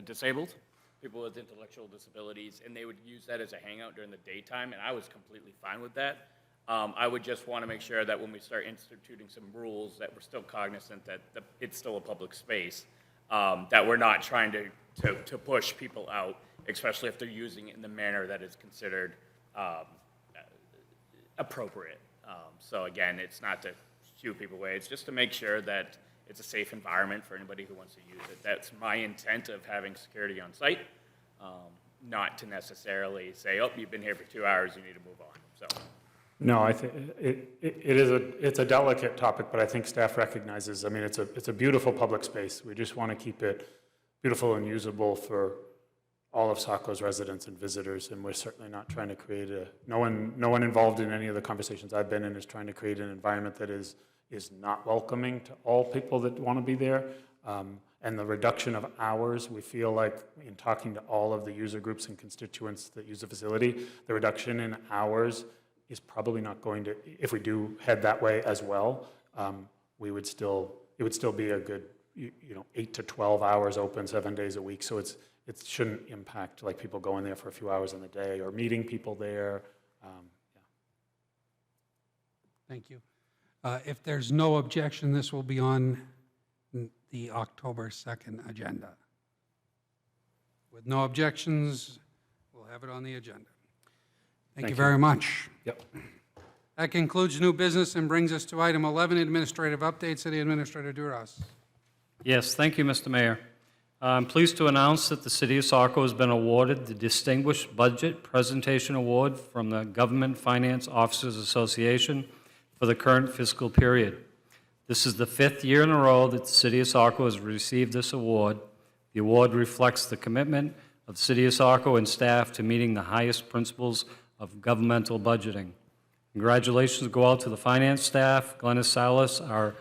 S17: disabled, people with intellectual disabilities, and they would use that as a hangout during the daytime, and I was completely fine with that. I would just want to make sure that when we start instituting some rules, that we're still cognizant that it's still a public space, that we're not trying to push people out, especially if they're using it in the manner that is considered appropriate. So again, it's not to shoo people away, it's just to make sure that it's a safe environment for anybody who wants to use it. That's my intent of having security on site, not to necessarily say, oh, you've been here for 2 hours, you need to move on. So.
S20: No, I think it's a delicate topic, but I think staff recognizes, I mean, it's a beautiful public space. We just want to keep it beautiful and usable for all of Saco's residents and visitors, and we're certainly not trying to create no one involved in any of the conversations I've been in is trying to create an environment that is is not welcoming to all people that want to be there. And the reduction of hours, we feel like in talking to all of the user groups and constituents that use the facility, the reduction in hours is probably not going to, if we do head that way as well, it would still be a good, 8 to 12 hours open 7 days a week. So it shouldn't impact like people going there for a few hours in the day or meeting people there.
S1: Thank you. If there's no objection, this will be on the October 2nd agenda. With no objections, we'll have it on the agenda. Thank you very much.
S20: Yep.
S1: That concludes new business and brings us to item 11, administrative update. City Administrator Duras.
S4: Yes, thank you, Mr. Mayor. I'm pleased to announce that the City of Saco has been awarded the Distinguished Budget Presentation Award from the Government Finance Officers Association for the current fiscal period. This is the 5th year in a row that the City of Saco has received this award. The award reflects the commitment of the City of Saco and staff to meeting the highest principles of governmental budgeting. Congratulations go out to the finance staff, Glennis Salas, our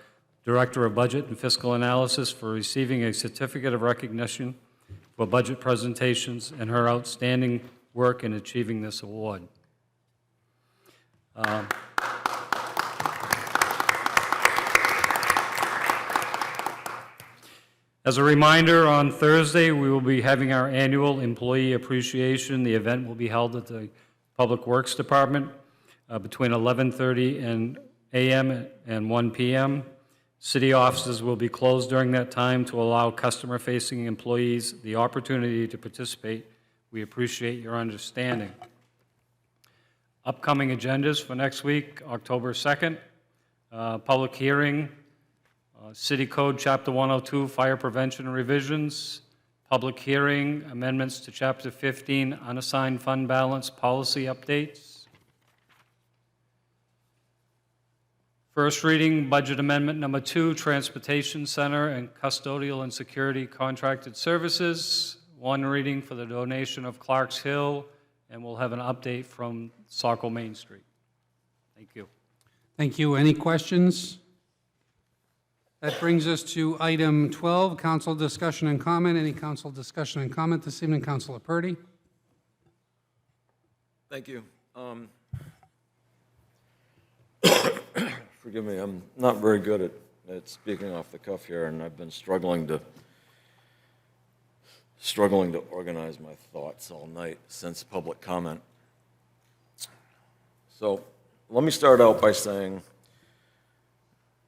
S4: Director of Budget and Fiscal Analysis, for receiving a certificate of recognition for budget presentations and her outstanding work in achieving this award. As a reminder, on Thursday, we will be having our annual employee appreciation. The event will be held at the Public Works Department between 11:30 a.m. and 1 p.m. City offices will be closed during that time to allow customer-facing employees the opportunity to participate. We appreciate your understanding. Upcoming agendas for next week, October 2nd, public hearing, City Code Chapter 102, Fire Prevention Revisions, public hearing, amendments to Chapter 15, Unassigned Fund Balance Policy Updates. First reading, Budget Amendment Number 2, Transportation Center and Custodial and Security Contracted Services. One reading for the donation of Clark's Hill, and we'll have an update from Saco Main Street. Thank you.
S1: Thank you. Any questions? That brings us to item 12, council discussion and comment. Any council discussion and comment this evening? Councilor Purdy.
S19: Thank you. Forgive me, I'm not very good at speaking off the cuff here, and I've been struggling to organize my thoughts all night since public comment. So let me start out by saying,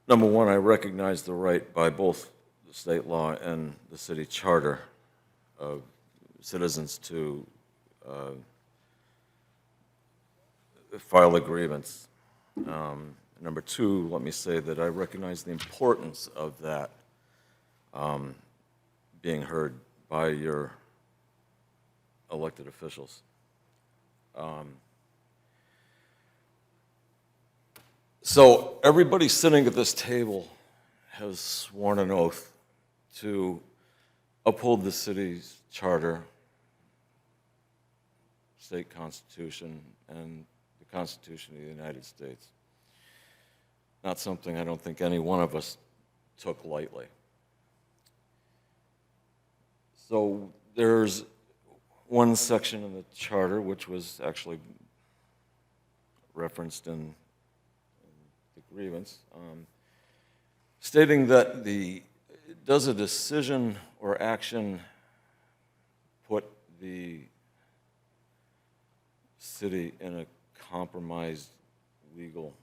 S19: number one, I recognize the right by both the state law and the city charter of citizens to file a grievance. Number two, let me say that I recognize the importance of that being heard by your elected officials. So everybody sitting at this table has sworn an oath to uphold the city's charter, state constitution, and the Constitution of the United States. Not something I don't think any one of us took lightly. So there's one section in the charter which was actually referenced in the grievance, stating that does a decision or action put the city in a compromised legal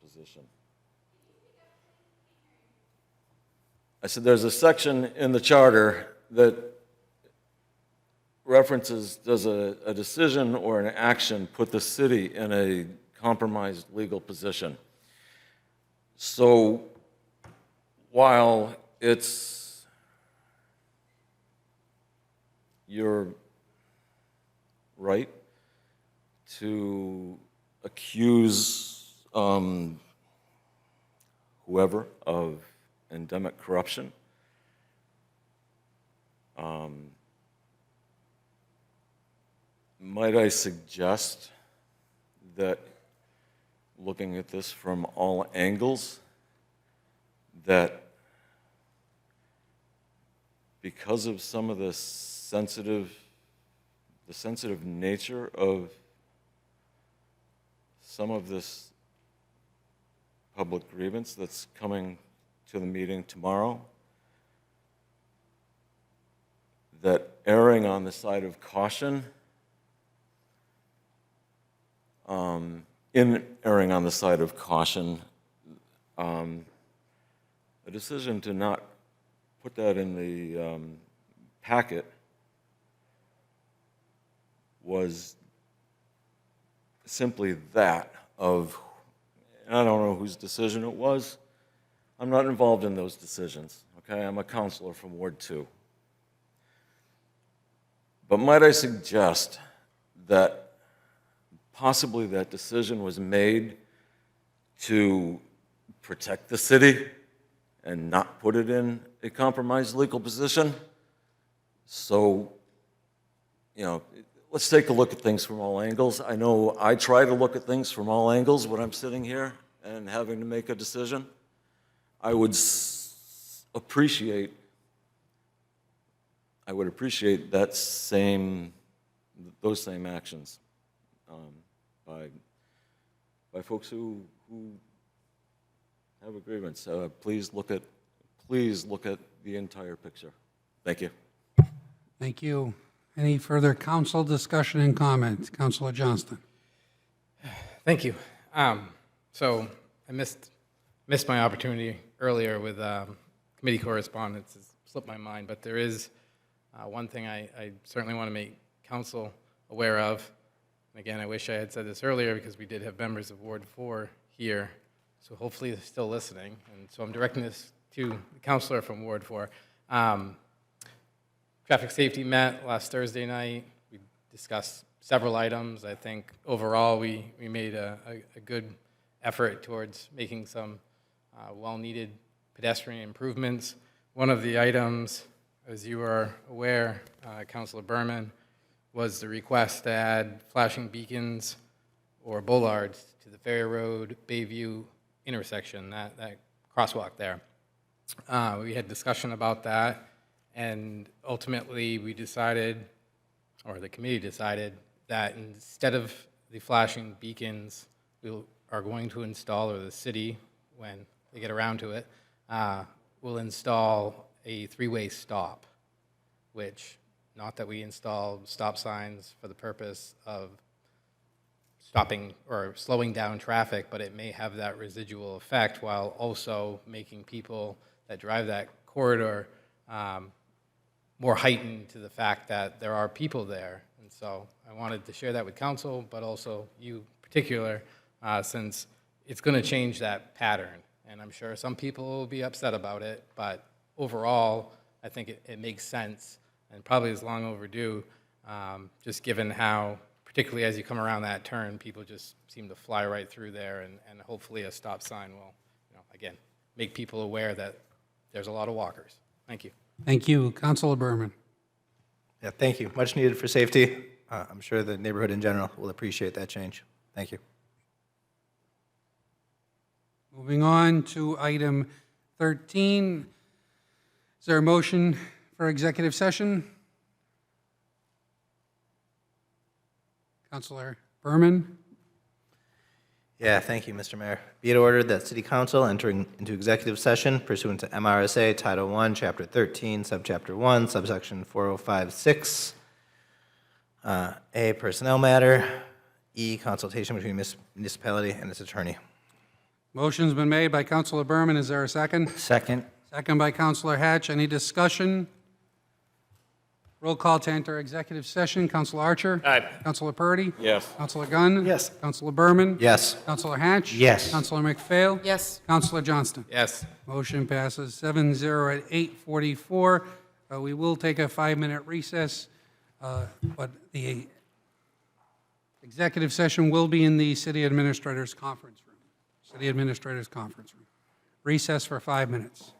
S19: position? I said there's a section in the charter that references, does a decision or an action put the city in a compromised legal position? So while it's your right to accuse whoever of endemic corruption, might I suggest that looking at this from all angles, that because of some of the sensitive nature of some of this public grievance that's coming to the meeting tomorrow, that erring on the side of caution, in erring on the side of caution, a decision to not put that in the packet was simply that of, and I don't know whose decision it was. I'm not involved in those decisions, okay? I'm a counselor from Ward 2. But might I suggest that possibly that decision was made to protect the city and not put it in a compromised legal position? So, you know, let's take a look at things from all angles. I know I try to look at things from all angles when I'm sitting here and having to make a decision. I would appreciate those same actions by folks who have a grievance. Please look at the entire picture. Thank you.
S1: Thank you. Any further council discussion and comment? Councilor Johnston.
S13: Thank you. So I missed my opportunity earlier with committee correspondence. It slipped my mind, but there is one thing I certainly want to make council aware of. And again, I wish I had said this earlier because we did have members of Ward 4 here, so hopefully they're still listening. And so I'm directing this to the councilor from Ward 4. Traffic safety met last Thursday night. We discussed several items. I think overall we made a good effort towards making some well-needed pedestrian improvements. One of the items, as you are aware, Councilor Berman, was the request to add flashing beacons or bollards to the Ferry Road Bayview intersection, that crosswalk there. We had discussion about that, and ultimately we decided, or the committee decided, that instead of the flashing beacons, we are going to install, or the city, when they get around to it, will install a three-way stop, which, not that we install stop signs for the purpose of stopping or slowing down traffic, but it may have that residual effect while also making people that drive that corridor more heightened to the fact that there are people there. And so I wanted to share that with council, but also you in particular, since it's going to change that pattern. And I'm sure some people will be upset about it, but overall, I think it makes sense and probably is long overdue, just given how, particularly as you come around that turn, people just seem to fly right through there, and hopefully a stop sign will, again, make people aware that there's a lot of walkers. Thank you.
S1: Thank you. Councilor Berman.
S14: Yeah, thank you. Much needed for safety. I'm sure the neighborhood in general will appreciate that change. Thank you.
S1: Moving on to item 13. Is there a motion for executive session? Councilor Berman.
S14: Yeah, thank you, Mr. Mayor. Be it ordered that City Council entering into executive session pursuant to MRSA Title I, Chapter 13, Subchapter 1, Subsection 4056, A, personnel matter, E, consultation between municipality and its attorney.
S1: Motion's been made by Councilor Berman. Is there a second?
S14: Second.
S1: Second by Councilor Hatch. Any discussion? Roll call to enter executive session. Councilor Archer?
S17: Aye.
S1: Councilor Purdy?
S19: Yes.
S1: Councilor Gunn?
S12: Yes.
S1: Councilor Berman?
S14: Yes.
S1: Councilor Hatch?
S14: Yes.
S1: Councilor McPhail?
S18: Yes.
S1: Councilor Johnston?
S13: Yes.
S1: Motion passes 7-0 at 8:44. We will take a 5-minute recess, but the executive session will be in the City Administrator's Conference Room. City Administrator's Conference Room. Recess for 5 minutes.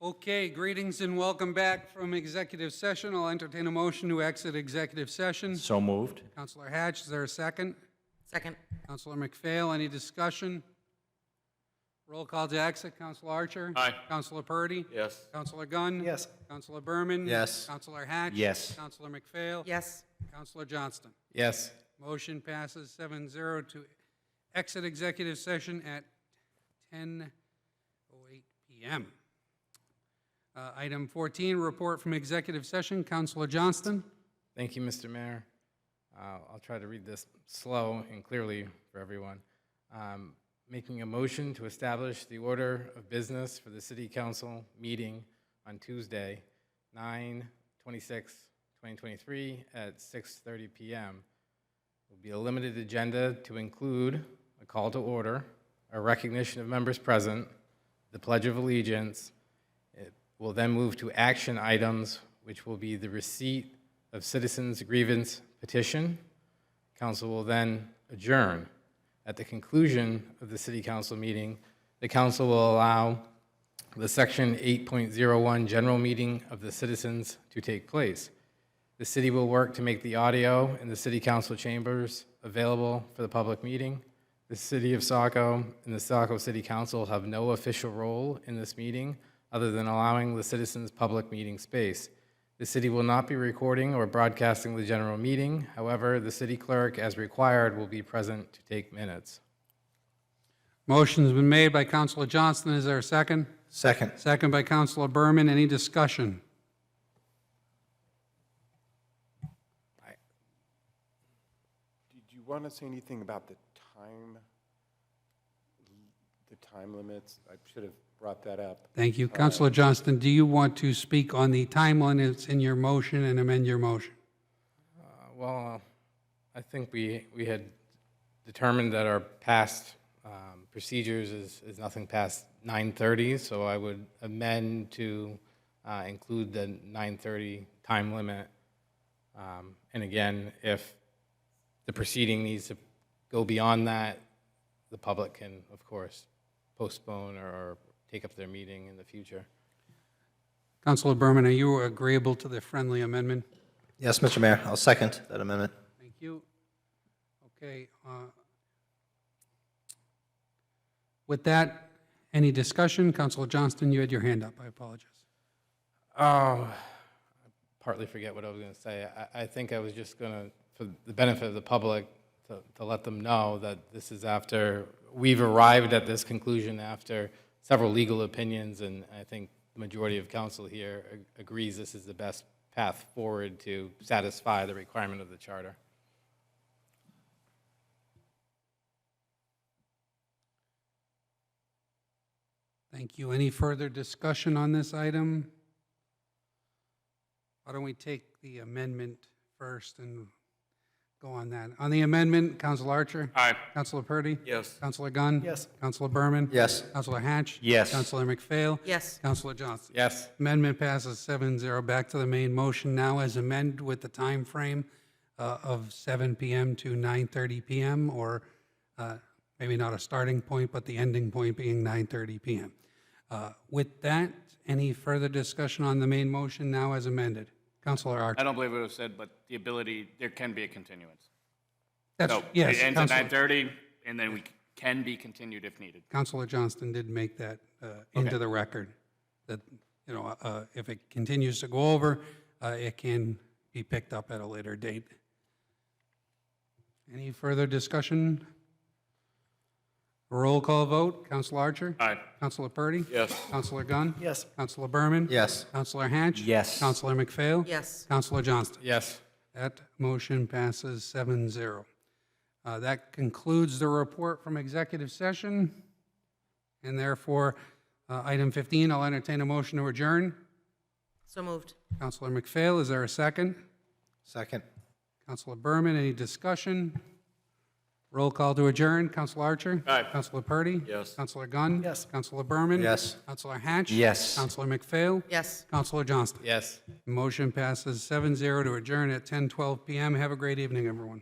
S1: Okay, greetings and welcome back from executive session. I'll entertain a motion to exit executive session.
S11: So moved.
S1: Counselor Hatch, is there a second?
S18: Second.
S1: Counselor McPhail, any discussion? Roll call to exit. Counselor Archer?
S19: Aye.
S1: Counselor Purdy?
S19: Yes.
S1: Counselor Gunn?
S12: Yes.
S1: Counselor Berman?
S14: Yes.
S1: Counselor Hatch?
S11: Yes.
S1: Counselor McPhail?
S18: Yes.
S1: Counselor Johnston?
S13: Yes.
S1: Motion passes 7-0 to exit executive session at 10:08 p.m. Item 14, report from executive session. Counselor Johnston?
S13: Thank you, Mr. Mayor. I'll try to read this slow and clearly for everyone. Making a motion to establish the order of business for the City Council meeting on Tuesday, 9/26/2023 at 6:30 p.m. It will be a limited agenda to include a call to order, a recognition of members present, the Pledge of Allegiance. It will then move to action items, which will be the receipt of citizens' grievance petition. Council will then adjourn. At the conclusion of the City Council meeting, the Council will allow the Section 8.01 general meeting of the citizens to take place. The city will work to make the audio in the City Council chambers available for the public meeting. The City of Saco and the Saco City Council have no official role in this meeting other than allowing the citizens public meeting space. The city will not be recording or broadcasting the general meeting. However, the city clerk, as required, will be present to take minutes.
S1: Motion's been made by Counselor Johnston. Is there a second?
S14: Second.
S1: Second by Counselor Berman. Any discussion?
S10: Did you want to say anything about the time limits? I should have brought that up.
S1: Thank you. Counselor Johnston, do you want to speak on the time limits in your motion and amend your motion?
S13: Well, I think we had determined that our past procedures is nothing past 9:30, so I would amend to include the 9:30 time limit. And again, if the proceeding needs to go beyond that, the public can, of course, postpone or take up their meeting in the future.
S1: Counselor Berman, are you agreeable to the friendly amendment?
S14: Yes, Mr. Mayor, I'll second that amendment.
S1: Thank you. Okay. With that, any discussion? Counselor Johnston, you had your hand up. I apologize.
S13: I partly forget what I was going to say. I think I was just going to, for the benefit of the public, to let them know that this is after, we've arrived at this conclusion after several legal opinions, and I think the majority of council here agrees this is the best path forward to satisfy the requirement of the charter.
S1: Thank you. Any further discussion on this item? Why don't we take the amendment first and go on that? On the amendment, Counselor Archer?
S19: Aye.
S1: Counselor Purdy?
S19: Yes.
S1: Counselor Gunn?
S12: Yes.
S1: Counselor Berman?
S14: Yes.
S1: Counselor Hatch?
S11: Yes.
S1: Counselor McPhail?
S18: Yes.
S1: Counselor Johnston?
S13: Yes.
S1: Amendment passes 7-0. Back to the main motion now as amended with the time frame of 7 p.m. to 9:30 p.m., or maybe not a starting point, but the ending point being 9:30 p.m. With that, any further discussion on the main motion now as amended? Counselor Archer?
S17: I don't believe it was said, but the ability, there can be a continuance.
S1: That's,
S17: So
S1: yes,
S17: it ends at
S1: Counselor,
S17: 9:30, and then we can be continued if needed.
S1: Counselor Johnston did make that into the record, that, you know, if it continues to go over, it can be picked up at a later date. Any further discussion? Roll call vote. Counselor Archer?
S19: Aye.
S1: Counselor Purdy?
S19: Yes.
S1: Counselor Gunn?
S12: Yes.
S1: Counselor Berman?
S14: Yes.
S1: Counselor Hatch?
S11: Yes.
S1: Counselor McPhail?
S18: Yes.
S1: Counselor Johnston?
S13: Yes.
S1: That motion passes 7-0. That concludes the report from executive session, and therefore, item 15, I'll entertain a motion to adjourn.
S18: So moved.
S1: Counselor McPhail, is there a second?
S14: Second.
S1: Counselor Berman, any discussion? Roll call to adjourn. Counselor Archer?
S19: Aye.
S1: Counselor Purdy?
S19: Yes.
S1: Counselor Gunn?
S12: Yes.
S1: Counselor Berman?
S14: Yes.
S1: Counselor Hatch?
S11: Yes.
S1: Counselor McPhail?
S18: Yes.
S1: Counselor Johnston?
S13: Yes.
S1: Motion passes 7-0 to adjourn at 10:12 p.m. Have a great evening, everyone.